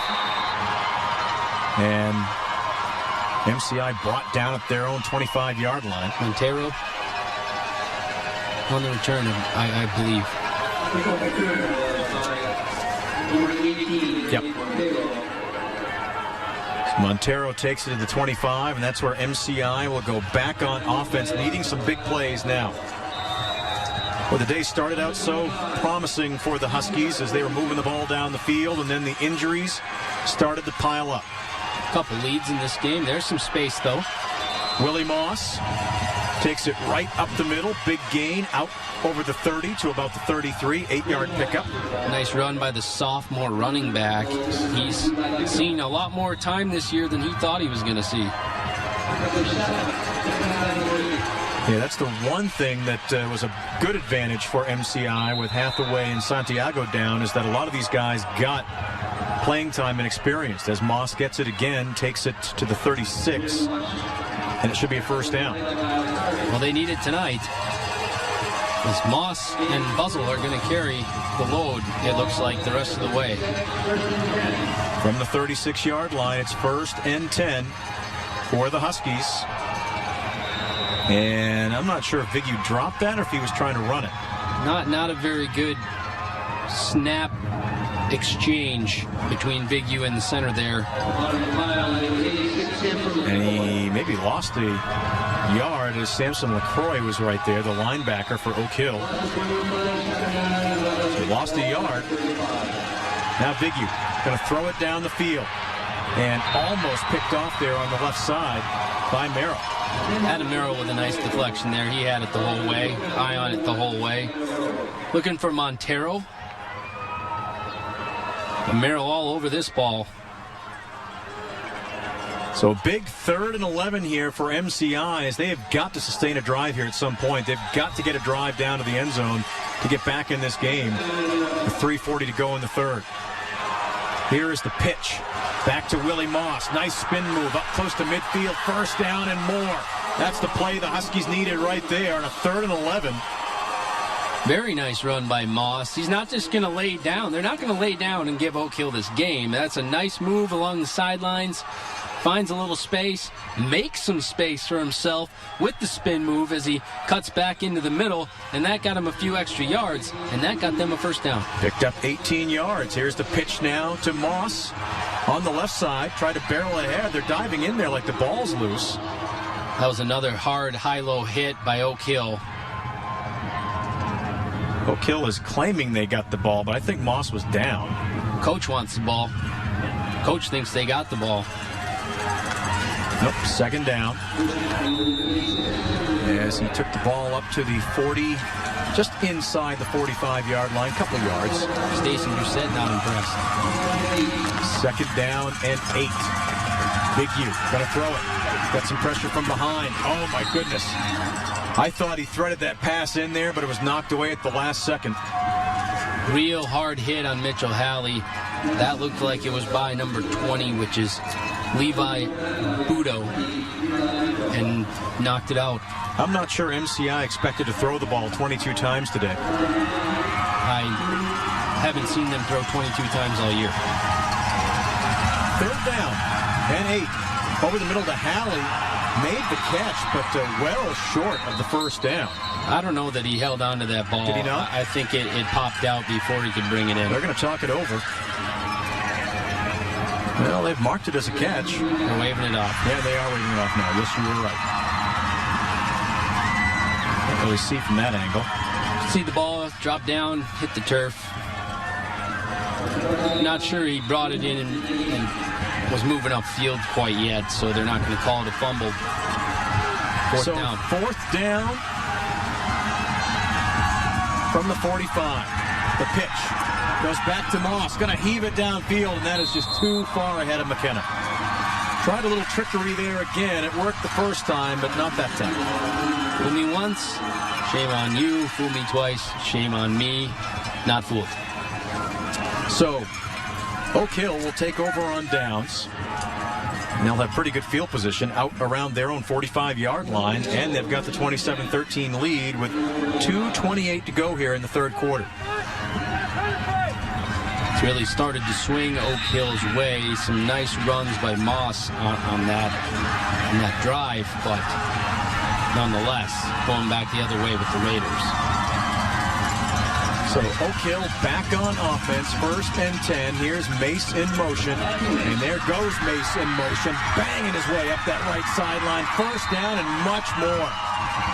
Speaker 3: And MCI brought down at their own 25-yard line.
Speaker 4: Montero on the return, I believe.
Speaker 3: Yep. Montero takes it to the 25, and that's where MCI will go back on offense, needing some big plays now. Well, the day started out so promising for the Huskies as they were moving the ball down the field, and then the injuries started to pile up.
Speaker 4: A couple leads in this game. There's some space, though.
Speaker 3: Willie Moss takes it right up the middle. Big gain out over the 30 to about the 33. 8-yard pickup.
Speaker 4: Nice run by the sophomore running back. He's seen a lot more time this year than he thought he was going to see.
Speaker 3: Yeah, that's the one thing that was a good advantage for MCI with Hathaway and Santiago down, is that a lot of these guys got playing time and experience. As Moss gets it again, takes it to the 36, and it should be a first down.
Speaker 4: Well, they need it tonight, as Moss and Buzzle are going to carry the load, it looks like, the rest of the way.
Speaker 3: From the 36-yard line, it's 1st and 10 for the Huskies. And I'm not sure if Vigou dropped that or if he was trying to run it.
Speaker 4: Not a very good snap exchange between Vigou and the center there.
Speaker 3: And he maybe lost a yard as Samson LaCroix was right there, the linebacker for Oak Hill. So he lost a yard. Now Vigou going to throw it down the field. And almost picked off there on the left side by Merrill.
Speaker 4: Adam Merrill with a nice deflection there. He had it the whole way. Eye on it the whole way. Looking for Montero. Merrill all over this ball.
Speaker 3: So big 3rd and 11 here for MCI, as they have got to sustain a drive here at some point. They've got to get a drive down to the end zone to get back in this game. With 3:40 to go in the third. Here is the pitch. Back to Willie Moss. Nice spin move up close to midfield. First down and more. That's the play the Huskies needed right there on a 3rd and 11.
Speaker 4: Very nice run by Moss. He's not just going to lay down. They're not going to lay down and give Oak Hill this game. That's a nice move along the sidelines. finds a little space, makes some space for himself with the spin move as he cuts back into the middle, and that got him a few extra yards, and that got them a first down.
Speaker 3: Picked up 18 yards. Here's the pitch now to Moss on the left side. Tried to barrel ahead. They're diving in there like the ball's loose.
Speaker 4: That was another hard high-low hit by Oak Hill.
Speaker 3: Oak Hill is claiming they got the ball, but I think Moss was down.
Speaker 4: Coach wants the ball. Coach thinks they got the ball.
Speaker 3: Nope, second down. As he took the ball up to the 40, just inside the 45-yard line, couple of yards.
Speaker 4: Stacy Doucette not impressed.
Speaker 3: Second down and 8. Big U, gonna throw it. Got some pressure from behind. Oh my goodness. I thought he threaded that pass in there, but it was knocked away at the last second.
Speaker 4: Real hard hit on Mitchell Halley. That looked like it was by number 20, which is Levi Budo, and knocked it out.
Speaker 3: I'm not sure MCI expected to throw the ball 22 times today.
Speaker 4: I haven't seen them throw 22 times all year.
Speaker 3: Third down and 8. Over the middle to Halley. Made the catch, but well short of the first down.
Speaker 4: I don't know that he held on to that ball.
Speaker 3: Did he not?
Speaker 4: I think it popped out before he could bring it in.
Speaker 3: They're going to talk it over. Well, they've marked it as a catch.
Speaker 4: They're waving it off.
Speaker 3: Yeah, they are waving it off now. Yes, you were right. Can't really see from that angle.
Speaker 4: See the ball drop down, hit the turf. Not sure he brought it in and was moving upfield quite yet, so they're not going to call it a fumble. Fourth
Speaker 3: down from the 45. The pitch goes back to Moss. Going to heave it downfield, and that is just too far ahead of McKenna. Tried a little trickery there again. It worked the first time, but not that time.
Speaker 4: Fool me once, shame on you. Fool me twice, shame on me. Not fooled.
Speaker 3: So Oak Hill will take over on downs. And they'll have pretty good field position out around their own 45-yard line, and they've got the 27-13 lead with 2:28 to go here in the third quarter.
Speaker 4: It's really started to swing Oak Hill's way. Some nice runs by Moss on that drive, but nonetheless, going back the other way with the Raiders.
Speaker 3: So Oak Hill back on offense, 1st and 10. Here's Mace in motion, and there goes Mace in motion, banging his way up that right sideline. First down and much more.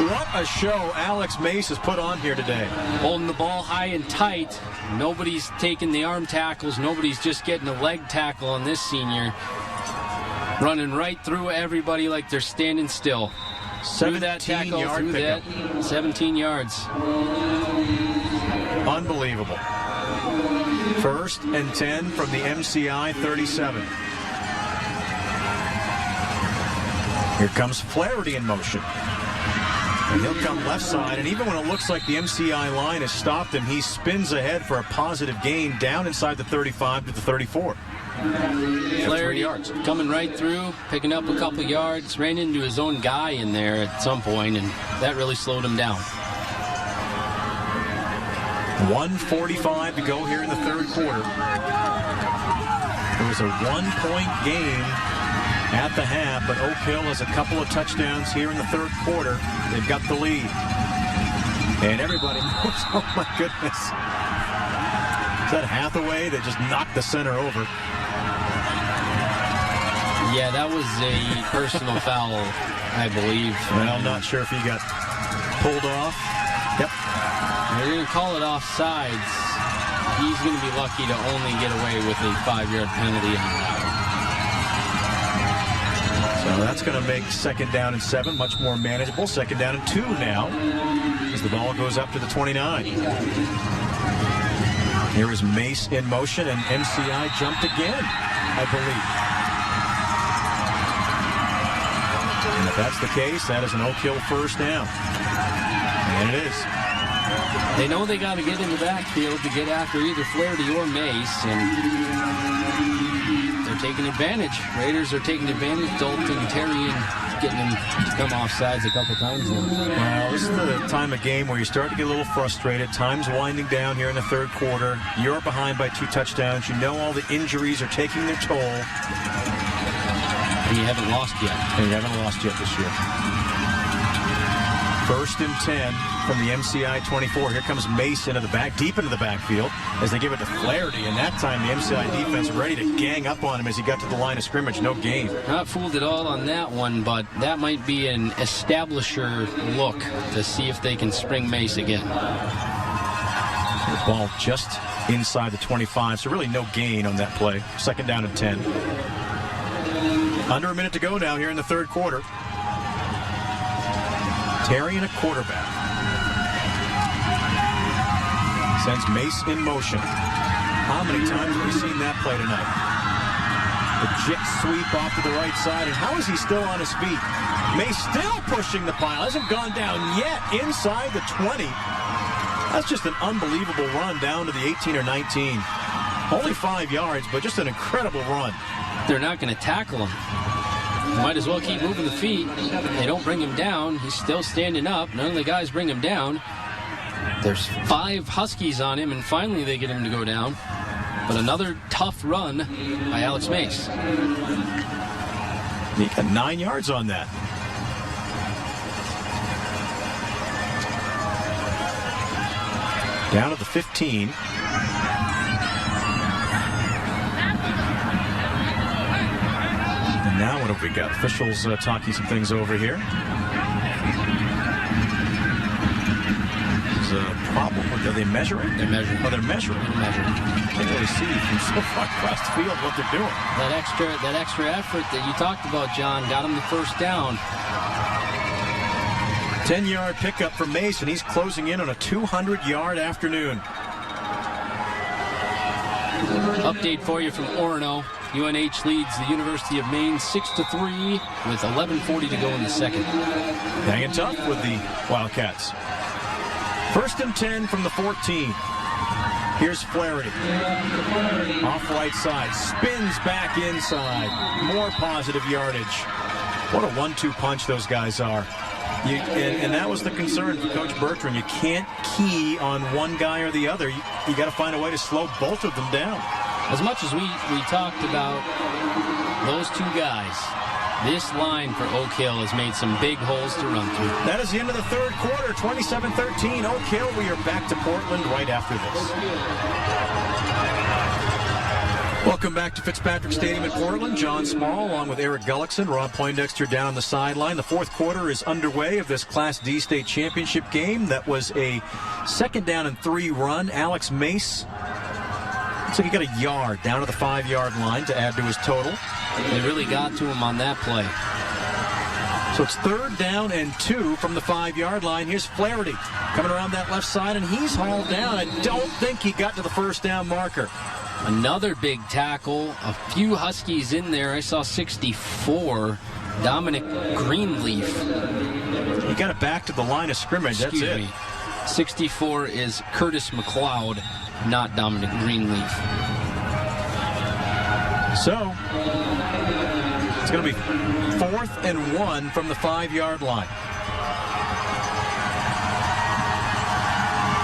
Speaker 3: What a show Alex Mace has put on here today.
Speaker 4: Holding the ball high and tight. Nobody's taking the arm tackles. Nobody's just getting a leg tackle on this senior. Running right through everybody like they're standing still. Through that tackle, through that, 17 yards.
Speaker 3: Unbelievable. 1st and 10 from the MCI 37. Here comes Flaherty in motion. And he'll come left side, and even when it looks like the MCI line has stopped him, he spins ahead for a positive gain down inside the 35 to the 34.
Speaker 4: Flaherty coming right through, picking up a couple yards, ran into his own guy in there at some point, and that really slowed him down.
Speaker 3: 1:45 to go here in the third quarter. It was a 1-point game at the half, but Oak Hill has a couple of touchdowns here in the third quarter. They've got the lead. And everybody knows, oh my goodness. Is that Hathaway that just knocked the center over?
Speaker 4: Yeah, that was a personal foul, I believe.
Speaker 3: Well, I'm not sure if he got pulled off. Yep.
Speaker 4: They're going to call it offsides. He's going to be lucky to only get away with a 5-yard penalty on that.
Speaker 3: So that's going to make 2nd down and 7 much more manageable. 2nd down and 2 now as the ball goes up to the 29. Here is Mace in motion, and MCI jumped again, I believe. And if that's the case, that is an Oak Hill first down. And it is.
Speaker 4: They know they got to get in the backfield to get after either Flaherty or Mace, and they're taking advantage. Raiders are taking advantage. Dalton Terrian getting him to come off sides a couple times now.
Speaker 3: Well, this is the time of game where you start to get a little frustrated. Time's winding down here in the third quarter. You're behind by 2 touchdowns. You know all the injuries are taking their toll.
Speaker 4: And you haven't lost yet.
Speaker 3: And you haven't lost yet this year. 1st and 10 from the MCI 24. Here comes Mace into the back, deep into the backfield as they give it to Flaherty. And that time the MCI defense ready to gang up on him as he got to the line of scrimmage. No gain.
Speaker 4: Not fooled at all on that one, but that might be an establisher look to see if they can spring Mace again.
Speaker 3: The ball just inside the 25, so really no gain on that play. 2nd down and 10. Under a minute to go now here in the 3rd quarter. Terry and a quarterback. Sends Mace in motion. How many times have we seen that play tonight? The jet sweep off to the right side, and how is he still on his feet? Mace still pushing the pile. Hasn't gone down yet inside the 20. That's just an unbelievable run down to the 18 or 19. Only 5 yards, but just an incredible run.
Speaker 4: They're not going to tackle him. Might as well keep moving the feet. They don't bring him down. He's still standing up. None of the guys bring him down. There's 5 Huskies on him, and finally they get him to go down. But another tough run by Alex Mace.
Speaker 3: He got 9 yards on that. Down to the 15. And now what have we got? Officials talking some things over here. There's a problem with, are they measuring?
Speaker 4: They're measuring.
Speaker 3: Oh, they're measuring. Can't really see from so far across the field what they're doing.
Speaker 4: That extra effort that you talked about, John, got him the 1st down.
Speaker 3: 10-yard pickup for Mason. He's closing in on a 200-yard afternoon.
Speaker 4: Update for you from Orono. UNH leads the University of Maine 6-3 with 11:40 to go in the 2nd.
Speaker 3: Hanging tough with the Wildcats. 1st and 10 from the 14. Here's Flaherty. Off right side. Spins back inside. More positive yardage. What a 1-2 punch those guys are. And that was the concern for Coach Bertrand. You can't key on one guy or the other. You got to find a way to slow both of them down.
Speaker 4: As much as we talked about those 2 guys, this line for Oak Hill has made some big holes to run through.
Speaker 3: That is the end of the 3rd quarter, 27-13. Oak Hill, we are back to Portland right after this. Welcome back to Fitzpatrick Stadium in Portland. John Small along with Eric Gullickson, Rob Poindexter down on the sideline. The 4th quarter is underway of this Class D state championship game. That was a 2nd down and 3 run. Alex Mace, looks like he got a yard down to the 5-yard line to add to his total.
Speaker 4: They really got to him on that play.
Speaker 3: So it's 3rd down and 2 from the 5-yard line. Here's Flaherty coming around that left side, and he's hauled down. I don't think he got to the 1st down marker.
Speaker 4: Another big tackle. A few Huskies in there. I saw 64. Dominic Greenleaf.
Speaker 3: He got it back to the line of scrimmage.
Speaker 4: Excuse
Speaker 3: That's it.
Speaker 4: me. 64 is Curtis McLeod, not Dominic Greenleaf.
Speaker 3: So it's going to be 4th and 1 from the 5-yard line.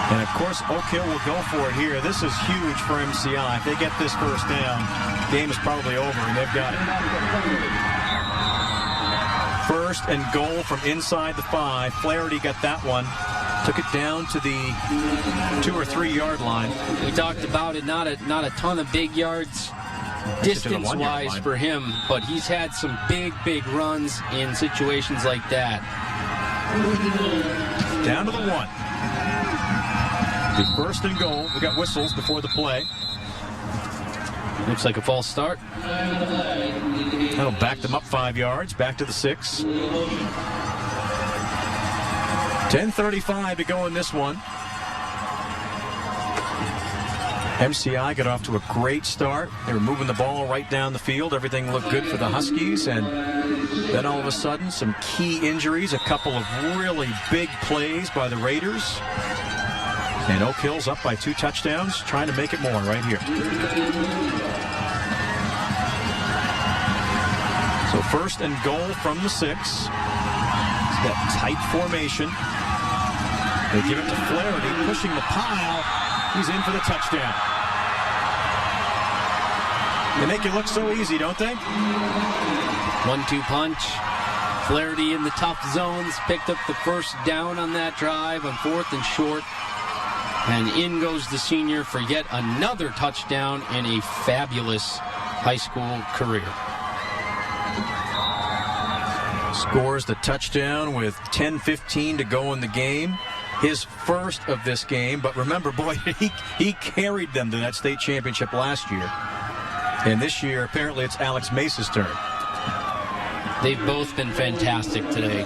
Speaker 3: And, of course, Oak Hill will go for it here. This is huge for MCI. If they get this 1st down, game is probably over, and they've got it. 1st and goal from inside the 5. Flaherty got that one. Took it down to the 2 or 3 yard line.
Speaker 4: We talked about it, not a ton of big yards distance-wise for him, but he's had some big runs in situations like that.
Speaker 3: Down to the 1. The 1st and goal. We got whistles before the play.
Speaker 4: Looks like a false start.
Speaker 3: That'll back them up 5 yards. Back to the 6. 10:35 to go in this one. MCI got off to a great start. They were moving the ball right down the field. Everything looked good for the Huskies. And then all of a sudden, some key injuries. A couple of really big plays by the Raiders. And Oak Hill's up by 2 touchdowns, trying to make it more right here. So 1st and goal from the 6. It's that tight formation. They give it to Flaherty, pushing the pile. He's in for the touchdown. They make it look so easy, don't they?
Speaker 4: 1-2 punch. Flaherty in the tough zones, picked up the first down on that drive on 4th and short. And in goes the senior for yet another touchdown in a fabulous high school career.
Speaker 3: Scores the touchdown with 10:15 to go in the game. His first of this game, but remember, boy, he carried them to that state championship last year. And this year, apparently, it's Alex Mace's turn.
Speaker 4: They've both been fantastic today.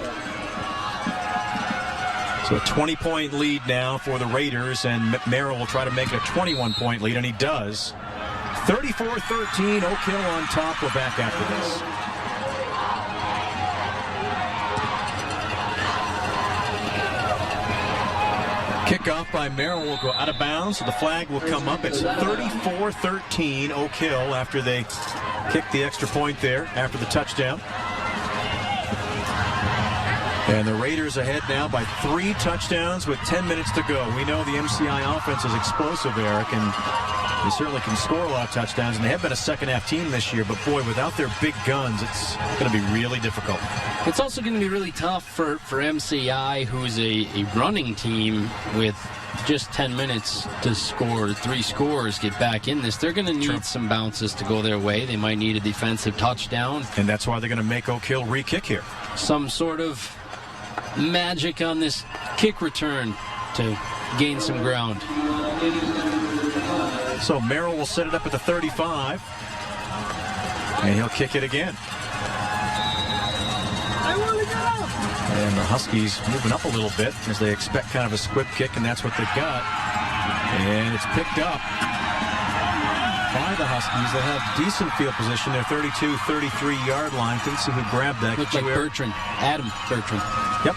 Speaker 3: So a 20-point lead now for the Raiders, and Merrill will try to make it a 21-point lead, and he does. 34-13, Oak Hill on top. We're back after this. Kickoff by Merrill will go out of bounds, so the flag will come up. It's 34-13 Oak Hill after they kick the extra point there after the touchdown. And the Raiders ahead now by 3 touchdowns with 10 minutes to go. We know the MCI offense is explosive, Eric, and they certainly can score a lot of touchdowns, and they have been a second-half team this year, but boy, without their big guns, it's going to be really difficult.
Speaker 4: It's also going to be really tough for MCI, who's a running team with just 10 minutes to score 3 scores, get back in this. They're going to need some bounces to go their way. They might need a defensive touchdown.
Speaker 3: And that's why they're going to make Oak Hill re-kick here.
Speaker 4: Some sort of magic on this kick return to gain some ground.
Speaker 3: So Merrill will set it up at the 35, and he'll kick it again. And the Huskies moving up a little bit as they expect kind of a squib kick, and that's what they've got. And it's picked up by the Huskies. They have decent field position. They're 32, 33-yard line. Couldn't see who grabbed that.
Speaker 4: Looks like Bertrand. Adam Bertrand.
Speaker 3: Yep.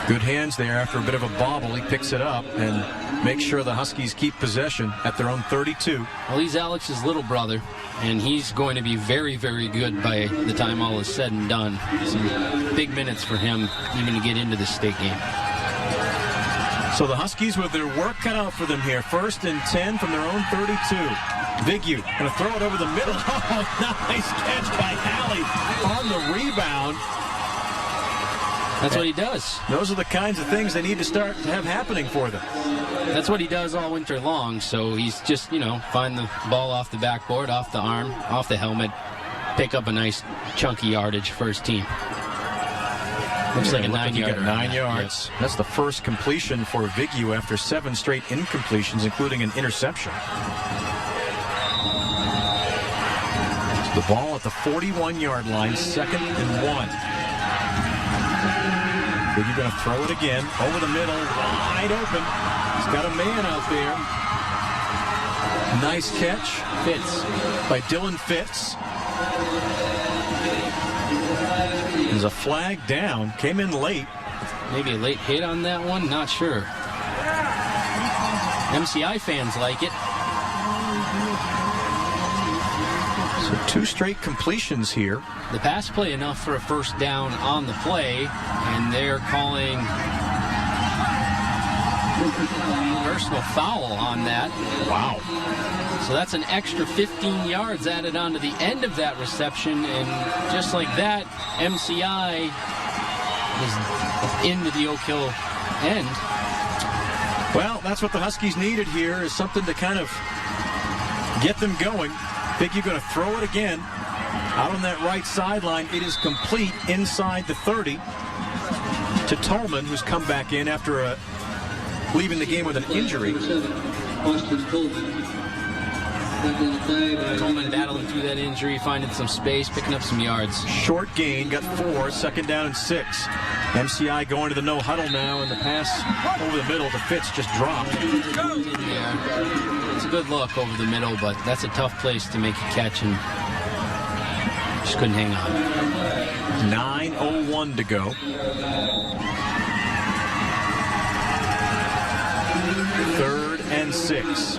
Speaker 3: Good hands there after a bit of a bobble. He picks it up and makes sure the Huskies keep possession at their own 32.
Speaker 4: Well, he's Alex's little brother, and he's going to be very, very good by the time all is said and done. Some big minutes for him even to get into the state game.
Speaker 3: So the Huskies with their work cut out for them here. 1st and 10 from their own 32. Vigu going to throw it over the middle. Oh, nice catch by Alley on the rebound.
Speaker 4: That's what he does.
Speaker 3: Those are the kinds of things they need to start to have happening for them.
Speaker 4: That's what he does all winter long. So he's just, find the ball off the backboard, off the arm, off the helmet, pick up a nice chunky yardage for his team. Looks like a 9-yarder.
Speaker 3: 9 yards. Yeah. That's the first completion for Vigu after 7 straight incompletions, including an interception. So the ball at the 41-yard line, 2nd and 1. Vigu going to throw it again over the middle, wide open. He's got a man out there. Nice catch.
Speaker 4: Fitz.
Speaker 3: By Dylan Fitz. There's a flag down. Came in late.
Speaker 4: Maybe a late hit on that one. Not sure. MCI fans like it.
Speaker 3: So 2 straight completions here.
Speaker 4: The pass play enough for a first down on the play, and they're calling personal foul on that.
Speaker 3: Wow.
Speaker 4: So that's an extra 15 yards added on to the end of that reception, and just like that, MCI is into the Oak Hill end.
Speaker 3: Well, that's what the Huskies needed here, is something to kind of get them going. Vigu going to throw it again out on that right sideline. It is complete inside the 30 to Tolman, who's come back in after leaving the game with an injury.
Speaker 4: Tolman battling through that injury, finding some space, picking up some yards.
Speaker 3: Short gain, got 4, 2nd down and 6. MCI going to the no huddle now, and the pass over the middle to Fitz just dropped.
Speaker 4: It's a good look over the middle, but that's a tough place to make a catch, and just couldn't hang on.
Speaker 3: 9:01 to go. 3rd and 6.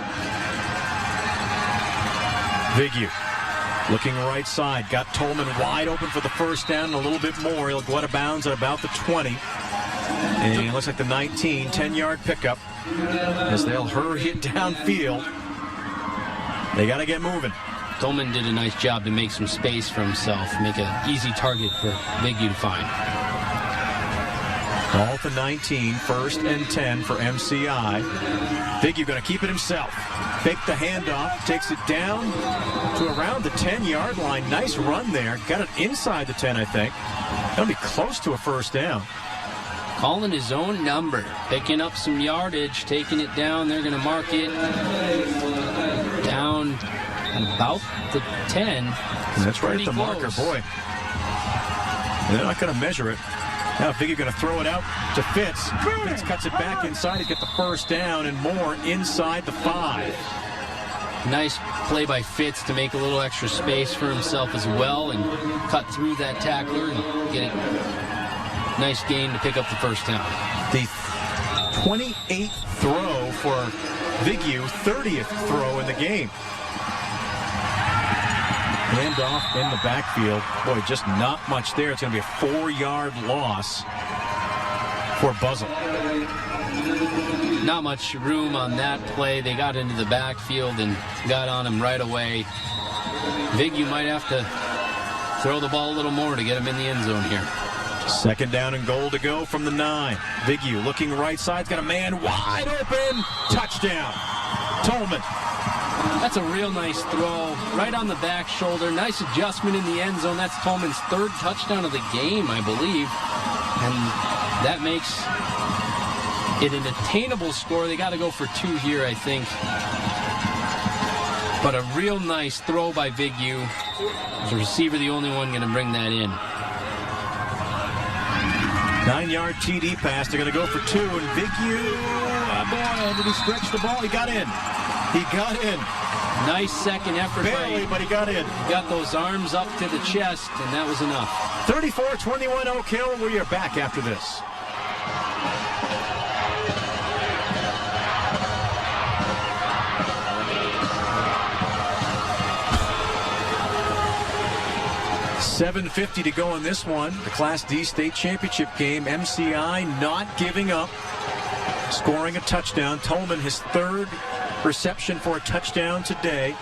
Speaker 3: Vigu looking right side, got Tolman wide open for the first down and a little bit more. He'll go out of bounds at about the 20. And it looks like the 19, 10-yard pickup as they'll hurry it downfield. They got to get moving.
Speaker 4: Tolman did a nice job to make some space for himself, make an easy target for Viggy to find.
Speaker 3: Ball to 19, 1st and 10 for MCI. Viggy going to keep it himself. Fake the handoff, takes it down to around the 10-yard line. Nice run there. Got it inside the 10, I think. That'll be close to a first down.
Speaker 4: Calling his own number, picking up some yardage, taking it down. They're going to mark it down about the 10.
Speaker 3: That's right at the
Speaker 4: close.
Speaker 3: marker, boy. And they're not going to measure it. Now Viggy going to throw it out to Fitz. Fitz cuts it back inside to get the first down and more inside the 5.
Speaker 4: Nice play by Fitz to make a little extra space for himself as well and cut through that tackler and get it. Nice gain to pick up the first down.
Speaker 3: The 28th throw for Viggy, 30th throw in the game. Handoff in the backfield. Boy, just not much there. It's going to be a 4-yard loss for Buzzell.
Speaker 4: Not much room on that play. They got into the backfield and got on him right away. Viggy might have to throw the ball a little more to get him in the end zone here.
Speaker 3: 2nd down and goal to go from the 9. Viggy looking right side. Got a man wide open. Touchdown. Tolman.
Speaker 4: That's a real nice throw, right on the back shoulder. Nice adjustment in the end zone. That's Tolman's 3rd touchdown of the game, I believe. And that makes it an attainable score. They got to go for 2 here, I think. But a real nice throw by Viggy. The receiver, the only one going to bring that in.
Speaker 3: 9-yard TD pass. They're going to go for 2. And Viggy, oh boy, did he stretch the ball? He got in. He got in.
Speaker 4: Nice second effort.
Speaker 3: Barely, but he got in.
Speaker 4: Got those arms up to the chest, and that was enough.
Speaker 3: 34-21 Oak Hill. We are back after this. $7:50 to go in this one. The Class D state championship game. MCI not giving up. Scoring a touchdown. Tolman, his 3rd reception for a touchdown today.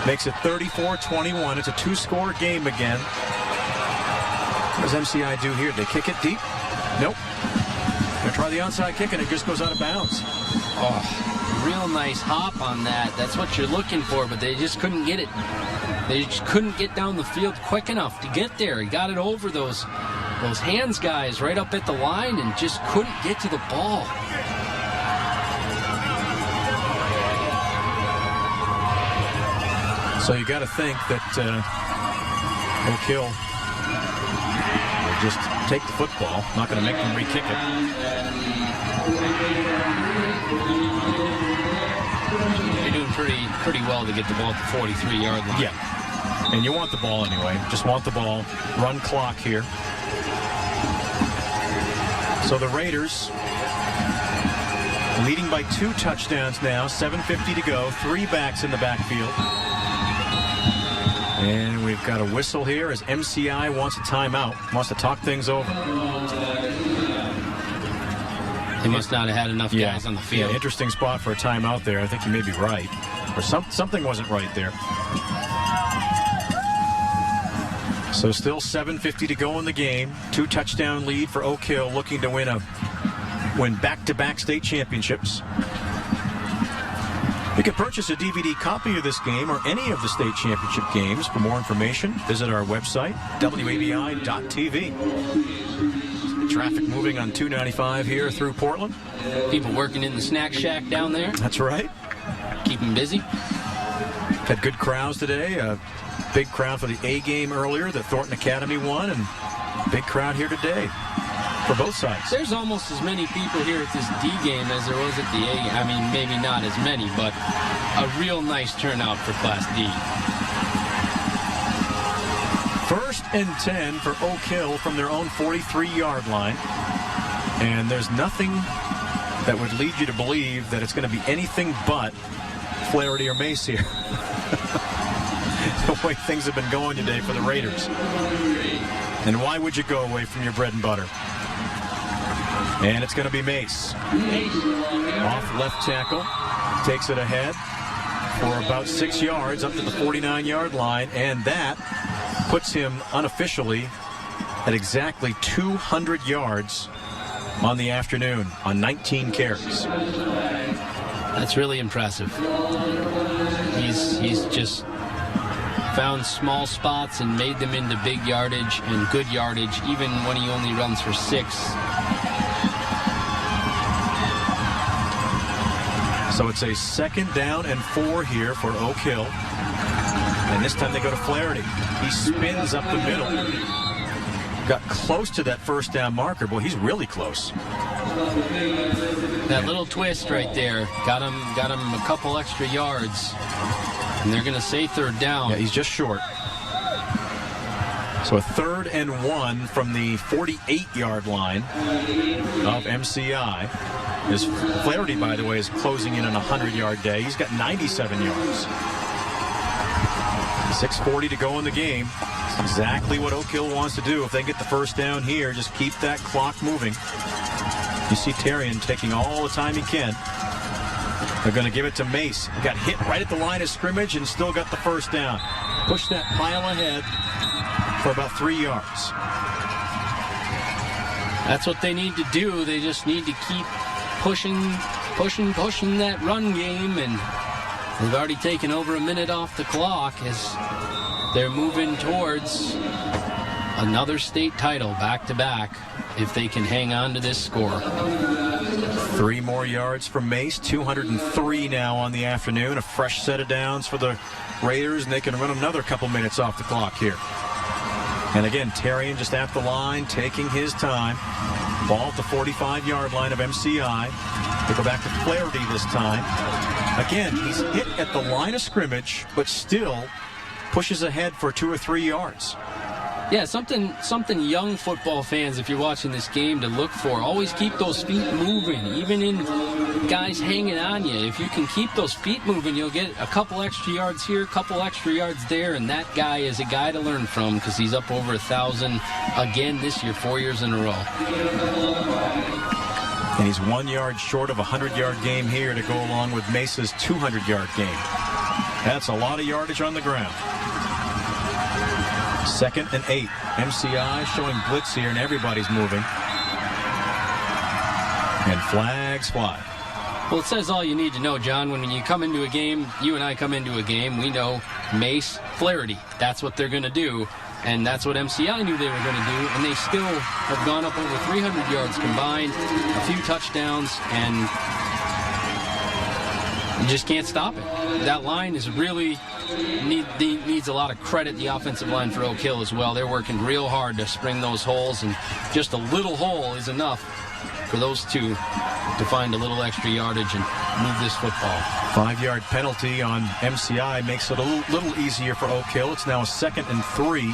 Speaker 3: Makes it 34-21. It's a 2-score game again. What does MCI do here? They kick it deep? Nope. Gonna try the onside kick and it just goes out of bounds.
Speaker 4: Oh, real nice hop on that. That's what you're looking for, but they just couldn't get it. They just couldn't get down the field quick enough to get there. He got it over those hands guys right up at the line and just couldn't get to the ball.
Speaker 3: So you got to think that Oak Hill will just take the football. Not going to make them re-kick it.
Speaker 4: They're doing pretty well to get the ball at the 43-yard line.
Speaker 3: Yeah, and you want the ball anyway. Just want the ball. Run clock here. So the Raiders leading by 2 touchdowns now. 7:50 to go. 3 backs in the backfield. And we've got a whistle here as MCI wants a timeout, wants to talk things over.
Speaker 4: They must not have had enough guys on the field.
Speaker 3: Yeah, interesting spot for a timeout there. I think you may be right. Or something wasn't right there. So still 7:50 to go in the game. 2 touchdown lead for Oak Hill, looking to win back-to-back state championships. You can purchase a DVD copy of this game or any of the state championship games. For more information, visit our website, wabi.tv. Traffic moving on 295 here through Portland.
Speaker 4: People working in the snack shack down there.
Speaker 3: That's right.
Speaker 4: Keep them busy.
Speaker 3: Had good crowds today. A big crowd for the A game earlier that Thornton Academy won, and big crowd here today for both sides.
Speaker 4: There's almost as many people here at this D game as there was at the A game. I mean, maybe not as many, but a real nice turnout for Class D.
Speaker 3: 1st and 10 for Oak Hill from their own 43-yard line. And there's nothing that would lead you to believe that it's going to be anything but Flaherty or Mace here. The way things have been going today for the Raiders. And why would you go away from your bread and butter? And it's going to be Mace. Off left tackle. Takes it ahead. for about 6 yards up to the 49-yard line, and that puts him unofficially at exactly 200 yards on the afternoon on 19 carries.
Speaker 4: That's really impressive. He's just found small spots and made them into big yardage and good yardage, even when he only runs for 6.
Speaker 3: So it's a 2nd down and 4 here for Oak Hill. And this time they go to Flaherty. He spins up the middle. Got close to that 1st down marker. Boy, he's really close.
Speaker 4: That little twist right there got him a couple extra yards. And they're going to say 3rd down.
Speaker 3: Yeah, he's just short. So a 3rd and 1 from the 48-yard line of MCI. As Flaherty, by the way, is closing in on a 100-yard day. He's got 97 yards. 6:40 to go in the game. It's exactly what Oak Hill wants to do. If they get the 1st down here, just keep that clock moving. You see Terrian taking all the time he can. They're going to give it to Mace. He got hit right at the line of scrimmage and still got the 1st down. Push that pile ahead for about 3 yards.
Speaker 4: That's what they need to do. They just need to keep pushing that run game, and they've already taken over a minute off the clock as they're moving towards another state title back-to-back if they can hang on to this score.
Speaker 3: 3 more yards from Mace. 203 now on the afternoon. A fresh set of downs for the Raiders, and they can run another couple minutes off the clock here. And again, Terrian just at the line, taking his time. Ball at the 45-yard line of MCI. They go back to Flaherty this time. Again, he's hit at the line of scrimmage, but still pushes ahead for 2 or 3 yards.
Speaker 4: Yeah, something young football fans, if you're watching this game, to look for. Always keep those feet moving, even in guys hanging on you. If you can keep those feet moving, you'll get a couple extra yards here, a couple extra yards there, and that guy is a guy to learn from because he's up over 1,000 again this year, 4 years in a row.
Speaker 3: And he's 1 yard short of a 100-yard game here to go along with Mesa's 200-yard game. That's a lot of yardage on the ground. 2nd and 8. MCI showing blitz here, and everybody's moving. And flags fly.
Speaker 4: Well, it says all you need to know, John. When you come into a game, you and I come into a game, we know Mace, Flaherty. That's what they're going to do. And that's what MCI knew they were going to do. And they still have gone up over 300 yards combined, a few touchdowns, and you just can't stop it. That line is really needs a lot of credit, the offensive line for Oak Hill as well. They're working real hard to spring those holes, and just a little hole is enough for those two to find a little extra yardage and move this football.
Speaker 3: 5-yard penalty on MCI makes it a little easier for Oak Hill. It's now a 2nd and 3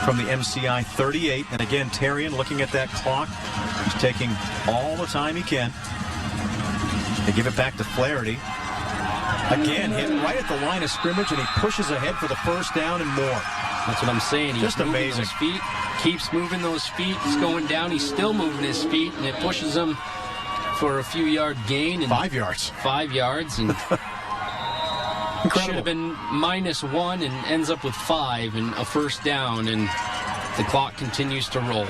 Speaker 3: from the MCI 38. And again, Terrian looking at that clock. He's taking all the time he can. They give it back to Flaherty. Again, hit right at the line of scrimmage, and he pushes ahead for the 1st down and more.
Speaker 4: That's what I'm saying. He's
Speaker 3: just amazing.
Speaker 4: Those feet, keeps moving those feet. He's going down. He's still moving his feet, and it pushes him for a few yard gain. And
Speaker 3: 5 yards.
Speaker 4: 5 yards, and should have been -1 and ends up with 5 and a 1st down, and the clock continues to roll.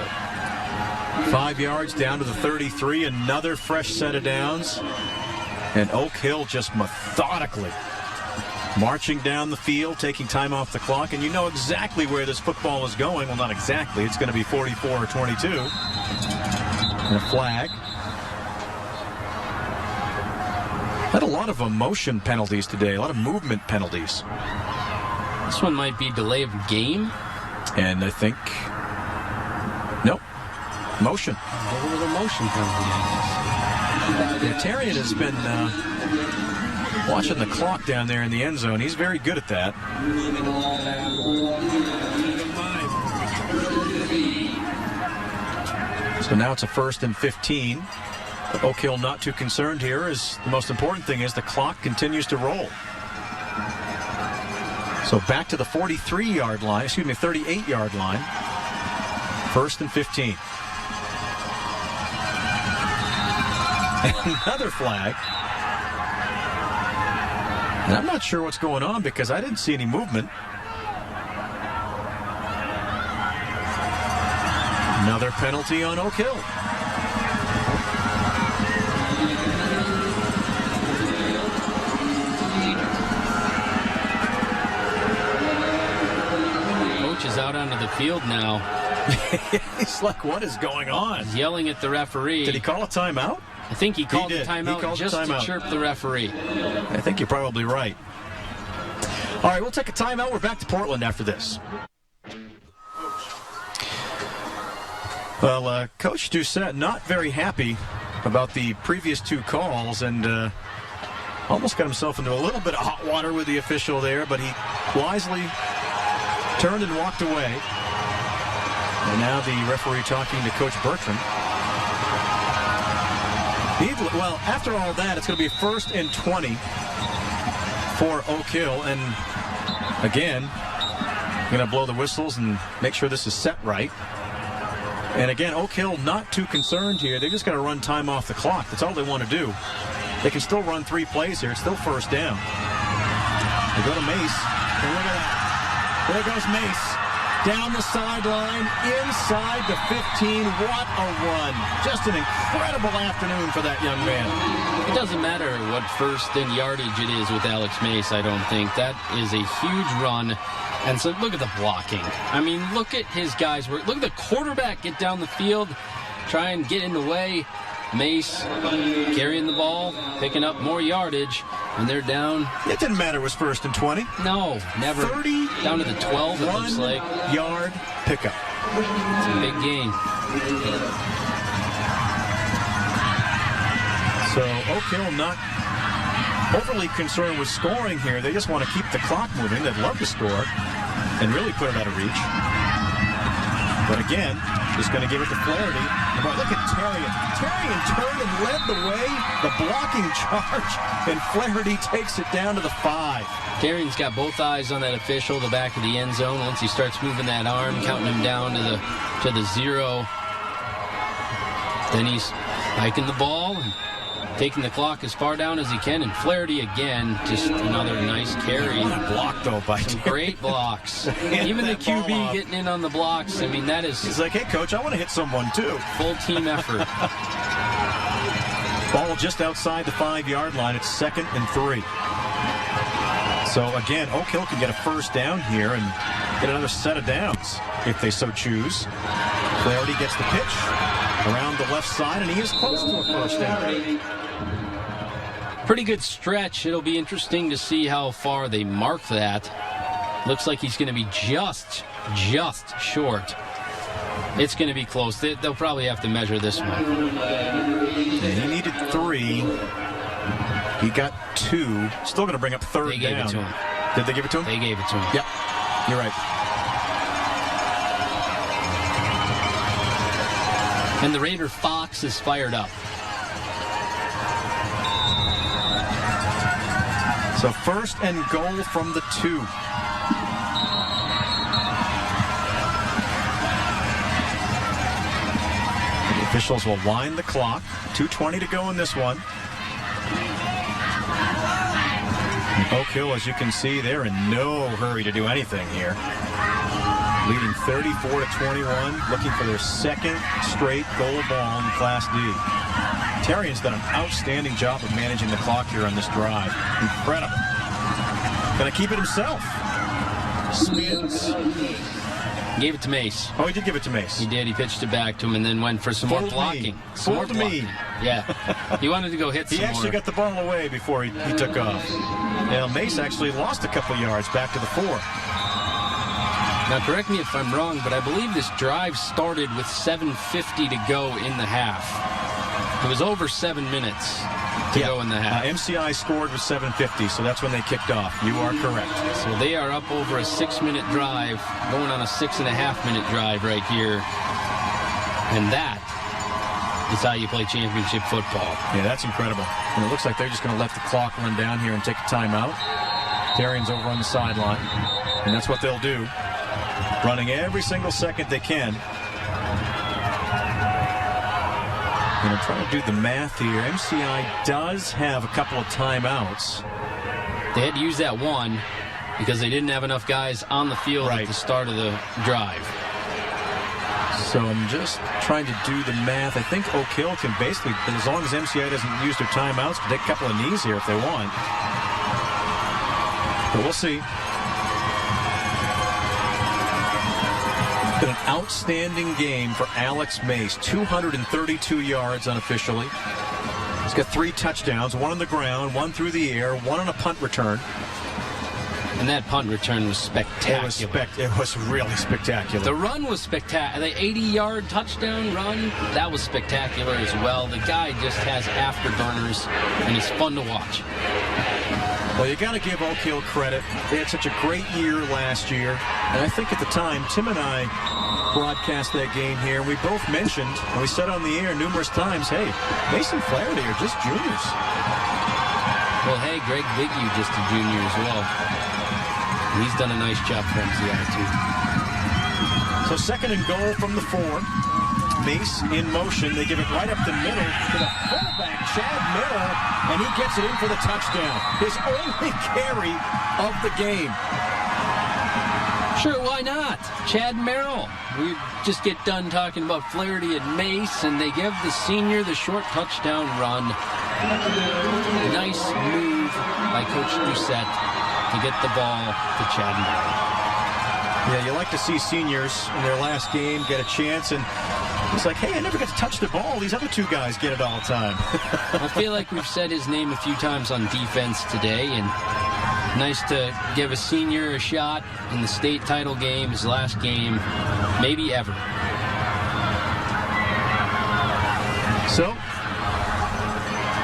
Speaker 3: 5 yards down to the 33. Another fresh set of downs. And Oak Hill just methodically marching down the field, taking time off the clock. And you know exactly where this football is going. Well, not exactly. It's going to be 44 or 22. And a flag. Had a lot of emotion penalties today, a lot of movement penalties.
Speaker 4: This one might be delay of game.
Speaker 3: And I think, nope, motion.
Speaker 4: A little motion penalty, I guess.
Speaker 3: Yeah, Terrian has been watching the clock down there in the end zone. He's very good at that. So now it's a 1st and 15. Oak Hill not too concerned here, as the most important thing is the clock continues to roll. So back to the 38-yard line. 1st and 15. Another flag. And I'm not sure what's going on because I didn't see any movement. Another penalty on Oak Hill.
Speaker 4: Coach is out onto the field now.
Speaker 3: He's like, what is going on?
Speaker 4: He's yelling at the referee.
Speaker 3: Did he call a timeout?
Speaker 4: I think he called a timeout just to chirp the referee.
Speaker 3: I think you're probably right. All right, we'll take a timeout. We're back to Portland after this. Well, Coach Doucette not very happy about the previous two calls and almost got himself into a little bit of hot water with the official there, but he wisely turned and walked away. And now the referee talking to Coach Bertrand. Well, after all that, it's going to be 1st and 20 for Oak Hill. And again, going to blow the whistles and make sure this is set right. And again, Oak Hill not too concerned here. They're just going to run time off the clock. That's all they want to do. They can still run 3 plays here. It's still 1st down. They go to Mace. And look at that. There goes Mace. Down the sideline, inside the 15. What a run. Just an incredible afternoon for that young man.
Speaker 4: It doesn't matter what first and yardage it is with Alex Mace, I don't think. That is a huge run. And so look at the blocking. I mean, look at his guys' work. Look at the quarterback get down the field, try and get in the way. Mace carrying the ball, picking up more yardage, and they're down.
Speaker 3: It didn't matter it was 1st and 20.
Speaker 4: No, never.
Speaker 3: 30
Speaker 4: down to the 12, it looks like.
Speaker 3: Yard pickup.
Speaker 4: It's a big gain.
Speaker 3: So Oak Hill not overly concerned with scoring here. They just want to keep the clock moving. They'd love to score and really put it out of reach. But again, just going to give it to Flaherty. Boy, look at Tarian. Tarian turned and led the way. The blocking charge, and Flaherty takes it down to the 5.
Speaker 4: Tarian's got both eyes on that official, the back of the end zone. Once he starts moving that arm, counting him down to the 0. Then he's hiking the ball and taking the clock as far down as he can. And Flaherty again, just another nice carry.
Speaker 3: What a block, though, by
Speaker 4: some great blocks. Even the QB getting in on the blocks. I mean, that is...
Speaker 3: He's like, hey, Coach, I want to hit someone, too.
Speaker 4: Full team effort.
Speaker 3: Ball just outside the 5-yard line. It's 2nd and 3. So, again, Oak Hill can get a 1st down here and get another set of downs if they so choose. Flaherty gets the pitch around the left side, and he is close to a 1st down.
Speaker 4: Pretty good stretch. It'll be interesting to see how far they mark that. Looks like he's going to be just short. It's going to be close. They'll probably have to measure this one.
Speaker 3: And he needed 3. He got 2. Still going to bring up 3rd down.
Speaker 4: They gave it to him.
Speaker 3: Did they give it to him?
Speaker 4: They gave it to him.
Speaker 3: Yep. You're right.
Speaker 4: And the Raider Fox is fired up.
Speaker 3: So 1st and goal from the 2. The officials will wind the clock. 2:20 to go in this one. And Oak Hill, as you can see, they're in no hurry to do anything here. Leading 34-21, looking for their 2nd straight goal ball in Class D. Tarian's done an outstanding job of managing the clock here on this drive. Incredible. Gonna keep it himself. Spins.
Speaker 4: Gave it to Mace.
Speaker 3: Oh, he did give it to Mace.
Speaker 4: He did. He pitched it back to him and then went for some more blocking.
Speaker 3: Fooled me.
Speaker 4: Yeah. He wanted to go hit some more.
Speaker 3: He actually got the ball away before he took off. Now, Mace actually lost a couple yards back to the 4.
Speaker 4: Now, correct me if I'm wrong, but I believe this drive started with 7:50 to go in the half. It was over 7 minutes to go in the half.
Speaker 3: MCI scored with 7:50, so that's when they kicked off. You are correct.
Speaker 4: So they are up over a 6-minute drive, going on a 6.5-minute drive right here. And that is how you play championship football.
Speaker 3: Yeah, that's incredible. And it looks like they're just going to let the clock run down here and take a timeout. Tarian's over on the sideline, and that's what they'll do. Running every single second they can. And I'm trying to do the math here. MCI does have a couple of timeouts.
Speaker 4: They had to use that one because they didn't have enough guys on the field at the start of the drive.
Speaker 3: So I'm just trying to do the math. I think Oak Hill can basically, as long as MCI doesn't use their timeouts, take a couple of knees here if they want. But we'll see. Been an outstanding game for Alex Mace. 232 yards unofficially. He's got 3 touchdowns, 1 on the ground, 1 through the air, 1 on a punt return.
Speaker 4: And that punt return was spectacular.
Speaker 3: It was really spectacular.
Speaker 4: The run was spectacular. The 80-yard touchdown run, that was spectacular as well. The guy just has afterburners, and he's fun to watch.
Speaker 3: Well, you got to give Oak Hill credit. They had such a great year last year. And I think at the time, Tim and I broadcast that game here. We both mentioned, and we said on the air numerous times, hey, Mason Flaherty are just juniors.
Speaker 4: Well, hey, Greg Biggie just a junior as well. And he's done a nice job for MCI, too.
Speaker 3: So 2nd and goal from the 4. Mace in motion. They give it right up the middle to the fullback, Chad Merrill, and he gets it in for the touchdown. His only carry of the game.
Speaker 4: Sure, why not? Chad Merrill. We just get done talking about Flaherty and Mace, and they give the senior the short touchdown run. Nice move by Coach Doucette to get the ball to Chad Merrill.
Speaker 3: Yeah, you like to see seniors in their last game get a chance, and it's like, hey, I never get to touch the ball. These other 2 guys get it all the time.
Speaker 4: I feel like we've said his name a few times on defense today, and nice to give a senior a shot in the state title game, his last game, maybe ever.
Speaker 3: So,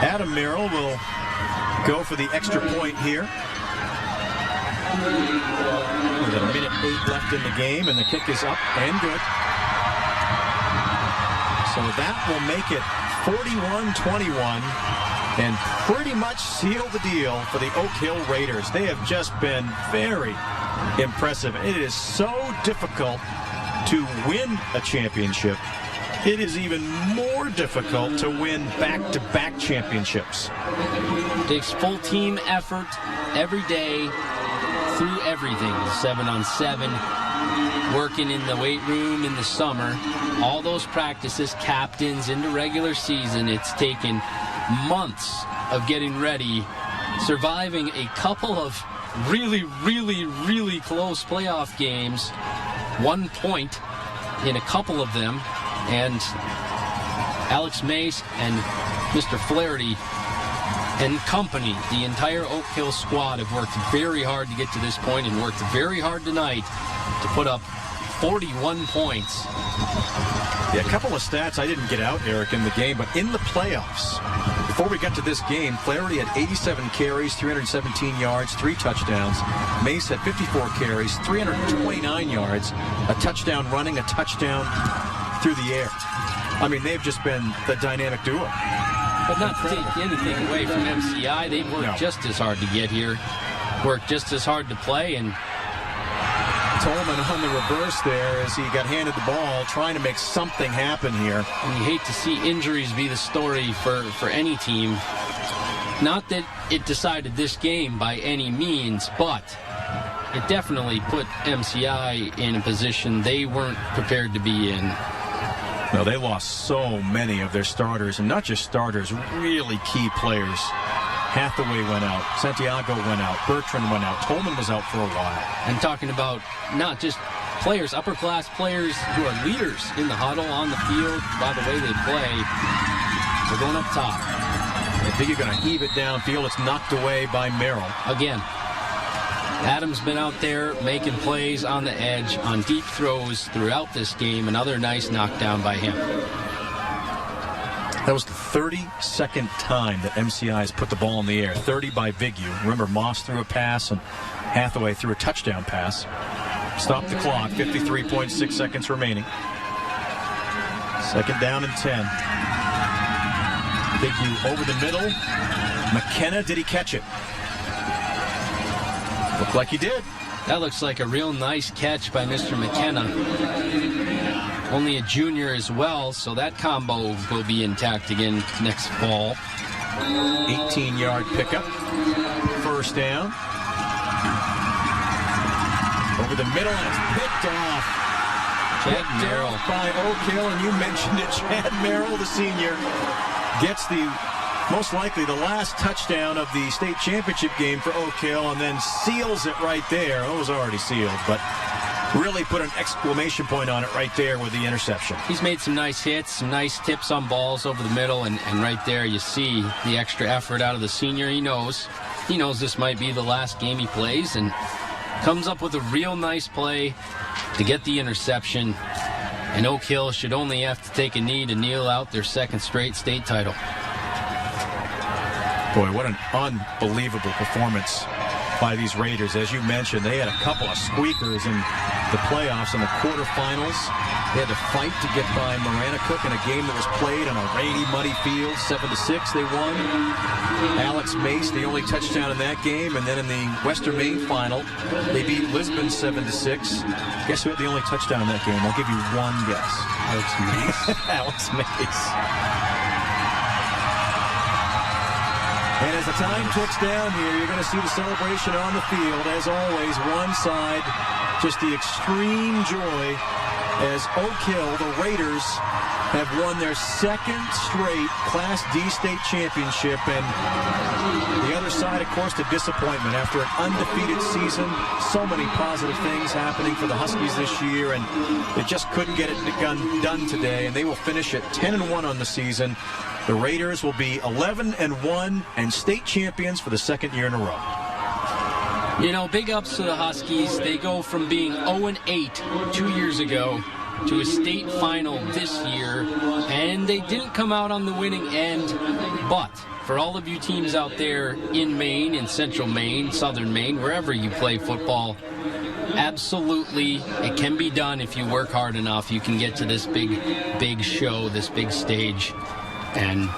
Speaker 3: Adam Merrill will go for the extra point here. With a minute 8 left in the game, and the kick is up and good. So that will make it 41-21 and pretty much seal the deal for the Oak Hill Raiders. They have just been very impressive. It is so difficult to win a championship. It is even more difficult to win back-to-back championships.
Speaker 4: It takes full team effort every day through everything. 7-on-7, working in the weight room in the summer, all those practices, captains into regular season. It's taken months of getting ready, surviving a couple of really, really, really close playoff games, 1 point in a couple of them, and Alex Mace and Mr. Flaherty and company, the entire Oak Hill squad, have worked very hard to get to this point and worked very hard tonight to put up 41 points.
Speaker 3: Yeah, a couple of stats I didn't get out, Eric, in the game, but in the playoffs, before we got to this game, Flaherty had 87 carries, 317 yards, 3 touchdowns. Mace had 54 carries, 329 yards, a touchdown running, a touchdown through the air. I mean, they've just been the dynamic duo.
Speaker 4: But not to take anything away from MCI, they've worked just as hard to get here, worked just as hard to play, and
Speaker 3: Tolman on the reverse there as he got handed the ball, trying to make something happen here.
Speaker 4: And you hate to see injuries be the story for any team. Not that it decided this game by any means, but it definitely put MCI in a position they weren't prepared to be in.
Speaker 3: No, they lost so many of their starters, and not just starters, really key players. Hathaway went out, Santiago went out, Bertrand went out, Tolman was out for a while.
Speaker 4: And talking about not just players, upper-class players who are leaders in the huddle, on the field, by the way they play, they're going up top.
Speaker 3: I think you're going to heave it downfield. It's knocked away by Merrill.
Speaker 4: Again, Adams been out there making plays on the edge, on deep throws throughout this game. Another nice knockdown by him.
Speaker 3: That was the 32nd time that MCI has put the ball in the air. 30 by Vigu. Remember, Moss threw a pass and Hathaway threw a touchdown pass. Stop the clock. 53.6 seconds remaining. 2nd down and 10. Vigu over the middle. McKenna, did he catch it? Looked like he did.
Speaker 4: That looks like a real nice catch by Mr. McKenna. Only a junior as well, so that combo will be intact again next fall.
Speaker 3: 18-yard pickup. first down. Over the middle, and it's picked off.
Speaker 4: Chad Merrill
Speaker 3: by Oak Hill, and you mentioned it. Chad Merrill, the senior, gets the most likely the last touchdown of the state championship game for Oak Hill, and then seals it right there. It was already sealed, but really put an exclamation point on it right there with the interception.
Speaker 4: He's made some nice hits, some nice tips on balls over the middle, and right there you see the extra effort out of the senior. He knows this might be the last game he plays, and comes up with a real nice play to get the interception. And Oak Hill should only have to take a knee to kneel out their second straight state title.
Speaker 3: Boy, what an unbelievable performance by these Raiders. As you mentioned, they had a couple of squeakers in the playoffs and the quarterfinals. They had to fight to get by Maranacook in a game that was played on a rainy, muddy field. 7-6 they won. Alex Mace, the only touchdown in that game. And then in the Western Maine final, they beat Lisbon 7-6. Guess who had the only touchdown in that game? I'll give you one guess.
Speaker 4: Alex Mace.
Speaker 3: Alex Mace. And as the time ticks down here, you're going to see the celebration on the field. As always, one side, just the extreme joy as Oak Hill, the Raiders, have won their second straight Class D state championship. And the other side, of course, the disappointment. After an undefeated season, so many positive things happening for the Huskies this year, and they just couldn't get it done today. And they will finish at 10-1 on the season. The Raiders will be 11-1 and state champions for the second year in a row.
Speaker 4: You know, big ups to the Huskies. They go from being 0-8 2 years ago to a state final this year, and they didn't come out on the winning end. But for all of you teams out there in Maine, in central Maine, southern Maine, wherever you play football, absolutely, it can be done if you work hard enough. You can get to this big show, this big stage. And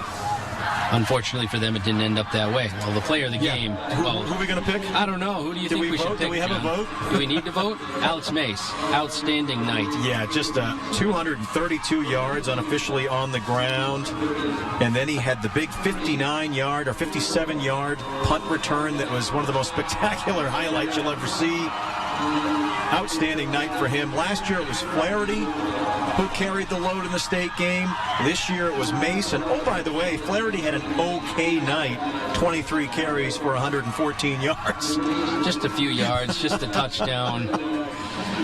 Speaker 4: unfortunately for them, it didn't end up that way. Well, the player of the game.
Speaker 3: Who are we going to pick?
Speaker 4: I don't know. Who do you think we should pick?
Speaker 3: Do we have a vote?
Speaker 4: Do we need to vote? Alex Mace. Outstanding night.
Speaker 3: Yeah, just 232 yards unofficially on the ground. And then he had the big 59-yard or 57-yard punt return that was one of the most spectacular highlights you'll ever see. Outstanding night for him. Last year it was Flaherty who carried the load in the state game. This year it was Mason. Oh, by the way, Flaherty had an okay night. 23 carries for 114 yards.
Speaker 4: Just a few yards, just a touchdown.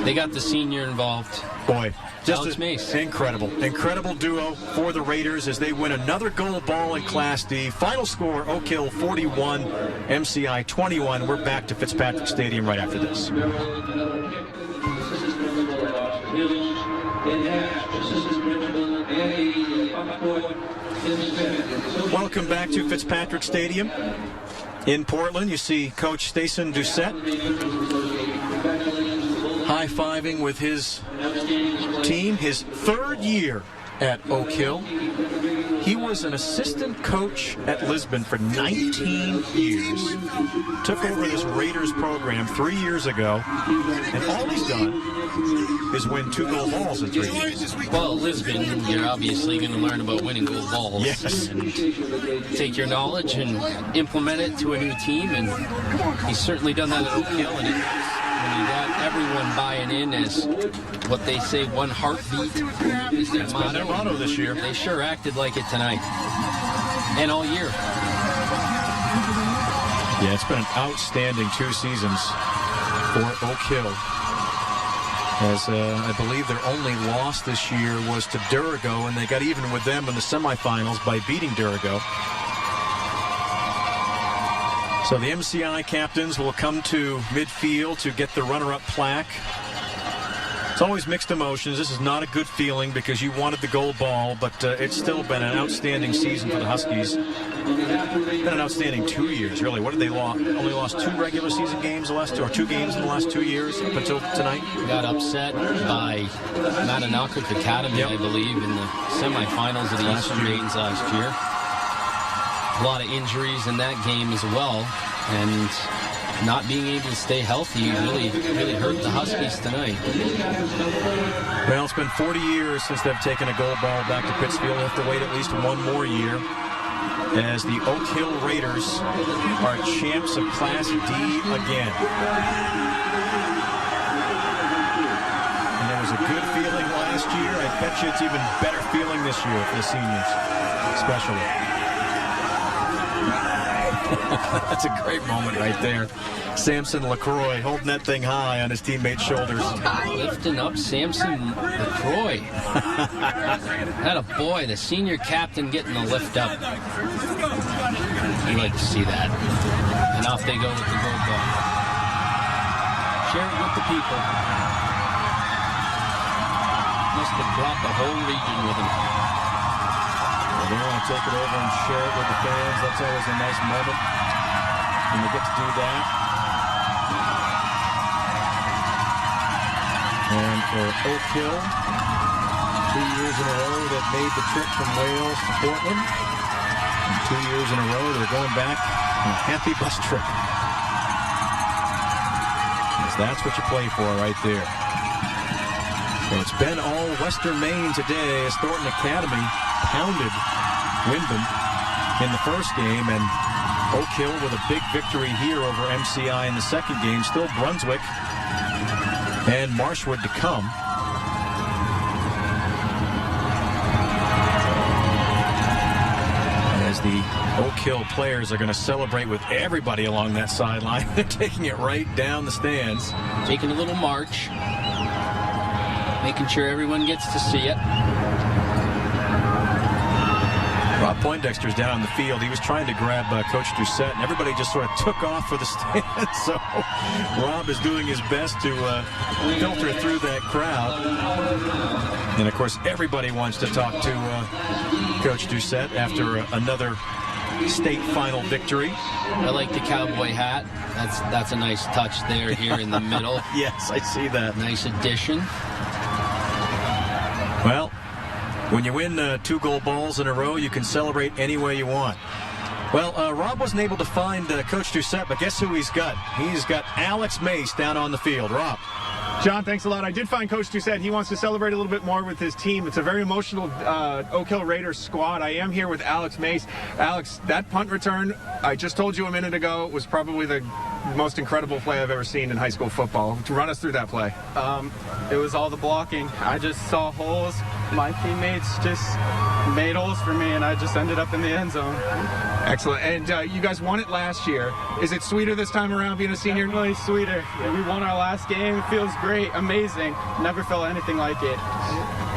Speaker 4: They got the senior involved.
Speaker 3: Boy, just
Speaker 4: Alex Mace.
Speaker 3: Incredible duo for the Raiders as they win another gold ball in Class D. Final score, Oak Hill 41, MCI 21. We're back to Fitzpatrick Stadium right after this. Welcome back to Fitzpatrick Stadium in Portland. You see Coach Stacen Doucette high-fiving with his team, his third year at Oak Hill. He was an assistant coach at Lisbon for 19 years. Took over this Raiders program 3 years ago, and all he's done is win 2 gold balls in 3 years.
Speaker 4: Well, Lisbon, you're obviously going to learn about winning gold balls.
Speaker 3: Yes.
Speaker 4: And take your knowledge and implement it to a new team, and he's certainly done that at Oak Hill, and when you got everyone buying in as what they say, one heartbeat is their
Speaker 3: That's been their motto this year.
Speaker 4: They sure acted like it tonight and all year.
Speaker 3: Yeah, it's been an outstanding 2 seasons for Oak Hill. As I believe their only loss this year was to Durigo, and they got even with them in the semifinals by beating Durigo. So the MCI captains will come to midfield to get the runner-up plaque. It's always mixed emotions. This is not a good feeling because you wanted the gold ball, but it's still been an outstanding season for the Huskies. Been an outstanding 2 years, really. What did they lost? Only lost 2 regular season games the last 2, or 2 games in the last 2 years up until tonight.
Speaker 4: Got upset by Mananaquag Academy, I believe, in the semifinals of the Eastern Maines last year. A lot of injuries in that game as well, and not being able to stay healthy really hurt the Huskies tonight.
Speaker 3: Well, it's been 40 years since they've taken a gold ball back to Pittsfield. They have to wait at least 1 more year. as the Oak Hill Raiders are champs of Class D again. And there was a good feeling last year. I bet you it's even better feeling this year for the seniors, especially. That's a great moment right there. Samson LaCroix holding that thing high on his teammate's shoulders.
Speaker 4: Lifting up Samson LaCroix. That a boy, the senior captain getting the lift up. You like to see that. And off they go with the gold ball. Share it with the people. Must have brought the whole region with him.
Speaker 3: Well, they want to take it over and share it with the fans. That's always a nice moment when they get to do that. And for Oak Hill, 2 years in a row they've made the trip from Wales to Portland. And 2 years in a row they're going back on a happy bus trip. Because that's what you play for right there. So it's been all Western Maine today as Thornton Academy pounded Windham in the first game, and Oak Hill with a big victory here over MCI in the second game. Still Brunswick and Marshwood to come. As the Oak Hill players are going to celebrate with everybody along that sideline. They're taking it right down the stands.
Speaker 4: Taking a little march. Making sure everyone gets to see it.
Speaker 3: Rob Poindexter's down on the field. He was trying to grab Coach Doucette, and everybody just sort of took off for the stand. So Rob is doing his best to filter through that crowd. And, of course, everybody wants to talk to Coach Doucette after another state final victory.
Speaker 4: I like the cowboy hat. That's a nice touch there here in the middle.
Speaker 3: Yes, I see that.
Speaker 4: Nice addition.
Speaker 3: Well, when you win 2 gold balls in a row, you can celebrate any way you want. Well, Rob wasn't able to find Coach Doucette, but guess who he's got? He's got Alex Mace down on the field. Rob.
Speaker 2: John, thanks a lot. I did find Coach Doucette. He wants to celebrate a little bit more with his team. It's a very emotional Oak Hill Raiders squad. I am here with Alex Mace. Alex, that punt return, I just told you a minute ago, was probably the most incredible play I've ever seen in high school football. Run us through that play.
Speaker 15: It was all the blocking. I just saw holes. My teammates just made holes for me, and I just ended up in the end zone.
Speaker 2: Excellent. And you guys won it last year. Is it sweeter this time around being a senior?
Speaker 15: Definitely sweeter. We won our last game. It feels great, amazing. Never felt anything like it.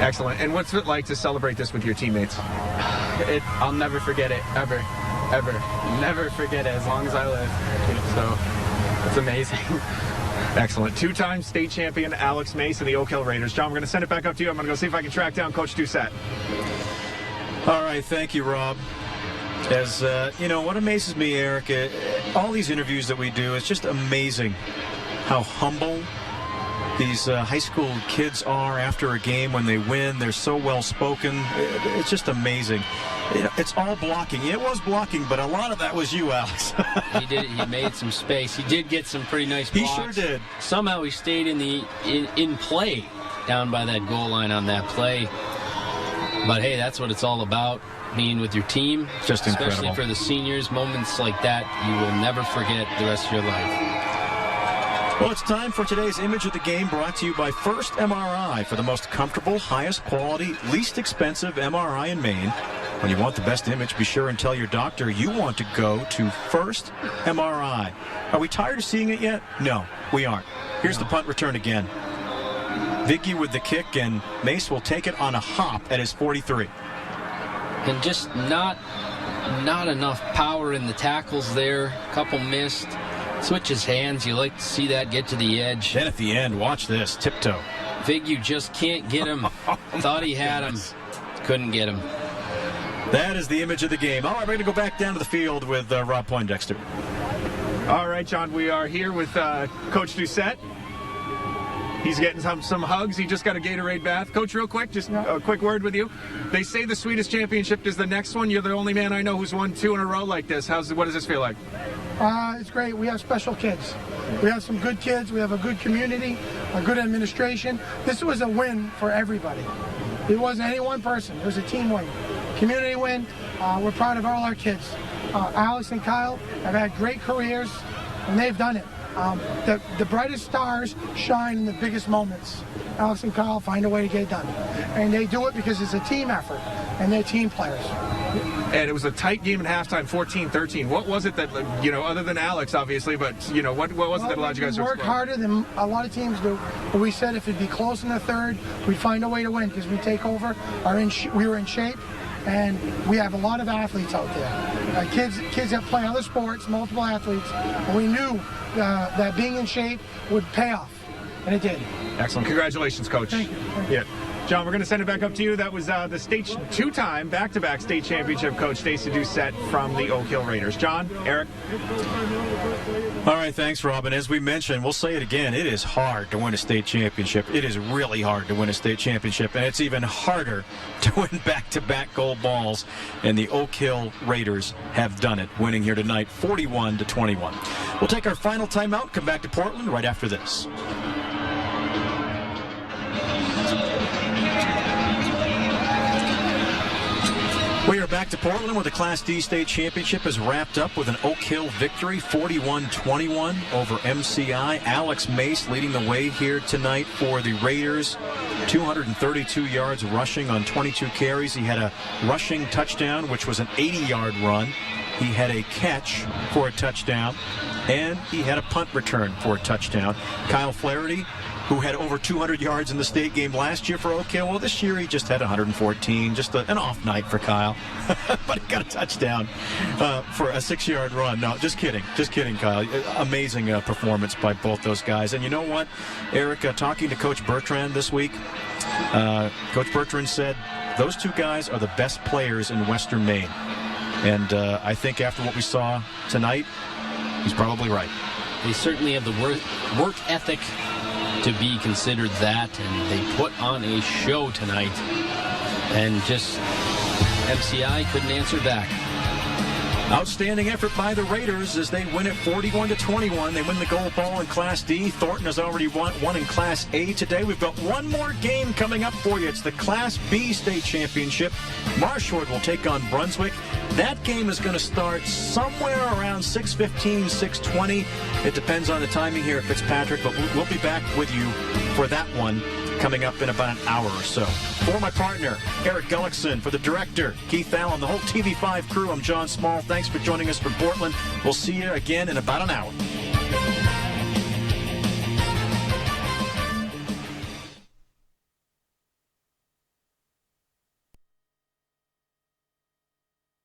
Speaker 2: Excellent. And what's it like to celebrate this with your teammates?
Speaker 15: I'll never forget it, ever. Never forget it as long as I live. So it's amazing.
Speaker 2: Excellent. 2-time state champion Alex Mace and the Oak Hill Raiders. John, we're going to send it back up to you. I'm going to go see if I can track down Coach Doucette.
Speaker 3: All right. Thank you, Rob. As what amazes me, Eric, all these interviews that we do, it's just amazing how humble these high school kids are after a game when they win. They're so well spoken. It's just amazing. It's all blocking. It was blocking, but a lot of that was you, Alex.
Speaker 4: He did. He made some space. He did get some pretty nice blocks.
Speaker 3: He sure did.
Speaker 4: Somehow he stayed in play down by that goal line on that play. But hey, that's what it's all about. Being with your team,
Speaker 3: just
Speaker 4: especially
Speaker 3: incredible.
Speaker 4: For the seniors, moments like that you will never forget the rest of your life.
Speaker 3: Well, it's time for today's Image of the Game, brought to you by First MRI. For the most comfortable, highest quality, least expensive MRI in Maine. When you want the best image, be sure and tell your doctor you want to go to First MRI. Are we tired of seeing it yet? No, we aren't. Here's the punt return again. Viggy with the kick, and Mace will take it on a hop at his 43.
Speaker 4: And just not enough power in the tackles there. A couple missed. Switches hands. You like to see that get to the edge.
Speaker 3: Then at the end, watch this. Tiptoe.
Speaker 4: Vig, you just can't get him. Thought he had him. Couldn't get him.
Speaker 3: That is the image of the game. All right, we're going to go back down to the field with Rob Poindexter.
Speaker 2: All right, John, we are here with Coach Doucette. He's getting some hugs. He just got a Gatorade bath. Coach, real quick, just a quick word with you. They say the sweetest championship is the next one. You're the only man I know who's won 2 in a row like this. What does this feel like?
Speaker 16: It's great. We have special kids. We have some good kids. We have a good community, a good administration. This was a win for everybody. It wasn't any one person. It was a team win. community win. We're proud of all our kids. Alex and Kyle have had great careers, and they've done it. The brightest stars shine in the biggest moments. Alex and Kyle find a way to get it done. And they do it because it's a team effort, and they're team players.
Speaker 2: And it was a tight game at halftime, 14-13. What was it that, other than Alex, obviously, but, what was it that allowed you guys to
Speaker 16: work harder than a lot of teams do. But we said if it'd be close in the third, we'd find a way to win because we take over. We were in shape, and we have a lot of athletes out there. Kids that play other sports, multiple athletes, and we knew that being in shape would pay off, and it did.
Speaker 2: Excellent. Congratulations, Coach.
Speaker 16: Thank you.
Speaker 2: Yeah. John, we're going to send it back up to you. That was the two-time back-to-back state championship coach, Stacey Doucette from the Oak Hill Raiders. John, Eric.
Speaker 3: All right, thanks, Robin. As we mentioned, we'll say it again, it is hard to win a state championship. It is really hard to win a state championship, and it's even harder to win back-to-back gold balls, and the Oak Hill Raiders have done it, winning here tonight 41-21. We'll take our final timeout, come back to Portland right after this. We are back to Portland where the Class D state championship is wrapped up with an Oak Hill victory, 41-21 over MCI. Alex Mace leading the way here tonight for the Raiders. 232 yards rushing on 22 carries. He had a rushing touchdown, which was an 80-yard run. He had a catch for a touchdown, and he had a punt return for a touchdown. Kyle Flaherty, who had over 200 yards in the state game last year for Oak Hill. Well, this year he just had 114, just an off night for Kyle. But he got a touchdown for a 6-yard run. No, just kidding, Kyle. Amazing performance by both those guys. And you know what, Eric, talking to Coach Bertrand this week, Coach Bertrand said those two guys are the best players in Western Maine. And I think after what we saw tonight, he's probably right.
Speaker 4: They certainly have the work ethic to be considered that, and they put on a show tonight, and just MCI couldn't answer back.
Speaker 3: Outstanding effort by the Raiders as they win it 41-21. They win the gold ball in Class D. Thornton has already won one in Class A today. We've got one more game coming up for you. It's the Class B state championship. Marshwood will take on Brunswick. That game is going to start somewhere around 6:15, 6:20. It depends on the timing here at Fitzpatrick, but we'll be back with you for that one coming up in about an hour or so. For my partner, Eric Gullickson, for the director, Keith Allen, the whole TV5 crew, I'm John Small. Thanks for joining us from Portland. We'll see you again in about an hour.